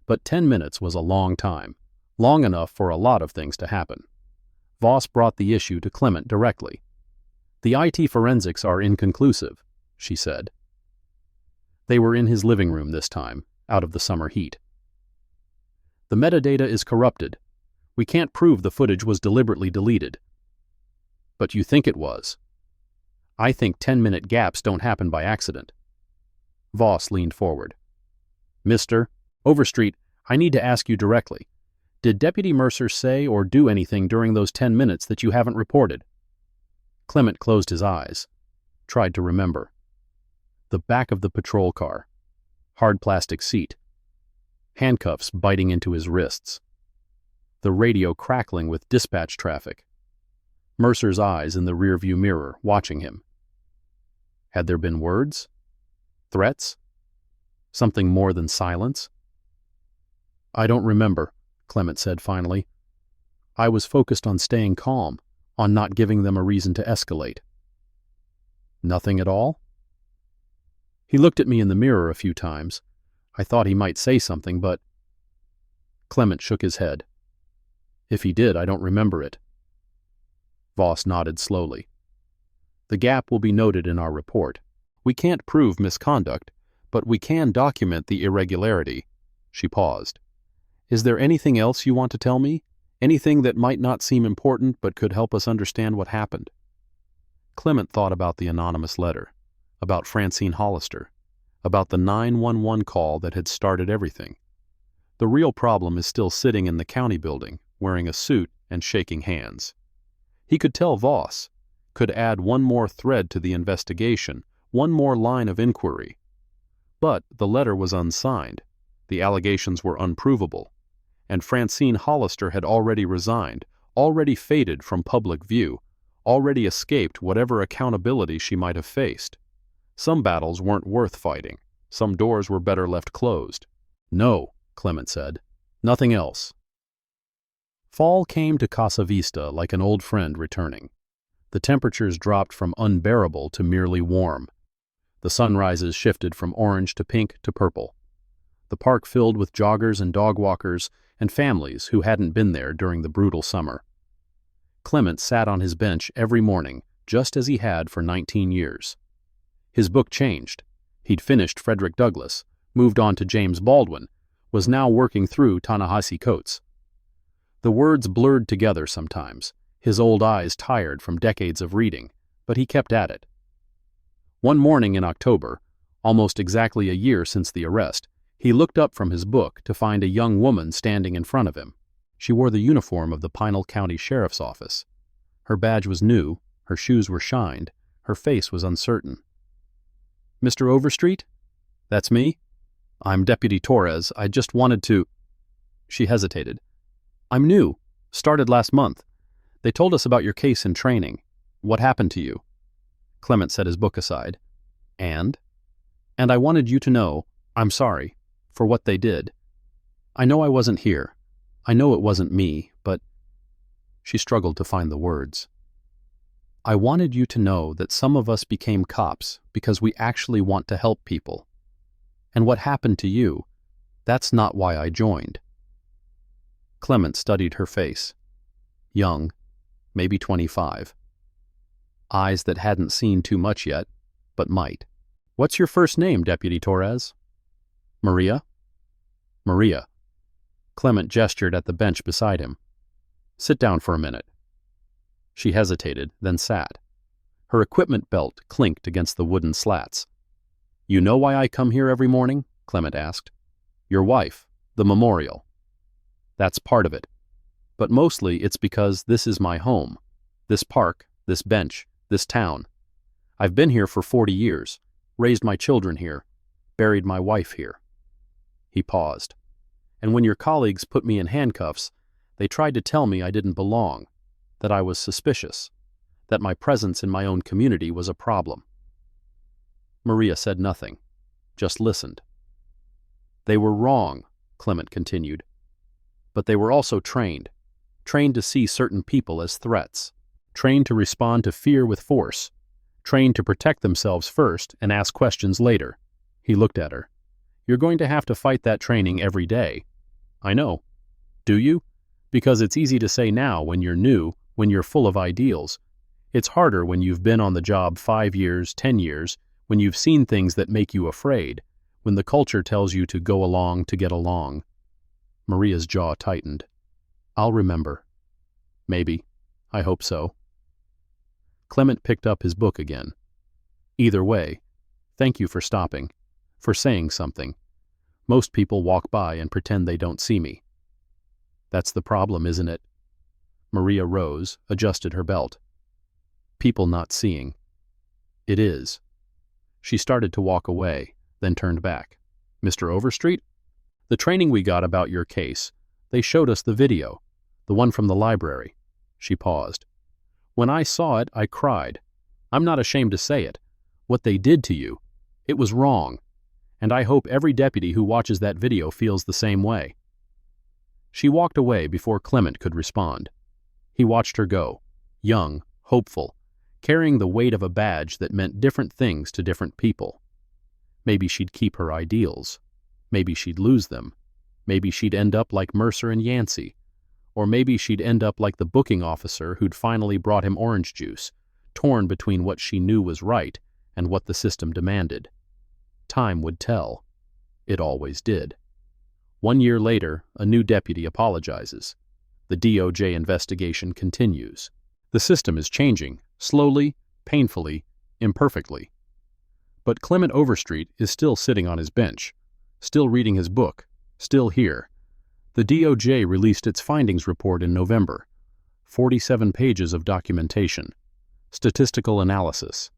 But 10 minutes was a long time, long enough for a lot of things to happen. Voss brought the issue to Clement directly. "The IT forensics are inconclusive," she said. They were in his living room this time, out of the summer heat. "The metadata is corrupted. We can't prove the footage was deliberately deleted." "But you think it was?" "I think 10-minute gaps don't happen by accident." Voss leaned forward. "Mr. Overstreet, I need to ask you directly. Did Deputy Mercer say or do anything during those 10 minutes that you haven't reported?" Clement closed his eyes, tried to remember. The back of the patrol car, hard plastic seat, handcuffs biting into his wrists, the radio crackling with dispatch traffic, Mercer's eyes in the rearview mirror watching him. Had there been words? Threats? Something more than silence? "I don't remember," Clement said finally. "I was focused on staying calm, on not giving them a reason to escalate." "Nothing at all?" "He looked at me in the mirror a few times. I thought he might say something, but—" Clement shook his head. "If he did, I don't remember it." Voss nodded slowly. "The gap will be noted in our report. We can't prove misconduct, but we can document the irregularity." She paused. "Is there anything else you want to tell me? Anything that might not seem important but could help us understand what happened?" Clement thought about the anonymous letter, about Francine Hollister, about the 911 call that had started everything. The real problem is still sitting in the county building, wearing a suit and shaking hands. He could tell Voss, could add one more thread to the investigation, one more line of inquiry. But the letter was unsigned, the allegations were unprovable, and Francine Hollister had already resigned, already faded from public view, already escaped whatever accountability she might have faced. Some battles weren't worth fighting. Some doors were better left closed. "No," Clement said. "Nothing else." Fall came to Casa Vista like an old friend returning. The temperatures dropped from unbearable to merely warm. The sunrises shifted from orange to pink to purple. The park filled with joggers and dog walkers and families who hadn't been there during the brutal summer. Clement sat on his bench every morning, just as he had for 19 years. His book changed. He'd finished Frederick Douglass, moved on to James Baldwin, was now working through Ta-Nehisi Coates. The words blurred together sometimes, his old eyes tired from decades of reading, but he kept at it. One morning in October, almost exactly a year since the arrest, he looked up from his book to find a young woman standing in front of him. She wore the uniform of the Pinal County Sheriff's Office. Her badge was new, her shoes were shined, her face was uncertain. "Mr. Overstreet? That's me? I'm Deputy Torres. I just wanted to—" She hesitated. "I'm new. Started last month. They told us about your case in training. What happened to you?" Clement set his book aside. And I wanted you to know, I'm sorry, for what they did. I know I wasn't here. I know it wasn't me, but—" She struggled to find the words. "I wanted you to know that some of us became cops because we actually want to help people. And what happened to you, that's not why I joined." Clement studied her face. Young, maybe 25. Eyes that hadn't seen too much yet, but might. "What's your first name, Deputy Torres?" "Maria?" "Maria." Clement gestured at the bench beside him. "Sit down for a minute." She hesitated, then sat. Her equipment belt clinked against the wooden slats. You know why I come here every morning? Clement asked. Your wife, the memorial. That's part of it. But mostly it's because this is my home. This park, this bench, this town. I've been here for 40 years, raised my children here, buried my wife here. He paused. And when your colleagues put me in handcuffs, they tried to tell me I didn't belong, that I was suspicious, that my presence in my own community was a problem. Maria said nothing, just listened. They were wrong, Clement continued. But they were also trained to see certain people as threats, trained to respond to fear with force, trained to protect themselves first and ask questions later. He looked at her. You're going to have to fight that training every day. I know. Do you? Because it's easy to say now when you're new, when you're full of ideals. It's harder when you've been on the job 5 years, 10 years, when you've seen things that make you afraid, when the culture tells you to go along to get along. Maria's jaw tightened. I'll remember. Maybe. I hope so. Clement picked up his book again. Either way, thank you for stopping, for saying something. Most people walk by and pretend they don't see me. That's the problem, isn't it? Maria rose, adjusted her belt. People not seeing. It is. She started to walk away, then turned back. Mr. Overstreet? The training we got about your case, they showed us the video, the one from the library. She paused. When I saw it, I cried. I'm not ashamed to say it. What they did to you, it was wrong. And I hope every deputy who watches that video feels the same way. She walked away before Clement could respond. He watched her go, young, hopeful, carrying the weight of a badge that meant different things to different people. Maybe she'd keep her ideals. Maybe she'd lose them. Maybe she'd end up like Mercer and Yancey. Or maybe she'd end up like the booking officer who'd finally brought him orange juice, torn between what she knew was right and what the system demanded. Time would tell. It always did. 1 year later, a new deputy apologizes. The DOJ investigation continues. The system is changing, slowly, painfully, imperfectly. But Clement Overstreet is still sitting on his bench, still reading his book, still here. The DOJ released its findings report in November. 47 pages of documentation, statistical analysis,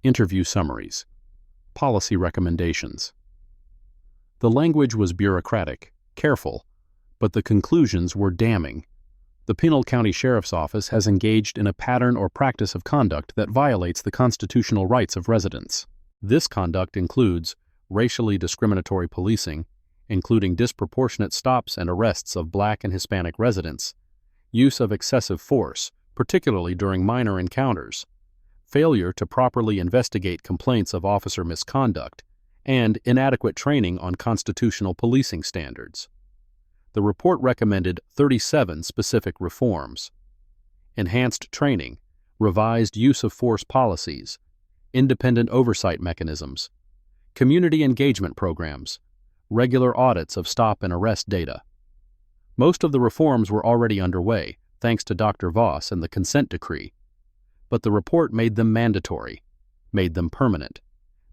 interview summaries, policy recommendations. The language was bureaucratic, careful, but the conclusions were damning. The Pinal County Sheriff's Office has engaged in a pattern or practice of conduct that violates the constitutional rights of residents. This conduct includes racially discriminatory policing, including disproportionate stops and arrests of Black and Hispanic residents, use of excessive force, particularly during minor encounters, failure to properly investigate complaints of officer misconduct, and inadequate training on constitutional policing standards. The report recommended 37 specific reforms: enhanced training, revised use of force policies, independent oversight mechanisms, community engagement programs, regular audits of stop and arrest data. Most of the reforms were already underway, thanks to Dr. Voss and the consent decree. But the report made them mandatory, made them permanent,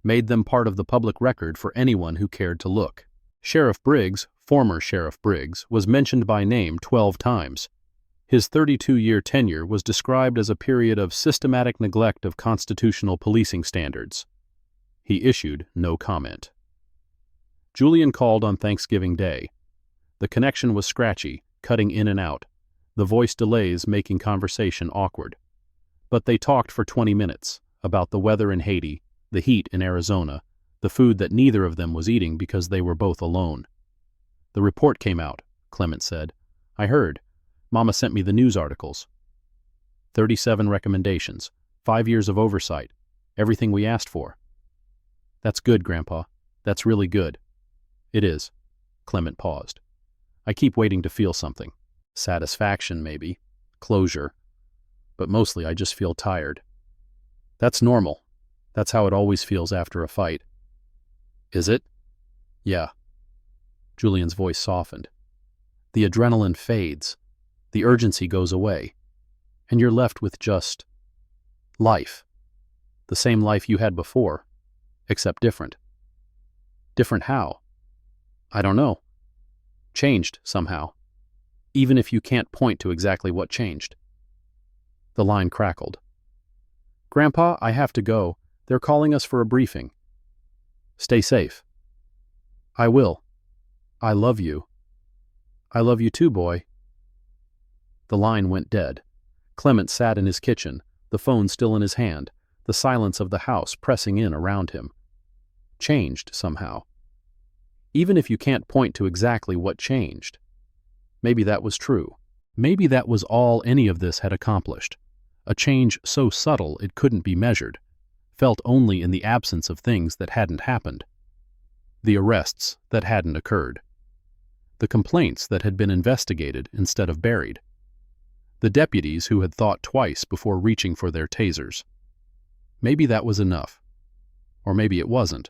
made them part of the public record for anyone who cared to look. Sheriff Briggs, former Sheriff Briggs, was mentioned by name 12 times. His 32-year tenure was described as a period of systematic neglect of constitutional policing standards. He issued no comment. Julian called on Thanksgiving Day. The connection was scratchy, cutting in and out, the voice delays making conversation awkward. But they talked for 20 minutes, about the weather in Haiti, the heat in Arizona, the food that neither of them was eating because they were both alone. The report came out, Clement said. I heard. Mama sent me the news articles. 37 recommendations, 5 years of oversight, everything we asked for. That's good, Grandpa. That's really good. It is. Clement paused. I keep waiting to feel something. Satisfaction, maybe. Closure. But mostly I just feel tired. That's normal. That's how it always feels after a fight. Is it? Yeah. Julian's voice softened. The adrenaline fades. The urgency goes away. And you're left with just life. The same life you had before, except different. Different how? I don't know. Changed somehow. Even if you can't point to exactly what changed. The line crackled. Grandpa, I have to go. They're calling us for a briefing. Stay safe. I will. I love you. I love you too, boy. The line went dead. Clement sat in his kitchen, the phone still in his hand, the silence of the house pressing in around him. Changed somehow. Even if you can't point to exactly what changed. Maybe that was true. Maybe that was all any of this had accomplished. A change so subtle it couldn't be measured, felt only in the absence of things that hadn't happened. The arrests that hadn't occurred. The complaints that had been investigated instead of buried. The deputies who had thought twice before reaching for their tasers. Maybe that was enough. Or maybe it wasn't.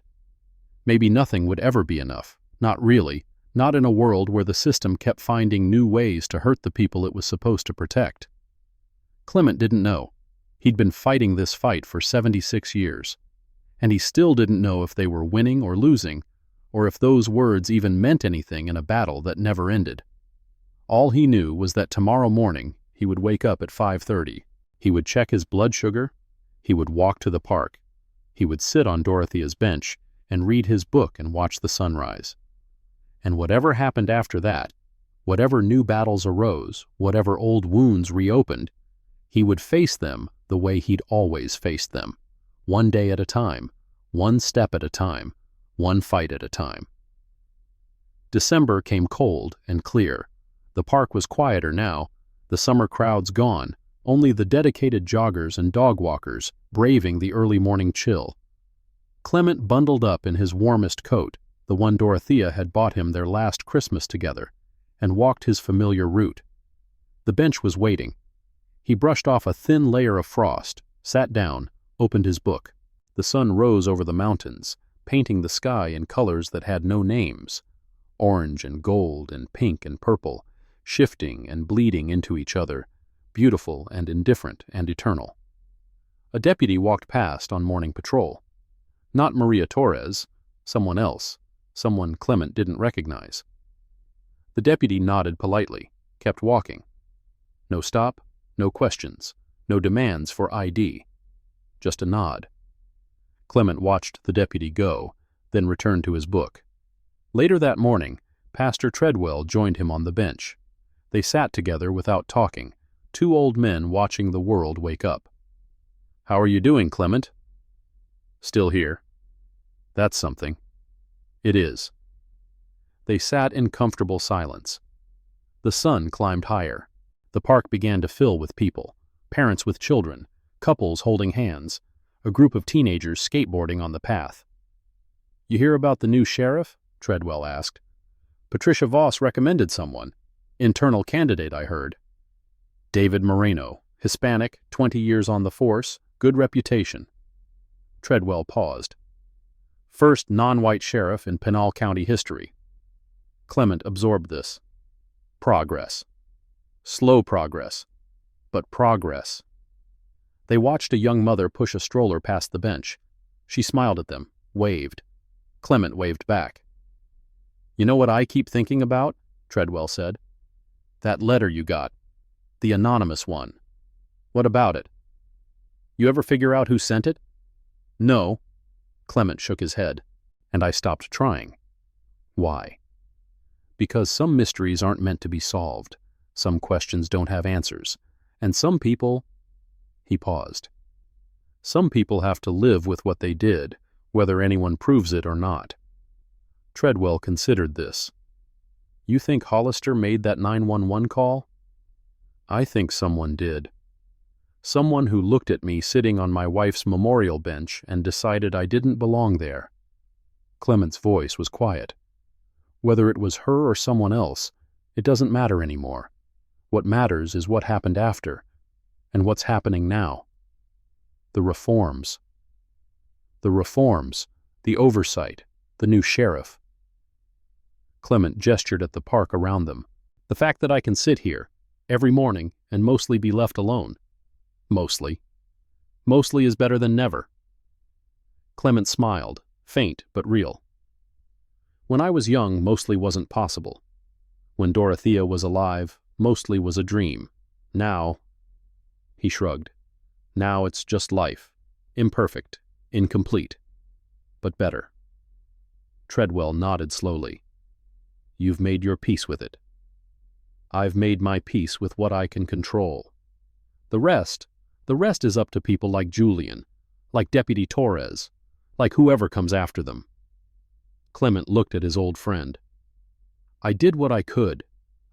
Maybe nothing would ever be enough. Not really. Not in a world where the system kept finding new ways to hurt the people it was supposed to protect. Clement didn't know. He'd been fighting this fight for 76 years. And he still didn't know if they were winning or losing, or if those words even meant anything in a battle that never ended. All he knew was that tomorrow morning he would wake up at 5:30. He would check his blood sugar. He would walk to the park. He would sit on Dorothea's bench and read his book and watch the sunrise. And whatever happened after that, whatever new battles arose, whatever old wounds reopened, he would face them the way he'd always faced them, one day at a time, one step at a time, one fight at a time. December came cold and clear. The park was quieter now, the summer crowds gone, only the dedicated joggers and dog walkers braving the early morning chill. Clement bundled up in his warmest coat, the one Dorothea had bought him their last Christmas together, and walked his familiar route. The bench was waiting. He brushed off a thin layer of frost, sat down, opened his book. The sun rose over the mountains, painting the sky in colors that had no names, orange and gold and pink and purple, shifting and bleeding into each other, beautiful and indifferent and eternal. A deputy walked past on morning patrol. Not Maria Torres, someone else, someone Clement didn't recognize. The deputy nodded politely, kept walking. No stop, no questions, no demands for ID. Just a nod. Clement watched the deputy go, then returned to his book. Later that morning, Pastor Treadwell joined him on the bench. They sat together without talking, two old men watching the world wake up. "How are you doing, Clement?" "Still here." "That's something." "It is." They sat in comfortable silence. The sun climbed higher. The park began to fill with people, parents with children, couples holding hands, a group of teenagers skateboarding on the path. "You hear about the new sheriff?" Treadwell asked. "Patricia Voss recommended someone. Internal candidate, I heard. David Moreno, Hispanic, 20 years on the force, good reputation." Treadwell paused. "First non-white sheriff in Pinal County history." Clement absorbed this. Progress. Slow progress, but progress. They watched a young mother push a stroller past the bench. She smiled at them, waved. Clement waved back. "You know what I keep thinking about?" Treadwell said. "That letter you got. The anonymous one. What about it? You ever figure out who sent it?" "No." Clement shook his head. "And I stopped trying." "Why?" "Because some mysteries aren't meant to be solved. Some questions don't have answers. And some people—" He paused. "Some people have to live with what they did, whether anyone proves it or not." Treadwell considered this. "You think Hollister made that 911 call?" "I think someone did. Someone who looked at me sitting on my wife's memorial bench and decided I didn't belong there." Clement's voice was quiet. "Whether it was her or someone else, it doesn't matter anymore. What matters is what happened after, and what's happening now. The reforms. The reforms, the oversight, the new sheriff." Clement gestured at the park around them. "The fact that I can sit here, every morning, and mostly be left alone. Mostly. Mostly is better than never." Clement smiled, faint but real. When I was young, mostly wasn't possible. When Dorothea was alive, mostly was a dream. Now, he shrugged. Now it's just life. Imperfect, incomplete, but better. Treadwell nodded slowly. You've made your peace with it. I've made my peace with what I can control. The rest is up to people like Julian, like Deputy Torres, like whoever comes after them. Clement looked at his old friend. I did what I could.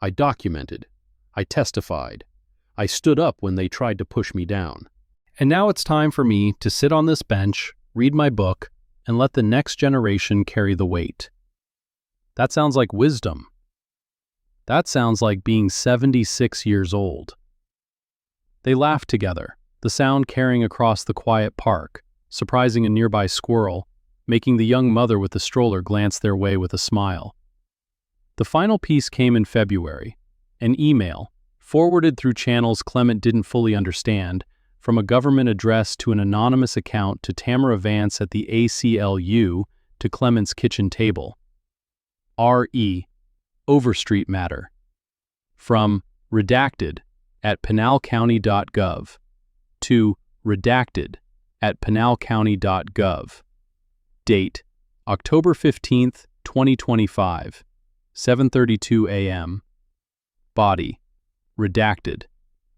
I documented. I testified. I stood up when they tried to push me down. And now it's time for me to sit on this bench, read my book, and let the next generation carry the weight. That sounds like wisdom. That sounds like being 76 years old. They laughed together, the sound carrying across the quiet park, surprising a nearby squirrel, making the young mother with the stroller glance their way with a smile. The final piece came in February, an email, forwarded through channels Clement didn't fully understand, from a government address to an anonymous account to Tamara Vance at the ACLU to Clement's kitchen table. R.E. Overstreet matter. From redacted at pinalcounty.gov to redacted at pinalcounty.gov. Date, October 15th, 2025, 7:32 a.m. Body, redacted.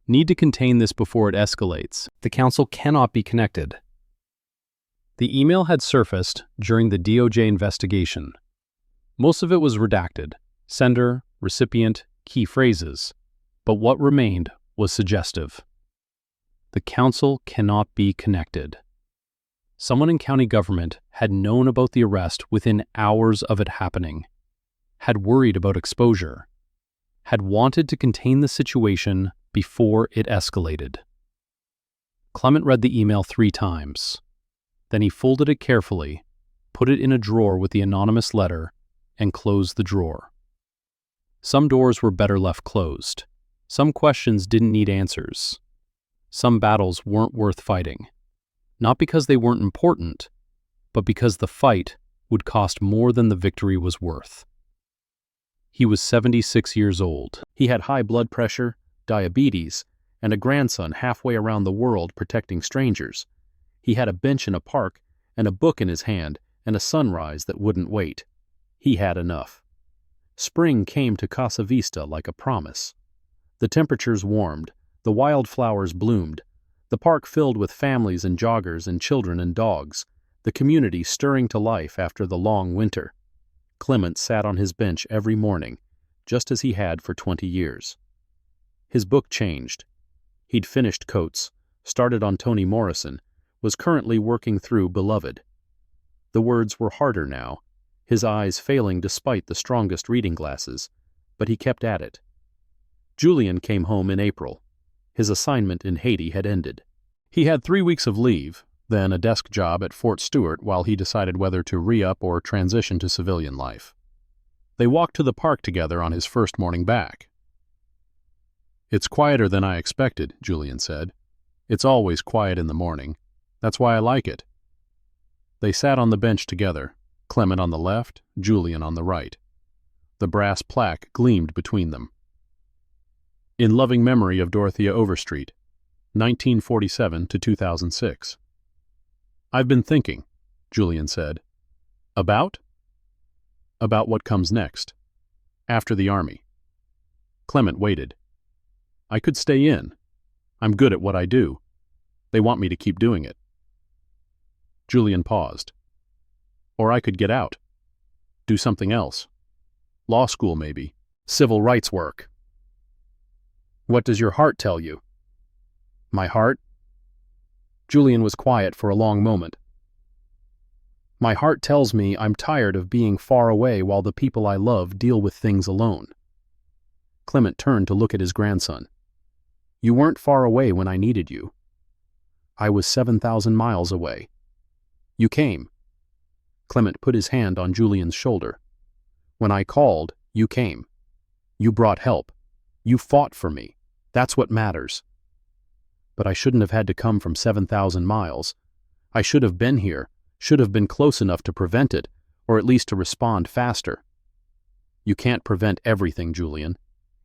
Need to contain this before it escalates. The council cannot be connected. The email had surfaced during the DOJ investigation. Most of it was redacted, sender, recipient, key phrases, but what remained was suggestive. The council cannot be connected. Someone in county government had known about the arrest within hours of it happening, had worried about exposure, had wanted to contain the situation before it escalated. Clement read the email 3 times. Then he folded it carefully, put it in a drawer with the anonymous letter, and closed the drawer. Some doors were better left closed. Some questions didn't need answers. Some battles weren't worth fighting. Not because they weren't important, but because the fight would cost more than the victory was worth. He was 76 years old. He had high blood pressure, diabetes, and a grandson halfway around the world protecting strangers. He had a bench in a park and a book in his hand and a sunrise that wouldn't wait. He had enough. Spring came to Casa Vista like a promise. The temperatures warmed, the wildflowers bloomed, the park filled with families and joggers and children and dogs, the community stirring to life after the long winter. Clement sat on his bench every morning, just as he had for 20 years. His book changed. He'd finished Coates, started on Toni Morrison, was currently working through Beloved. The words were harder now, his eyes failing despite the strongest reading glasses, but he kept at it. Julian came home in April. His assignment in Haiti had ended. He had 3 weeks of leave, then a desk job at Fort Stewart while he decided whether to re-up or transition to civilian life. They walked to the park together on his first morning back. It's quieter than I expected, Julian said. It's always quiet in the morning. That's why I like it. They sat on the bench together, Clement on the left, Julian on the right. The brass plaque gleamed between them. In loving memory of Dorothea Overstreet, 1947 to 2006. I've been thinking, Julian said. About? About what comes next. After the army. Clement waited. I could stay in. I'm good at what I do. They want me to keep doing it. Julian paused. Or I could get out. Do something else. Law school, maybe. Civil rights work. What does your heart tell you? My heart? Julian was quiet for a long moment. My heart tells me I'm tired of being far away while the people I love deal with things alone. Clement turned to look at his grandson. You weren't far away when I needed you. I was 7,000 miles away. You came. Clement put his hand on Julian's shoulder. When I called, you came. You brought help. You fought for me. That's what matters. But I shouldn't have had to come from 7,000 miles. I should have been here, should have been close enough to prevent it, or at least to respond faster. You can't prevent everything, Julian.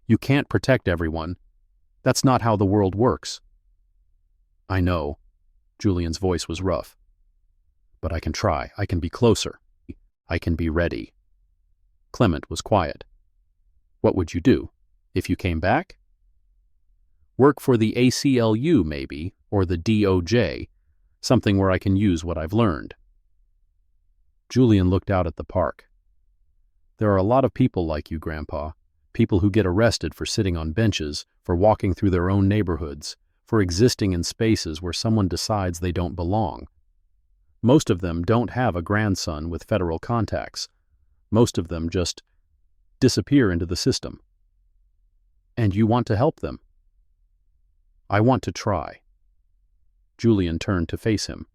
You can't protect everyone. That's not how the world works. I know. Julian's voice was rough. But I can try. I can be closer. I can be ready. Clement was quiet. What would you do, if you came back? Work for the ACLU, maybe, or the DOJ, something where I can use what I've learned. Julian looked out at the park. There are a lot of people like you, Grandpa. People who get arrested for sitting on benches, for walking through their own neighborhoods, for existing in spaces where someone decides they don't belong. Most of them don't have a grandson with federal contacts. Most of them just disappear into the system. And you want to help them? I want to try. Julian turned to face him.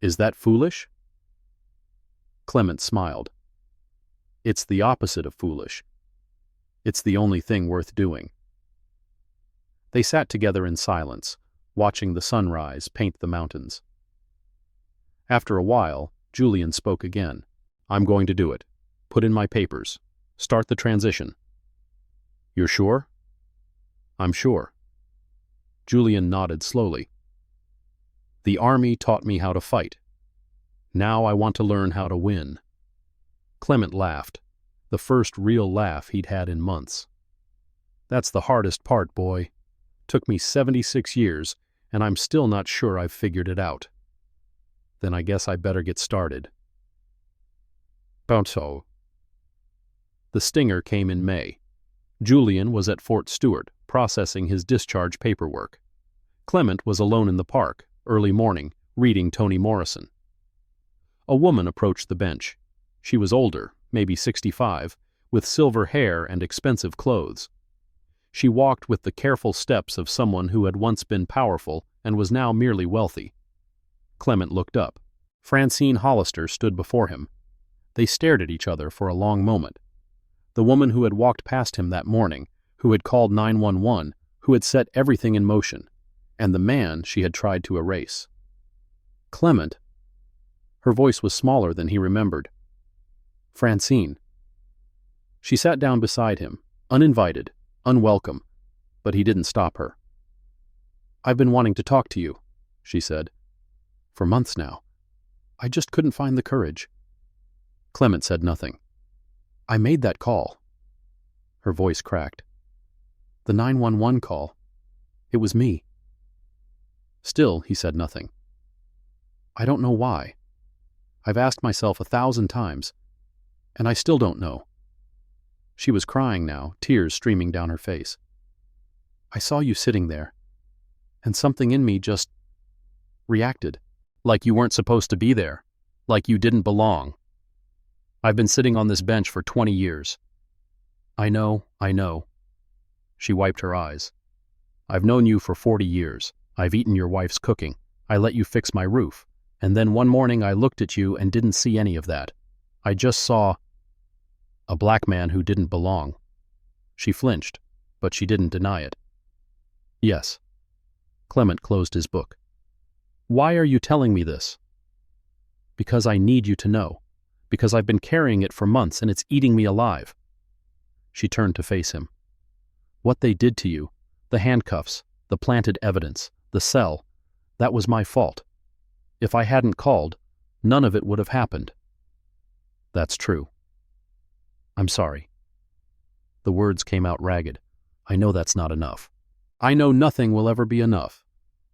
Is that foolish? Clement smiled. It's the opposite of foolish. It's the only thing worth doing. They sat together in silence, watching the sunrise paint the mountains. After a while, Julian spoke again. I'm going to do it. Put in my papers. Start the transition. You're sure? I'm sure. Julian nodded slowly. The army taught me how to fight. Now I want to learn how to win. Clement laughed, the first real laugh he'd had in months. That's the hardest part, boy. Took me 76 years, and I'm still not sure I've figured it out. Then I guess I better get started. Bounce-o. The stinger came in May. Julian was at Fort Stewart, processing his discharge paperwork. Clement was alone in the park, early morning, reading Toni Morrison. A woman approached the bench. She was older, maybe 65, with silver hair and expensive clothes. She walked with the careful steps of someone who had once been powerful and was now merely wealthy. Clement looked up. Francine Hollister stood before him. They stared at each other for a long moment. The woman who had walked past him that morning, who had called 911, who had set everything in motion, and the man she had tried to erase. Clement. Her voice was smaller than he remembered. Francine. She sat down beside him, uninvited, unwelcome, but he didn't stop her. I've been wanting to talk to you, she said. For months now. I just couldn't find the courage. Clement said nothing. I made that call. Her voice cracked. The 911 call. It was me. Still, he said nothing. I don't know why. I've asked myself 1,000 times, and I still don't know. She was crying now, tears streaming down her face. I saw you sitting there, and something in me just reacted. Like you weren't supposed to be there. Like you didn't belong. I've been sitting on this bench for 20 years. I know. She wiped her eyes. I've known you for 40 years. I've eaten your wife's cooking. I let you fix my roof. And then one morning I looked at you and didn't see any of that. I just saw a black man who didn't belong. She flinched, but she didn't deny it. Yes. Clement closed his book. Why are you telling me this? Because I need you to know. Because I've been carrying it for months and it's eating me alive. She turned to face him. What they did to you, the handcuffs, the planted evidence, the cell, that was my fault. If I hadn't called, none of it would have happened. That's true. I'm sorry. The words came out ragged. I know that's not enough. I know nothing will ever be enough,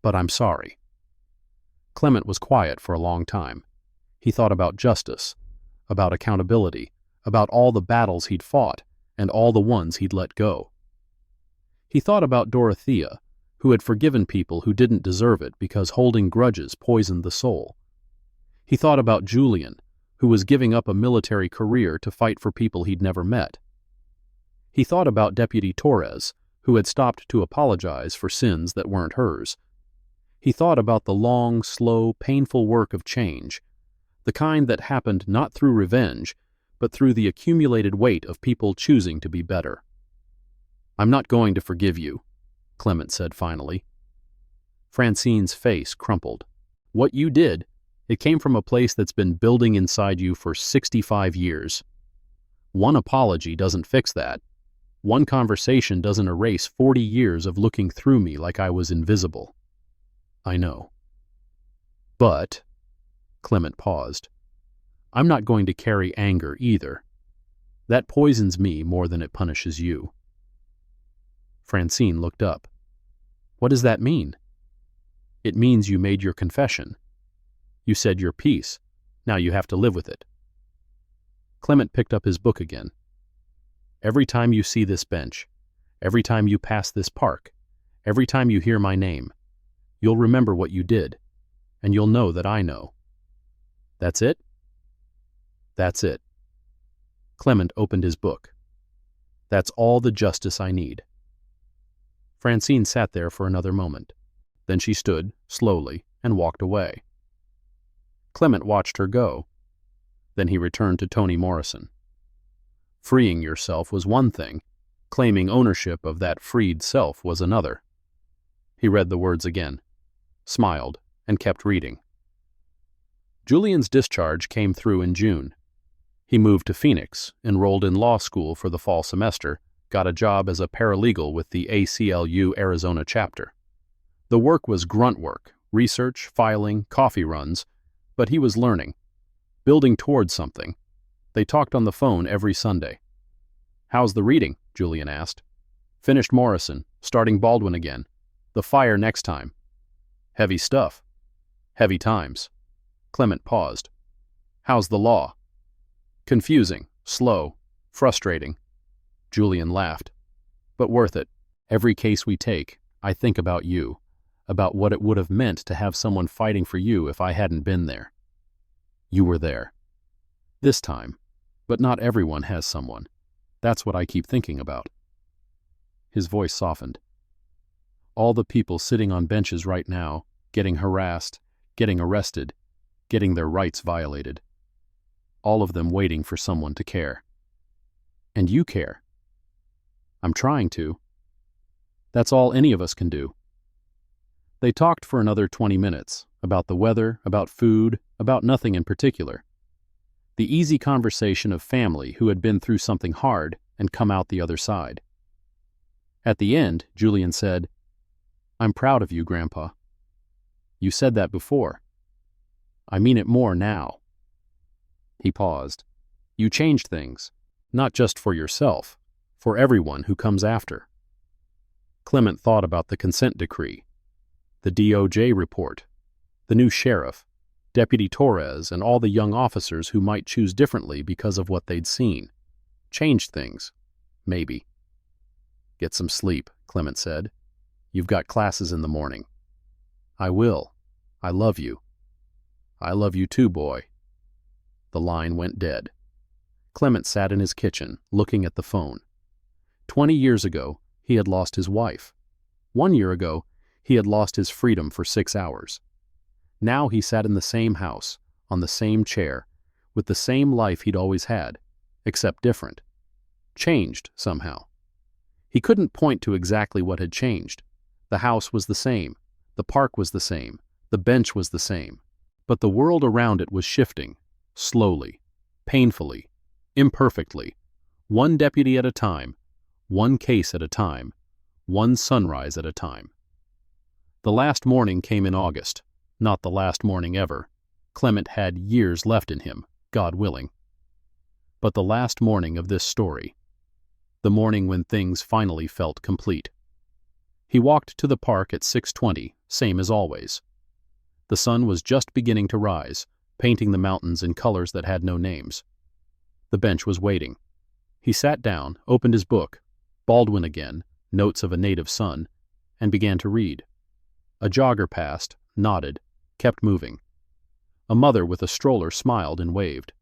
but I'm sorry. Clement was quiet for a long time. He thought about justice, about accountability, about all the battles he'd fought and all the ones he'd let go. He thought about Dorothea, who had forgiven people who didn't deserve it because holding grudges poisoned the soul. He thought about Julian, who was giving up a military career to fight for people he'd never met. He thought about Deputy Torres, who had stopped to apologize for sins that weren't hers. He thought about the long, slow, painful work of change, the kind that happened not through revenge, but through the accumulated weight of people choosing to be better. I'm not going to forgive you, Clement said finally. Francine's face crumpled. What you did, It came from a place that's been building inside you for 65 years. One apology doesn't fix that. One conversation doesn't erase 40 years of looking through me like I was invisible. I know. But, Clement paused, I'm not going to carry anger either. That poisons me more than it punishes you. Francine looked up. What does that mean? It means you made your confession. You said your piece. Now you have to live with it. Clement picked up his book again. Every time you see this bench, every time you pass this park, every time you hear my name, you'll remember what you did, and you'll know that I know. That's it? That's it. Clement opened his book. That's all the justice I need. Francine sat there for another moment. Then she stood, slowly, and walked away. Clement watched her go. Then he returned to Toni Morrison. Freeing yourself was one thing. Claiming ownership of that freed self was another. He read the words again, smiled, and kept reading. Julian's discharge came through in June. He moved to Phoenix, enrolled in law school for the fall semester, got a job as a paralegal with the ACLU Arizona chapter. The work was grunt work, research, filing, coffee runs, but he was learning, building towards something. They talked on the phone every Sunday. How's the reading? Julian asked. Finished Morrison, starting Baldwin again. The Fire next time. Heavy stuff. Heavy times. Clement paused. How's the law? Confusing, slow, frustrating. Julian laughed. But worth it. Every case we take, I think about you, about what it would have meant to have someone fighting for you if I hadn't been there. You were there. This time. But not everyone has someone. That's what I keep thinking about. His voice softened. All the people sitting on benches right now, getting harassed, getting arrested, getting their rights violated. All of them waiting for someone to care. And you care. I'm trying to. That's all any of us can do. They talked for another 20 minutes, about the weather, about food, about nothing in particular. The easy conversation of family who had been through something hard and come out the other side. At the end, Julian said, I'm proud of you, Grandpa. You said that before. I mean it more now. He paused. You changed things, not just for yourself, for everyone who comes after. Clement thought about the consent decree, the DOJ report, the new sheriff, Deputy Torres, and all the young officers who might choose differently because of what they'd seen. Changed things. Maybe. Get some sleep, Clement said. You've got classes in the morning. I will. I love you. I love you too, boy. The line went dead. Clement sat in his kitchen, looking at the phone. 20 years ago, he had lost his wife. 1 year ago, he had lost his freedom for 6 hours. Now he sat in the same house, on the same chair, with the same life he'd always had, except different. Changed, somehow. He couldn't point to exactly what had changed. The house was the same, the park was the same, the bench was the same, but the world around it was shifting, slowly, painfully, imperfectly, one deputy at a time, one case at a time, one sunrise at a time. The last morning came in August. Not the last morning ever. Clement had years left in him, God willing. But the last morning of this story. The morning when things finally felt complete. He walked to the park at 6:20, same as always. The sun was just beginning to rise, painting the mountains in colors that had no names. The bench was waiting. He sat down, opened his book, Baldwin again, Notes of a Native Son, and began to read. A jogger passed, nodded, kept moving. A mother with a stroller smiled and waved.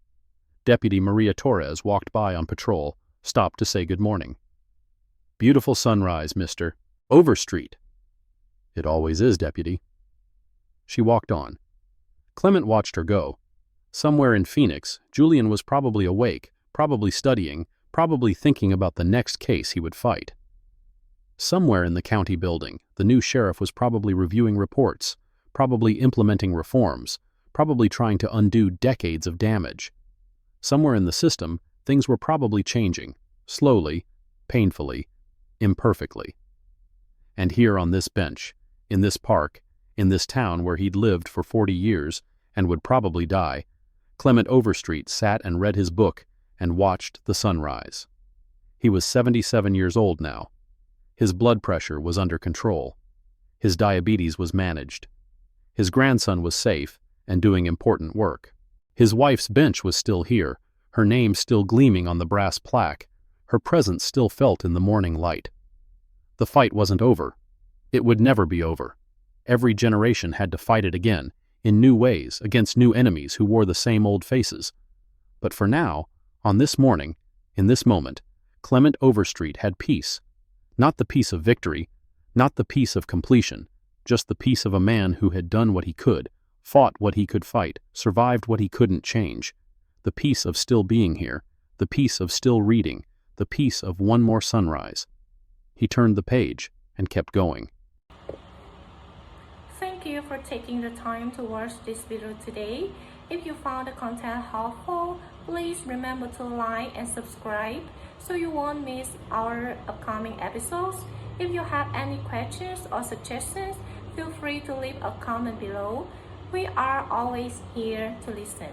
Deputy Maria Torres walked by on patrol, stopped to say good morning. Beautiful sunrise, Mr. Overstreet. It always is, Deputy. She walked on. Clement watched her go. Somewhere in Phoenix, Julian was probably awake, probably studying, probably thinking about the next case he would fight. Somewhere in the county building, the new sheriff was probably reviewing reports, probably implementing reforms, probably trying to undo decades of damage. Somewhere in the system, things were probably changing, slowly, painfully, imperfectly. And here on this bench, in this park, in this town where he'd lived for 40 years and would probably die, Clement Overstreet sat and read his book and watched the sunrise. He was 77 years old now. His blood pressure was under control. His diabetes was managed. His grandson was safe and doing important work. His wife's bench was still here, her name still gleaming on the brass plaque, her presence still felt in the morning light. The fight wasn't over. It would never be over. Every generation had to fight it again, in new ways, against new enemies who wore the same old faces. But for now, on this morning, in this moment, Clement Overstreet had peace. Not the peace of victory, not the peace of completion, just the peace of a man who had done what he could, fought what he could fight, survived what he couldn't change. The peace of still being here, the peace of still reading, the peace of one more sunrise. He turned the page and kept going. Thank you for taking the time to watch this video today. If you found the content helpful, please remember to like and subscribe so you won't miss our upcoming episodes. If you have any questions or suggestions, feel free to leave a comment below. We are always here to listen.